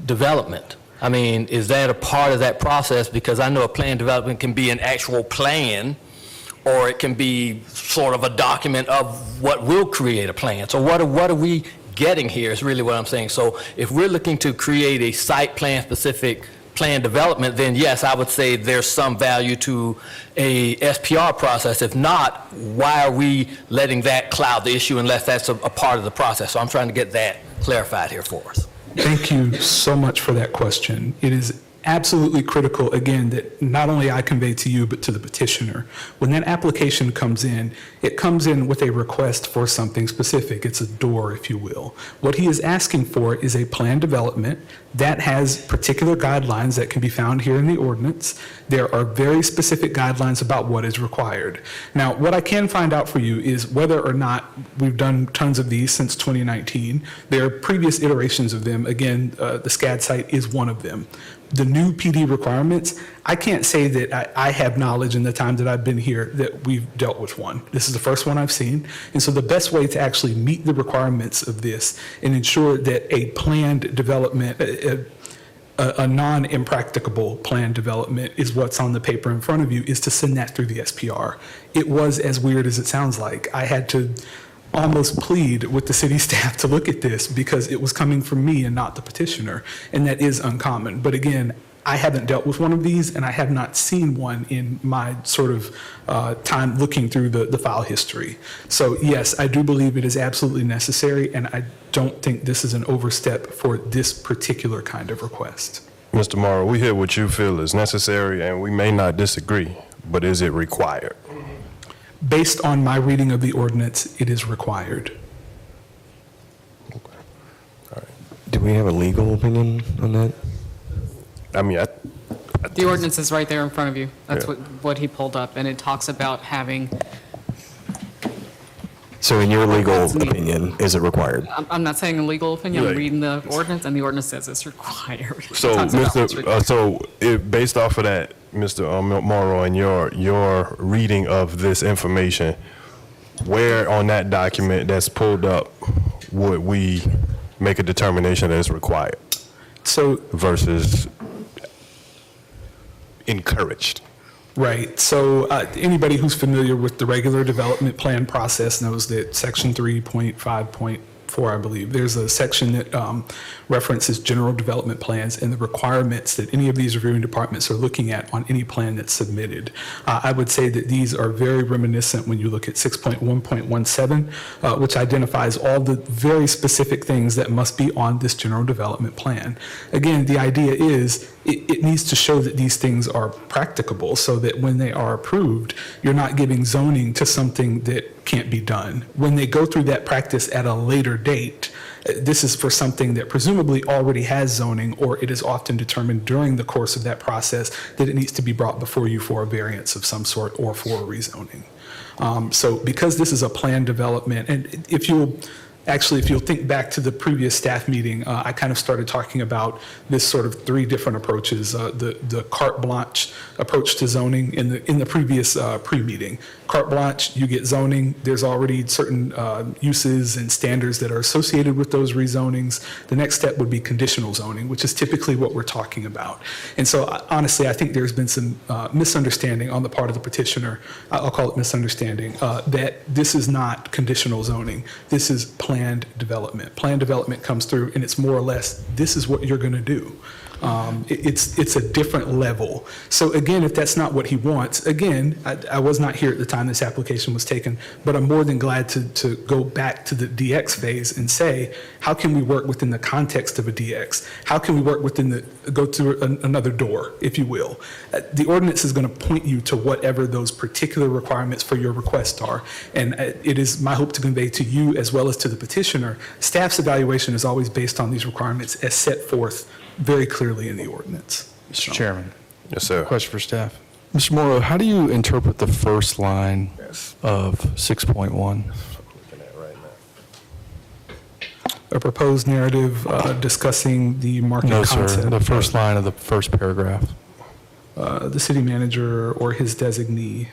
development? I mean, is that a part of that process? Because I know a planned development can be an actual plan, or it can be sort of a document of what will create a plan. So what are we getting here is really what I'm saying. So if we're looking to create a site plan specific plan development, then yes, I would say there's some value to a SPR process. If not, why are we letting that cloud the issue unless that's a part of the process? So I'm trying to get that clarified here for us. Thank you so much for that question. It is absolutely critical, again, that not only I convey to you, but to the petitioner. When that application comes in, it comes in with a request for something specific. It's a door, if you will. What he is asking for is a plan development that has particular guidelines that can be found here in the ordinance. There are very specific guidelines about what is required. Now, what I can find out for you is whether or not we've done tons of these since 2019. There are previous iterations of them. Again, the SCAD site is one of them. The new PD requirements, I can't say that I have knowledge in the time that I've been here that we've dealt with one. This is the first one I've seen. And so the best way to actually meet the requirements of this and ensure that a planned development, a non-impracticable planned development is what's on the paper in front of you, is to send that through the SPR. It was as weird as it sounds like. I had to almost plead with the city staff to look at this because it was coming from me and not the petitioner, and that is uncommon. But again, I haven't dealt with one of these, and I have not seen one in my sort of time looking through the file history. So yes, I do believe it is absolutely necessary, and I don't think this is an overstep for this particular kind of request. Mr. Morrow, we hear what you feel is necessary, and we may not disagree, but is it required? Based on my reading of the ordinance, it is required. Okay. All right. Do we have a legal opinion on that? I mean, The ordinance is right there in front of you. That's Yeah. what he pulled up, and it talks about having, So in your legal opinion, is it required? I'm not saying a legal opinion, I'm Right. reading the ordinance, and the ordinance says it's required. It So, talks about what's required. based off of that, Mr. Morrow, and your reading of this information, where on that document that's pulled up would we make a determination that it's required? So versus encouraged. Right. So anybody who's familiar with the regular development plan process knows that Section 3.5.4, I believe, there's a section that references general development plans and the requirements that any of these reviewing departments are looking at on any plan that's submitted. I would say that these are very reminiscent when you look at 6.1.17, which identifies all the very specific things that must be on this general development plan. Again, the idea is it needs to show that these things are practicable so that when they are approved, you're not giving zoning to something that can't be done. When they go through that practice at a later date, this is for something that presumably already has zoning, or it is often determined during the course of that process that it needs to be brought before you for a variance of some sort or for a rezoning. So because this is a planned development, and if you'll Actually, if you'll think back to the previous staff meeting, I kind of started talking about this sort of three different approaches. The carte blanche approach to zoning in the previous pre-meeting. Carte blanche, you get zoning. There's already certain uses and standards that are associated with those rezonings. The next step would be conditional zoning, which is typically what we're talking about. And so honestly, I think there's been some misunderstanding on the part of the petitioner. I'll call it misunderstanding, that this is not conditional zoning. This is planned development. Planned development comes through and it's more or less, this is what you're going to do. It's a different level. So again, if that's not what he wants, again, I was not here at the time this application was taken, but I'm more than glad to go back to the DX phase and say, how can we work within the context of a DX? How can we work go through another door, if you will? The ordinance is going to point you to whatever those particular requirements for your request are. And it is my hope to convey to you as well as to the petitioner, staff's evaluation is always based on these requirements as set forth very clearly in the ordinance. Mr. Chairman. Yes, sir. Question for staff. Mr. Morrow, how do you interpret the first line of 6.1? A proposed narrative discussing the market No, concept. sir, the first line of the first paragraph. The city manager or his designee,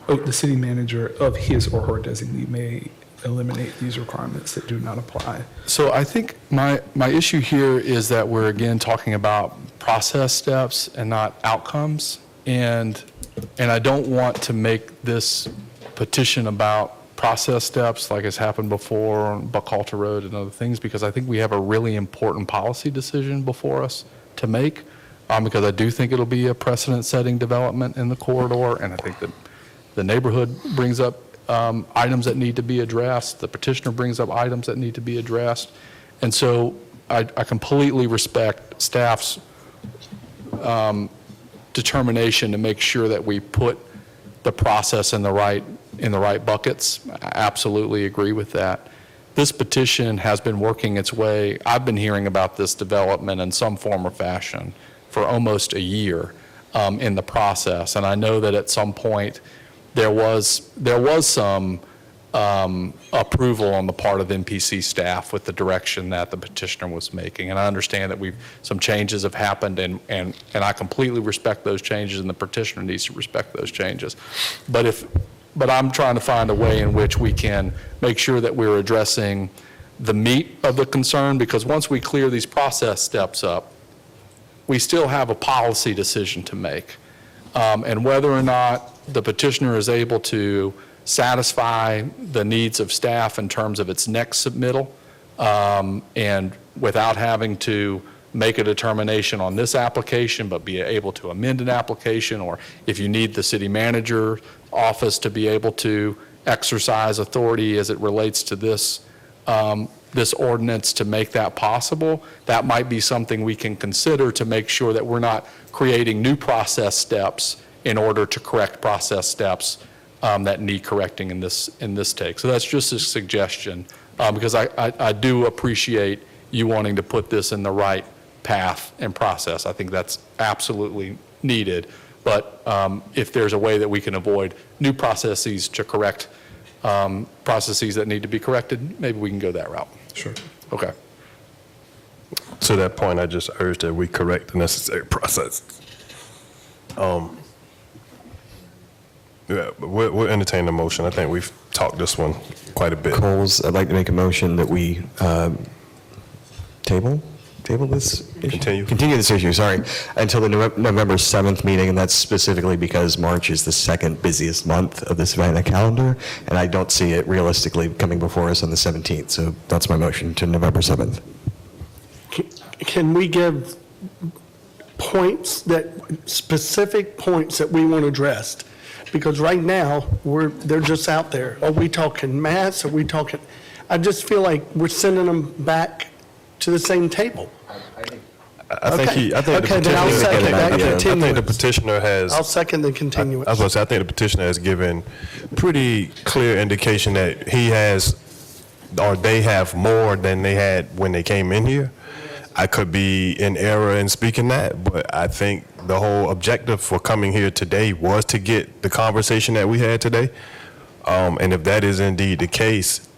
the city manager of his or her designee may eliminate these requirements that do not apply. So I think my issue here is that we're again talking about process steps and not outcomes. And I don't want to make this petition about process steps like has happened before on Buckhalter Road and other things, because I think we have a really important policy decision before us to make, because I do think it'll be a precedent-setting development in the corridor, and I think that the neighborhood brings up items that need to be addressed. The petitioner brings up items that need to be addressed. And so I completely respect staff's determination to make sure that we put the process in the right buckets. I absolutely agree with that. This petition has been working its way. I've been hearing about this development in some form or fashion for almost a year in the process. And I know that at some point there was some approval on the part of MPC staff with the direction that the petitioner was making. And I understand that some changes have happened, and I completely respect those changes, and the petitioner needs to respect those changes. But I'm trying to find a way in which we can make sure that we're addressing the meat of the concern, because once we clear these process steps up, we still have a policy decision to make. And whether or not the petitioner is able to satisfy the needs of staff in terms of its next submittal, and without having to make a determination on this application, but be able to amend an application, or if you need the city manager office to be able to exercise authority as it relates to this ordinance to make that possible, that might be something we can consider to make sure that we're not creating new process steps in order to correct process steps that need correcting in this take. So that's just a suggestion, because I do appreciate you wanting to put this in the right path and process. I think that's absolutely needed. But if there's a way that we can avoid new processes to correct processes that need to be corrected, maybe we can go that route. Sure. Okay. To that point, I just urge that we correct the necessary process. Yeah, we'll entertain the motion. I think we've talked this one quite a bit. Coles, I'd like to make a motion that we table this issue? Continue this issue, sorry, until the November 7th meeting, and that's specifically because March is the second busiest month of this event calendar, and I don't see it realistically coming before us on the 17th, so that's my motion to November 7th. Can we give specific points that we want addressed? Because right now, they're just out there. Are we talking mass? Are we talking, I just feel like we're sending them back to the same table. I think the petitioner has. I'll second the continuance. I was going to say, I think the petitioner has given pretty clear indication that he has, or they have more than they had when they came in here. I could be in error in speaking that, but I think the whole objective for coming here today was to get the conversation that we had today. And if that is indeed the case,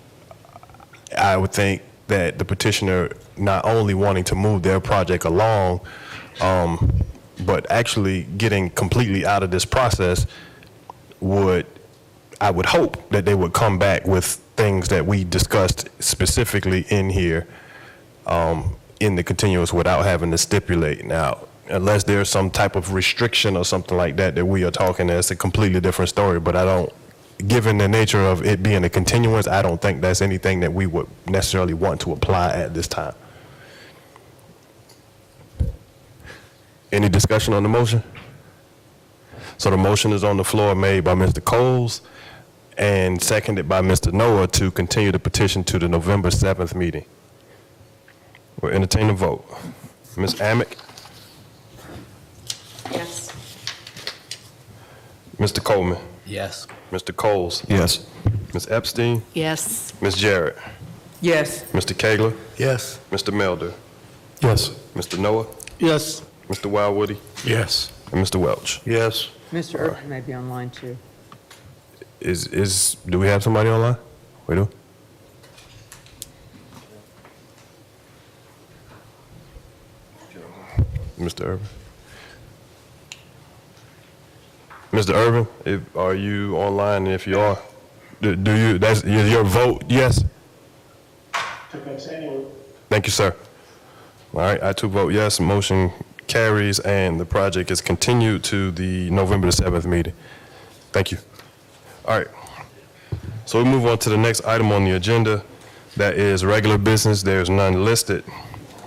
I would think that the petitioner not only wanting to move their project along, but actually getting completely out of this process I would hope that they would come back with things that we discussed specifically in here in the continuous without having to stipulate. Now, unless there's some type of restriction or something like that that we are talking, that's a completely different story, but I don't, given the nature of it being a continuance, I don't think that's anything that we would necessarily want to apply at this time. Any discussion on the motion? So the motion is on the floor made by Mr. Coles and seconded by Mr. Noah to continue the petition to the November 7th meeting. We'll entertain a vote. Ms. Amick? Yes. Mr. Coleman? Yes. Mr. Coles? Yes. Ms. Epstein? Yes. Ms. Jarrett? Yes. Mr. Kegler? Yes. Mr. Melder? Yes. Mr. Noah? Yes. Mr. Wildwoody? Yes. And Mr. Welch? Yes. Mr. Urban may be online too. Do we have somebody online? We do? Mr. Urban? Mr. Urban, are you online? And if you are, do you, that's your vote, yes? Thank you, sir. All right, I too vote yes. Motion carries, and the project is continued to the November the 7th meeting. Thank you. All right. So we move on to the next item on the agenda. That is regular business. There's none listed.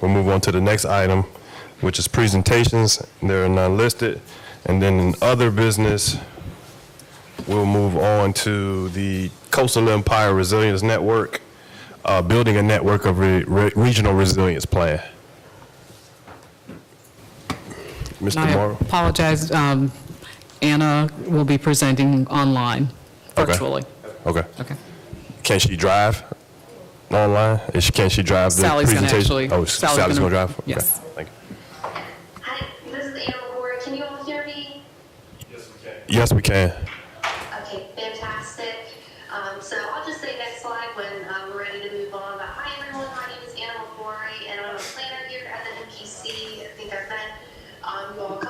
We'll move on to the next item, which is presentations. There are none listed. And then in other business, we'll move on to the Coastal Empire Resilience Network, building a network of regional resilience plan. Mr. I Morrow? apologize. Anna will be presenting online, virtually. Okay. Okay. Can she drive online? Can she drive the Sally's gonna presentation? actually- Oh, Sally's Sally's gonna- gonna drive? Okay, yes. thank you. Hi, this is Anna Laura. Can you all hear me? Yes, we can. Okay, fantastic. So I'll just say next slide when we're ready to move on. But hi everyone, my name is Anna Laura, and I'm a planner here at the MPC. I think I've met you all.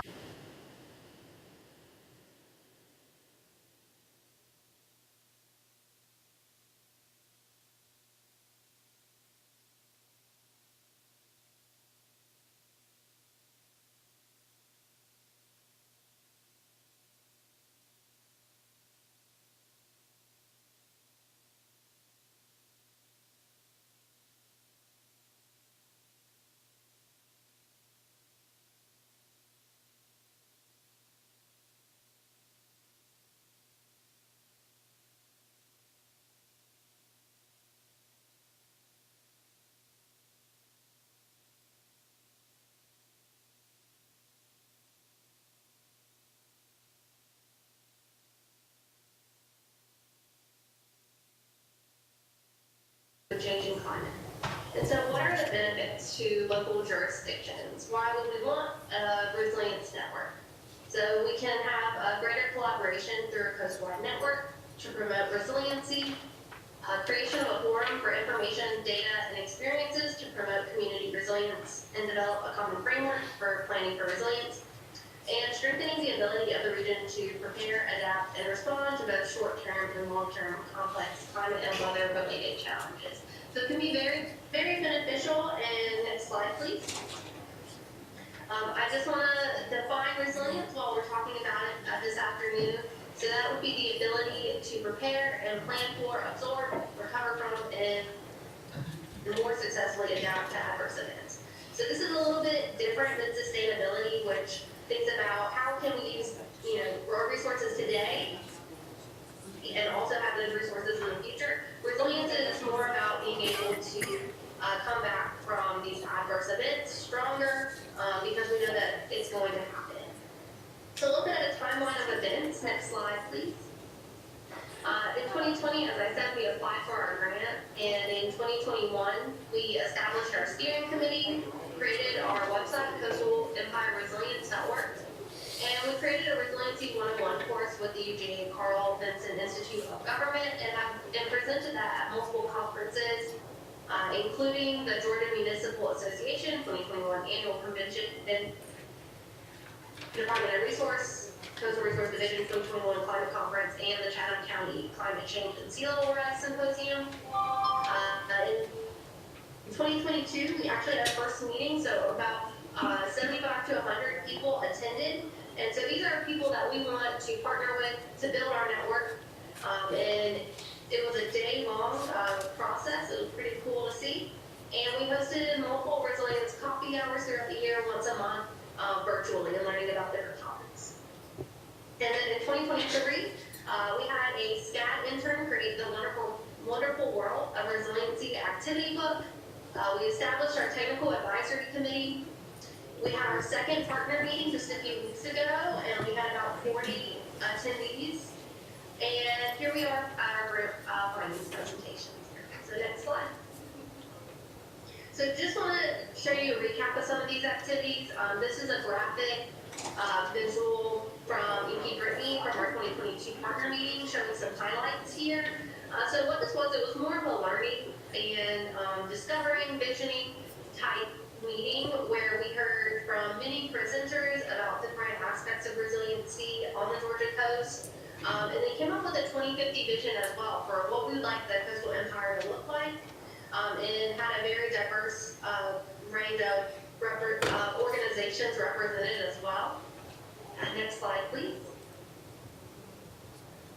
The changing climate. And so what are the benefits to local jurisdictions? Why would we want a resilience network? So we can have a greater collaboration through a coastwide network to promote resiliency, creation of a forum for information, data, and experiences to promote community resilience and develop a common framework for planning for resilience, and strengthening the ability of the region to prepare, adapt, and respond to both short-term and long-term complex climate and weather-related challenges. So it can be very, very beneficial. And next slide, please. I just want to define resilience while we're talking about it this afternoon. So that would be the ability to prepare and plan for, absorb, recover from, and more successfully adapt to adverse events. So this is a little bit different than sustainability, which thinks about how can we use, our resources today and also have those resources in the future. Resilience is more about being able to come back from these adverse events stronger because we know that it's going to happen. So looking at a timeline of events, next slide, please. In 2020, as I said, we applied for our grant, and in 2021, we established our steering committee, created our website, Coastal Empire Resilience Network, and we created a Resiliency 101 course with the UGA Carl Vinson Institute of Government, and presented that at multiple conferences including the Georgia Municipal Association 2021 Annual Convention and Department of Coastal Resource Division 2021 Climate Conference, and the Chatham County Climate Change and Sea Level Rise Symposium. In 2022, we actually had our first meeting, so about 75 to 100 people attended. And so these are people that we want to partner with to build our network. And it was a day-long process. It was pretty cool to see. And we hosted multiple resilience coffee hours throughout the year, once a month, virtually, and learning about different topics. And then in 2023, we had a SCAD intern create the Wonderful World of Resiliency activity book. We established our technical advisory committee. We had our second partner meeting just a few weeks ago, and we had about 40 attendees. And here we are at our group findings presentations. So next slide. So just want to show you a recap of some of these activities. This is a graphic visual from EP Brittany from our 2022 partner meeting, showing some highlights here. So what this was, it was more of a learning and discovering, visioning type meeting where we heard from many presenters about different aspects of resiliency on the Georgia coast. And they came up with a 2050 vision as well for what we would like the coastal empire to look like, and had a very diverse range of organizations represented as well. Next slide, please.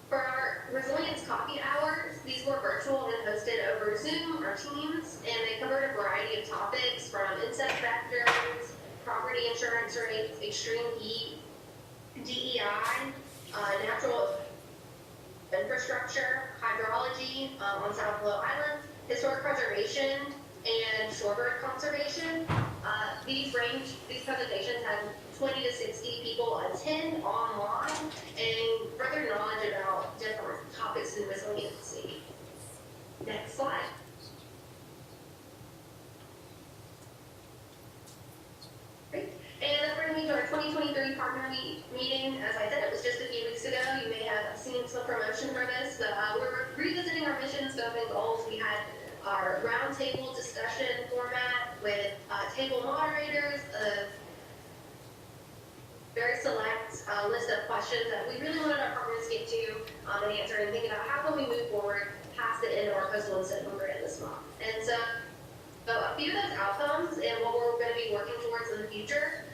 For our resilience coffee hours, these were virtual and hosted over Zoom or Teams, and they covered a variety of topics from insect vectors, property insurance rates, extreme heat, DEI, natural infrastructure, hydrology on South Blow Island, historic preservation, and shorebird conservation. These presentations had 20 to 60 people attend online and further knowledge about different topics in resiliency. Next slide. Great. And that brings me to our 2023 partner meeting. As I said, it was just a few weeks ago. You may have seen some promotion for this, but we're revisiting our mission, scope, and goals. We had our roundtable discussion format with table moderators, a very select list of questions that we really wanted our partners to get to and answer, and think about how can we move forward past the end of our coastal incentive grant this month. And so a few of those outcomes and what we're going to be working towards in the future,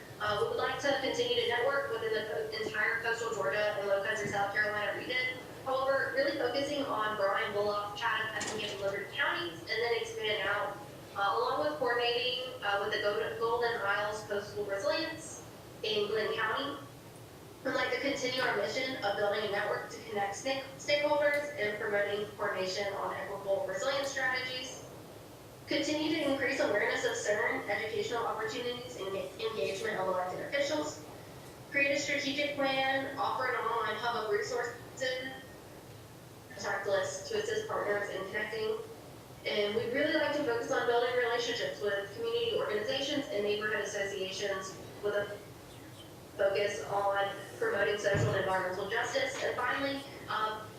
we would like to continue to network within the entire coastal Georgia and low country South Carolina region. However, really focusing on Bryan, Bullock, Chatham, Effingham, and Liberty counties, and then expand out, along with coordinating with the Golden Isles Coastal Resilience in Glenn County. We'd like to continue our mission of building a network to connect stakeholders and promoting coordination on equitable resilience strategies. Continue to increase awareness of CERN, educational opportunities, and engagement of elected officials. Create a strategic plan, offer an online hub of resources, contact list to assist partners in connecting. And we'd really like to focus on building relationships with community organizations and neighborhood associations with a focus on promoting social and environmental justice. And finally,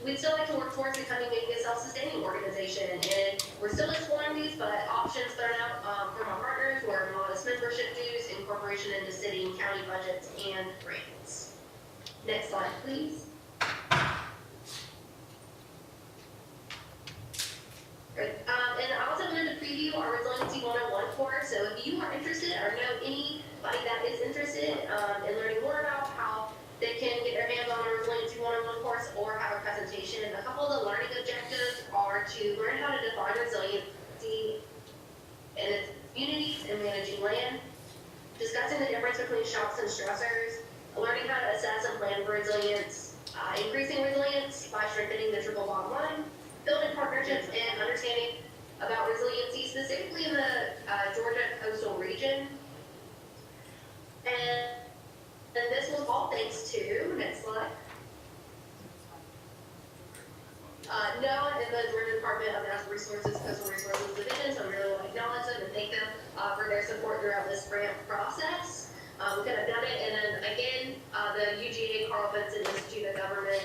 we'd still like to work towards becoming maybe a self-sustaining organization. And we're still exploring these, but options thrown out from our partners were modest membership dues, incorporation into city and county budgets, and grants. Next slide, please. Great. And I also wanted to preview our Resiliency 101 course. So if you are interested or know anybody that is interested in learning more about how they can get their hands on a Resiliency 101 course or have a presentation, a couple of the learning objectives are to learn how to define resiliency and its communities and managing land, discussing the difference between shocks and stressors, learning how to assess and plan for resilience, increasing resilience by strengthening the triple bottom line, building partnerships, and understanding about resiliency, specifically in the Georgia coastal region. And this was all thanks to, next slide, NOAA and the Georgia Department of Natural Resources, Coastal Resources Division, so I really want to acknowledge them and thank them for their support throughout this grant process. We could have done it, and then again, the UGA Carl Vinson Institute of Government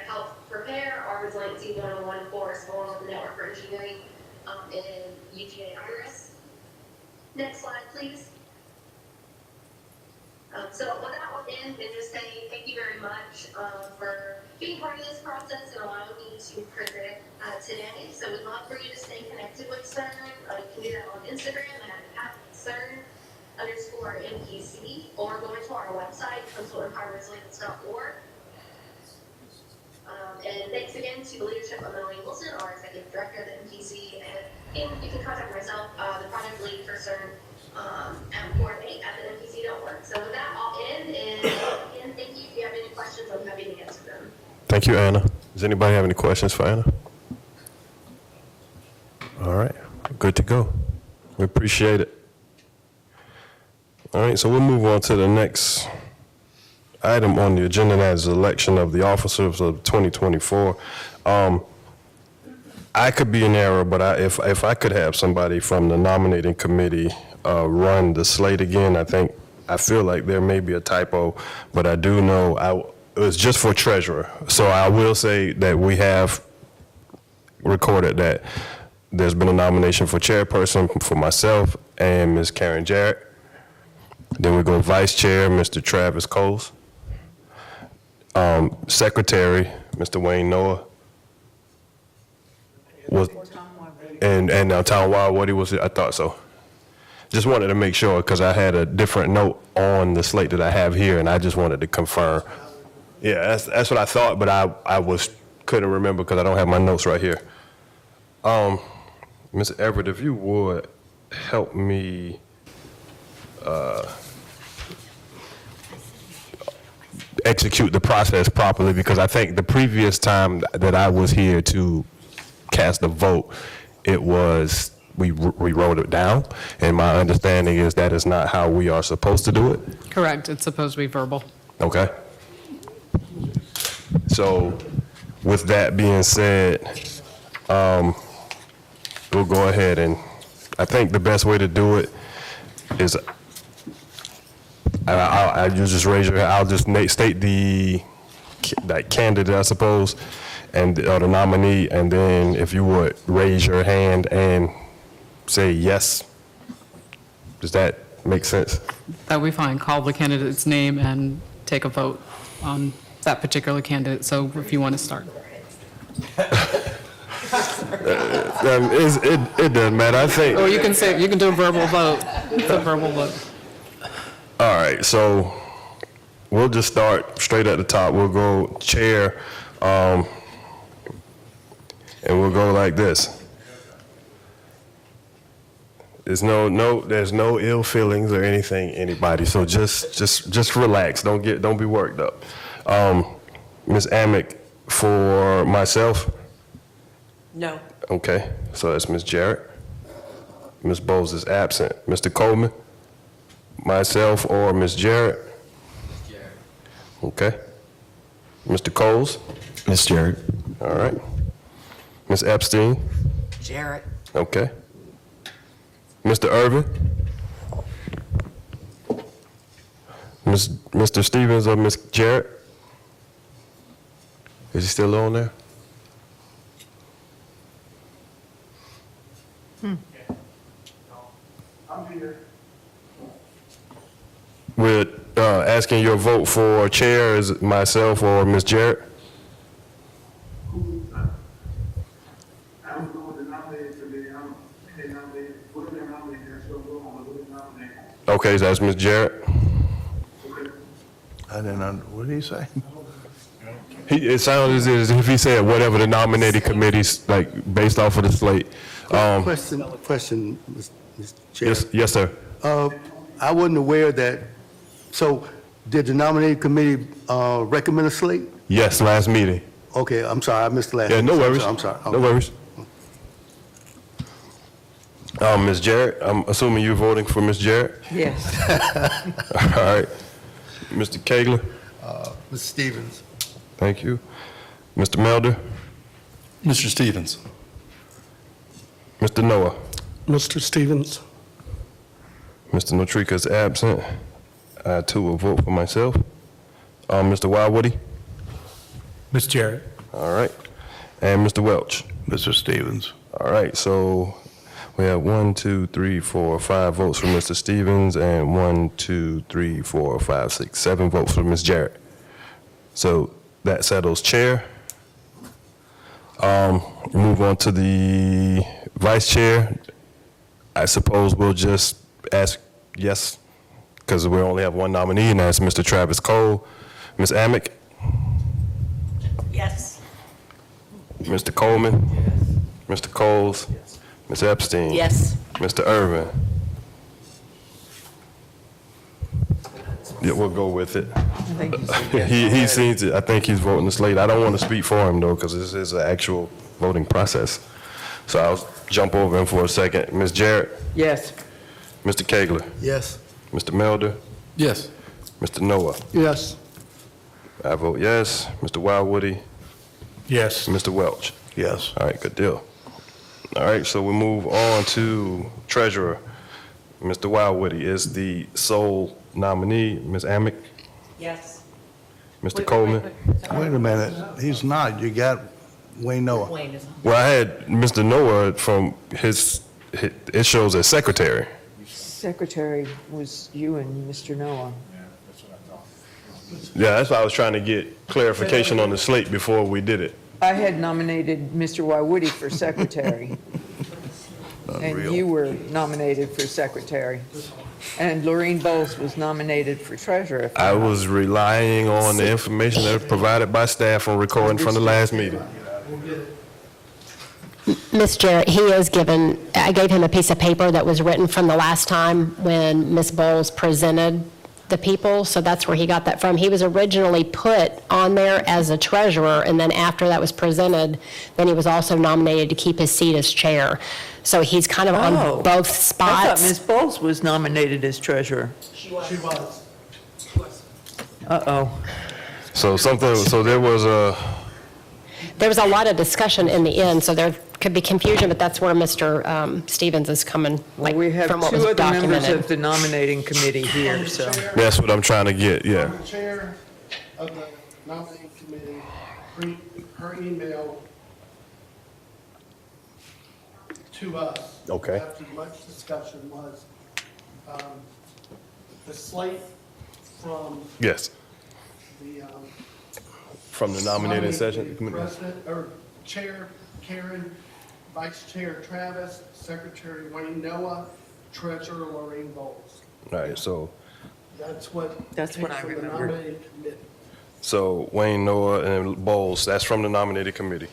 helped prepare our Resiliency 101 course along with the Network for Engineering in UGA Iris. Next slide, please. So with that one in, and just say thank you very much for being part of this process and allowing me to present today. So we'd love for you to stay connected with CERN. You can do that on Instagram at CERN_MPC, or go to our website, coastalempireresilience.org. And thanks again to the leadership of Melanie Wilson, our executive director of the MPC, and you can contact myself, the project lead for CERN, at coordinate@the-mpc.org. So with that, I'll end, and again, thank you. If you have any questions, I'm happy to answer them. Thank you, Anna. Does anybody have any questions for Anna? All right, good to go. We appreciate it. All right, so we'll move on to the next item on the agenda, that is election of the officers of 2024. I could be in error, but if I could have somebody from the nominating committee run the slate again, I feel like there may be a typo, but I do know it was just for treasurer. So I will say that we have recorded that there's been a nomination for chairperson for myself and Ms. Karen Jarrett. Then we go vice chair, Mr. Travis Coles. Secretary, Mr. Wayne Noah. And Tom Wildwoody was it? I thought so. Just wanted to make sure because I had a different note on the slate that I have here, and I just wanted to confirm. Yeah, that's what I thought, but I couldn't remember because I don't have my notes right here. Ms. Everett, if you would help me execute the process properly, because I think the previous time that I was here to cast a vote, we wrote it down, and my understanding is that is not how we are supposed to do it. Correct, it's supposed to be verbal. Okay. So with that being said, we'll go ahead, and I think the best way to do it is you just raise your hand. I'll just state the candidate, I suppose, and or the nominee, and then if you would raise your hand and say yes. Does that make sense? That would be fine. Call the candidate's name and take a vote on that particular candidate. So if you want to start. It doesn't matter. I think. Or you can do a verbal vote. It's a verbal vote. All right, so we'll just start straight at the top. We'll go chair, and we'll go like this. There's no ill feelings or anything, anybody. So just relax. Don't be worked up. Ms. Amick, for myself. No. Okay, so that's Ms. Jarrett. Ms. Bowles is absent. Mr. Coleman. Myself or Ms. Jarrett? Okay. Mr. Coles? Ms. Jarrett. All right. Ms. Epstein? Jarrett. Okay. Mr. Irvin? Mr. Stevens or Ms. Jarrett? Is he still on there? I'm here. We're asking your vote for chair is myself or Ms. Jarrett? Okay, so that's Ms. Jarrett. I didn't what did he say? It sounds as if he said whatever the nominating committee's, like, based off of the slate. Question, Mr. Chair. Yes, sir. I wasn't aware that, so did the nominating committee recommend a slate? Yes, last meeting. Okay, I'm sorry, I missed the last. Yeah, no meeting. worries. I'm sorry. No worries. Ms. Jarrett, I'm assuming you're voting for Ms. Jarrett? Yes. All right. Mr. Kegler? Mr. Stevens. Thank you. Mr. Melder? Mr. Stevens. Mr. Noah? Mr. Stevens. Mr. Notrika is absent. I, too, will vote for myself. Mr. Wildwoody? Ms. Jarrett. All right. And Mr. Welch? Mr. Stevens. All right, so we have 1, 2, 3, 4, 5 votes for Mr. Stevens, and 1, 2, 3, 4, 5, 6, 7 votes for Ms. Jarrett. So that settles chair. Move on to the vice chair. I suppose we'll just ask yes, because we only have one nominee, and that's Mr. Travis Cole. Ms. Amick? Yes. Mr. Coleman? Mr. Coles? Ms. Epstein? Yes. Mr. Irvin? Yeah, we'll go with it. He seems it. I think he's voting the slate. I don't want to speak for him, though, because this is an actual voting process. So I'll jump over him for a second. Ms. Jarrett? Yes. Mr. Kegler? Yes. Mr. Melder? Yes. Mr. Noah? Yes. I vote yes. Mr. Wildwoody? Yes. Mr. Welch? Yes. All right, good deal. All right, so we move on to treasurer. Mr. Wildwoody is the sole nominee. Ms. Amick? Yes. Mr. Coleman? Wait a minute, he's not. You got Wayne Noah. Wayne is on. Well, I had Mr. Noah from it shows as secretary. Secretary was you and Mr. Noah. Yeah, that's why I was trying to get clarification on the slate before we did it. I had nominated Mr. Woody for secretary. And you were nominated for secretary. And Lorraine Bowles was nominated for treasurer. I was relying on the information that was provided by staff from recording from the last meeting. Ms. Jarrett, I gave him a piece of paper that was written from the last time when Ms. Bowles presented the people, so that's where he got that from. He was originally put on there as a treasurer, and then after that was presented, then he was also nominated to keep his seat as chair. So he's kind of on both spots. I thought Ms. Bowles was nominated as treasurer. She was. Uh-oh. So there was a lot of discussion in the end, so there could be confusion, but that's where Mr. Stevens is coming, Well, we have from what two was other members documented. of the nominating committee here, so. That's what I'm trying to get, yeah. The chair of the nominating committee, her email to us. Okay. After much discussion was, the slate from Yes, the, from the nominating session. President, or Chair Karen, Vice Chair Travis, Secretary Wayne Noah, Treasurer Lorraine Bowles. All right, so That's what That's what I came from the remembered. nominating committee. Wayne, Noah, and Bowles, that's from the nominated committee.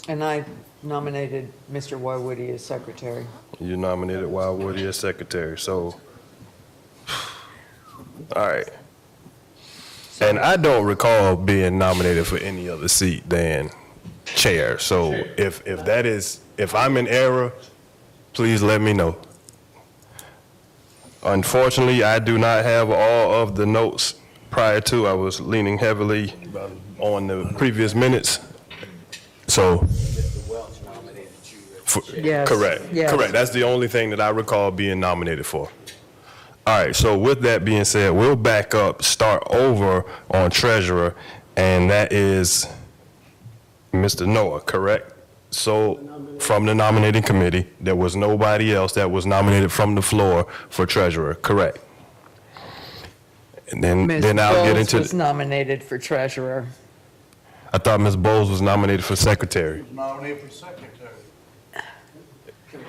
And I nominated Mr. Woody as secretary. You nominated Wildwoody as secretary, so, all right. And I don't recall being nominated for any other seat than chair, so if I'm in error, please let me know. Unfortunately, I do not have all of the notes prior to. I was leaning heavily on the previous minutes, so. Yes. Correct, Yes. correct. That's the only thing that I recall being nominated for. All right, so with that being said, we'll back up, start over on treasurer, and that is Mr. Noah, correct? So from the nominating committee, there was nobody else that was nominated from the floor for treasurer, correct? And then I'll get into. Ms. Bowles was nominated for treasurer. I thought Ms. Bowles was nominated for secretary. Nominated for secretary.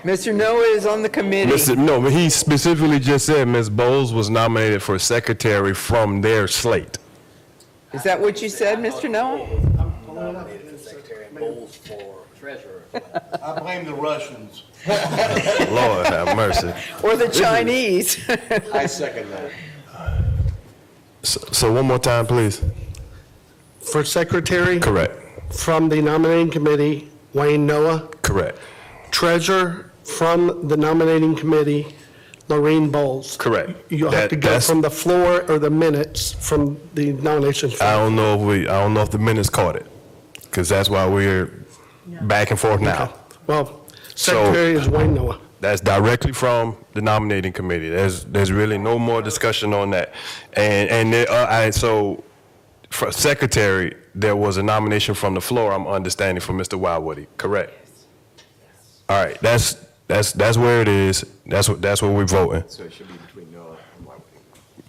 Mr. Noah is on the committee. No, but he specifically just said Ms. Bowles was nominated for secretary from their slate. Is that what you said, Mr. Noah? I blame the Russians. Lord have mercy. Or the Chinese? I second that. So one more time, please. For secretary? Correct. From the nominating committee, Wayne Noah. Correct. Treasurer from the nominating committee, Lorraine Bowles. Correct. You'll have to go from the floor or the minutes from the nominations. I don't know if the minutes caught it, because that's why we're back and forth now. Well, secretary is Wayne Noah. That's directly from the nominating committee. There's really no more discussion on that. So for secretary, there was a nomination from the floor, I'm understanding, from Mr. Wildwoody, correct? All right, that's where it is. That's what we're voting. So it should be between Noah and Wildwoody.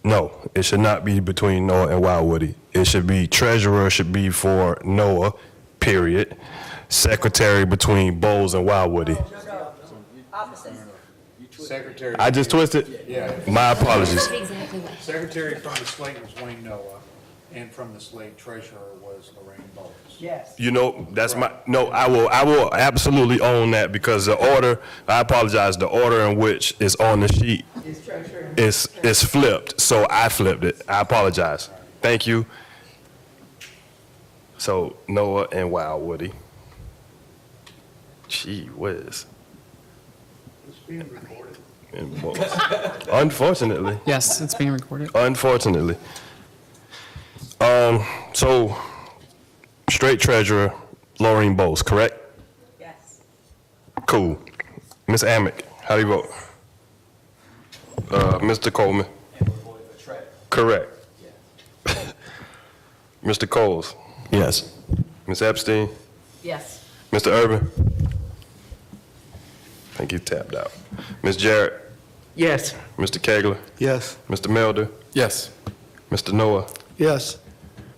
No, it should not be between Noah and Wildwoody. It should be treasurer should be for Noah, period. Secretary between Bowles and Wildwoody. Secretary. I just twisted? Yeah. My apologies. Secretary from the slate was Wayne Noah, and from the slate treasurer was Lorraine Bowles. Yes. You know, that's I will absolutely own that because the order, I apologize, the order in which is on the sheet is flipped. So I flipped it. I apologize. Thank you. So Noah and Wildwoody. Gee whiz. It's being recorded. Unfortunately. Yes, it's being recorded. Unfortunately. So, straight treasurer, Laureen Bowles, correct? Yes. Cool. Ms. Amick, how do you vote? Mr. Coleman? Correct. Mr. Coles? Yes. Ms. Epstein? Yes. Mr. Urban? I think you tapped out. Ms. Jarrett? Yes. Mr. Kegler? Yes. Mr. Melder? Yes. Mr. Noah? Yes.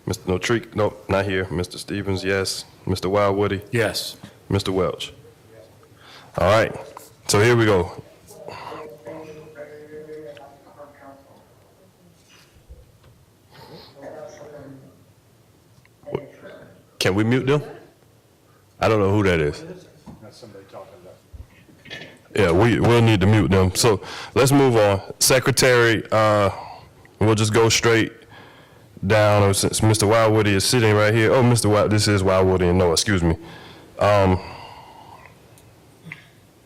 Mr. Notreek? Nope, not here. Mr. Stevens, yes. Mr. Wildwoody? Yes. Mr. Welch? All right, so here we go. Can we mute them? I don't know who that is. That's somebody talking about. Yeah, we'll need to mute them. So let's move on. Secretary, we'll just go straight down since Mr. Wildwoody is sitting right here. Oh, this is Wildwoody and Noah, excuse me.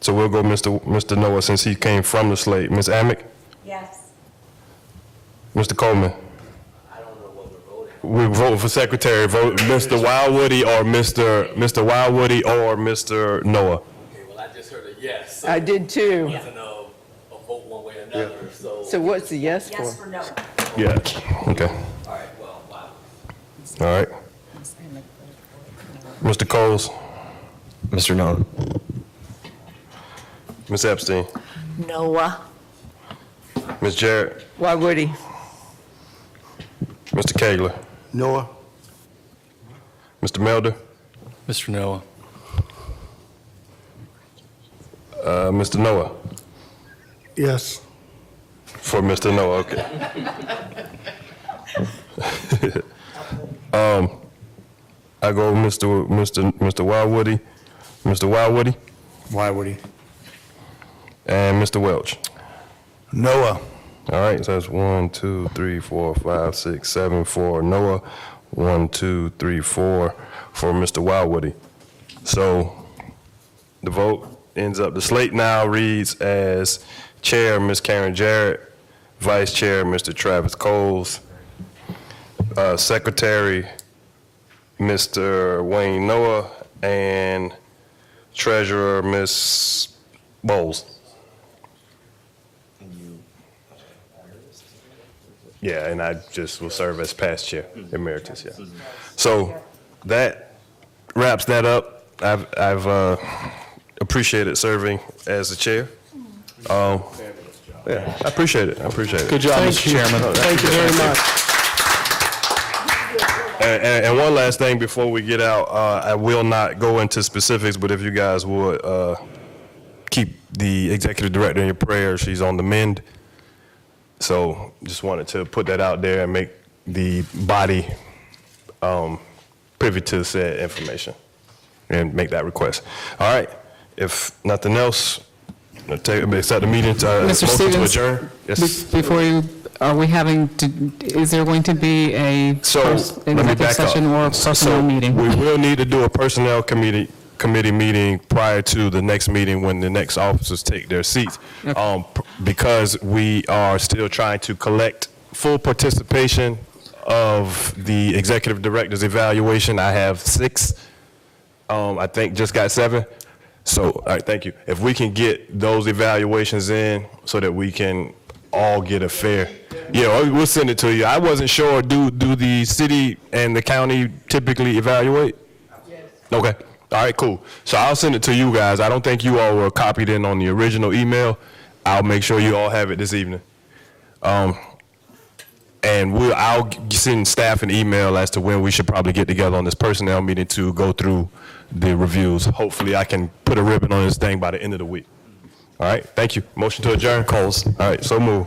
So we'll go Mr. Noah since he came from the slate. Ms. Amick? Yes. Mr. Coleman? I don't know what we're voting. We're voting for secretary. Vote Mr. Wildwoody or Mr. Wildwoody or Mr. Noah. Okay, well, I just heard a yes. I did too. Wasn't a vote one way or another, so. So what's the yes for? Yes for no. Yeah, okay. All right, well, wow. All right. Mr. Coles? Mr. Noah. Ms. Epstein? Noah. Ms. Jarrett? Why would he? Mr. Kegler? Noah? Mr. Melder? Mr. Noah. Mr. Noah? Yes. For Mr. Noah, okay. I go Mr. Wildwoody, Mr. Wildwoody, Wildwoody. and Mr. Welch. Noah. All right, so that's 1, 2, 3, 4, 5, 6, 7 for Noah. 1, 2, 3, 4 for Mr. Wildwoody. So the vote ends up, the slate now reads as Chair, Ms. Karen Jarrett, Vice Chair, Mr. Travis Coles, Secretary, Mr. Wayne Noah, and Treasurer, Ms. Bowles. Yeah, and I just will serve as past chair, emeritus, yeah. So that wraps that up. I've appreciated serving as the chair. Yeah, I appreciate it, Good job, Mr. Chairman. Thank you very much. And one last thing before we get out, I will not go into specifics, but if you guys would keep the executive director in your prayers, she's on the mend. So just wanted to put that out there and make the body privy to said information and make that request. All right, if nothing else, accept the meeting to Mr. motion to Stevens, adjourn. Yes. Before you, are we having, is there going to be a Let me executive back session up. or a personnel meeting? We will need to do a personnel committee meeting prior to the next meeting when the next officers take their seats. Because we are still trying to collect full participation of the executive director's evaluation. I have 6, I think just got 7. So, all right, thank you. If we can get those evaluations in so that we can all get a fair, we'll send it to you. I wasn't sure, do the city and the county typically evaluate? Yes. Okay, All right, cool. So I'll send it to you guys. I don't think you all were copied in on the original email. I'll make sure you all have it this evening. And I'll send staff an email as to when we should probably get together on this personnel meeting to go through the reviews. Hopefully I can put a ribbon on this thing by the end of the week. All right, thank you. Motion to adjourn. Coles. All right, so move.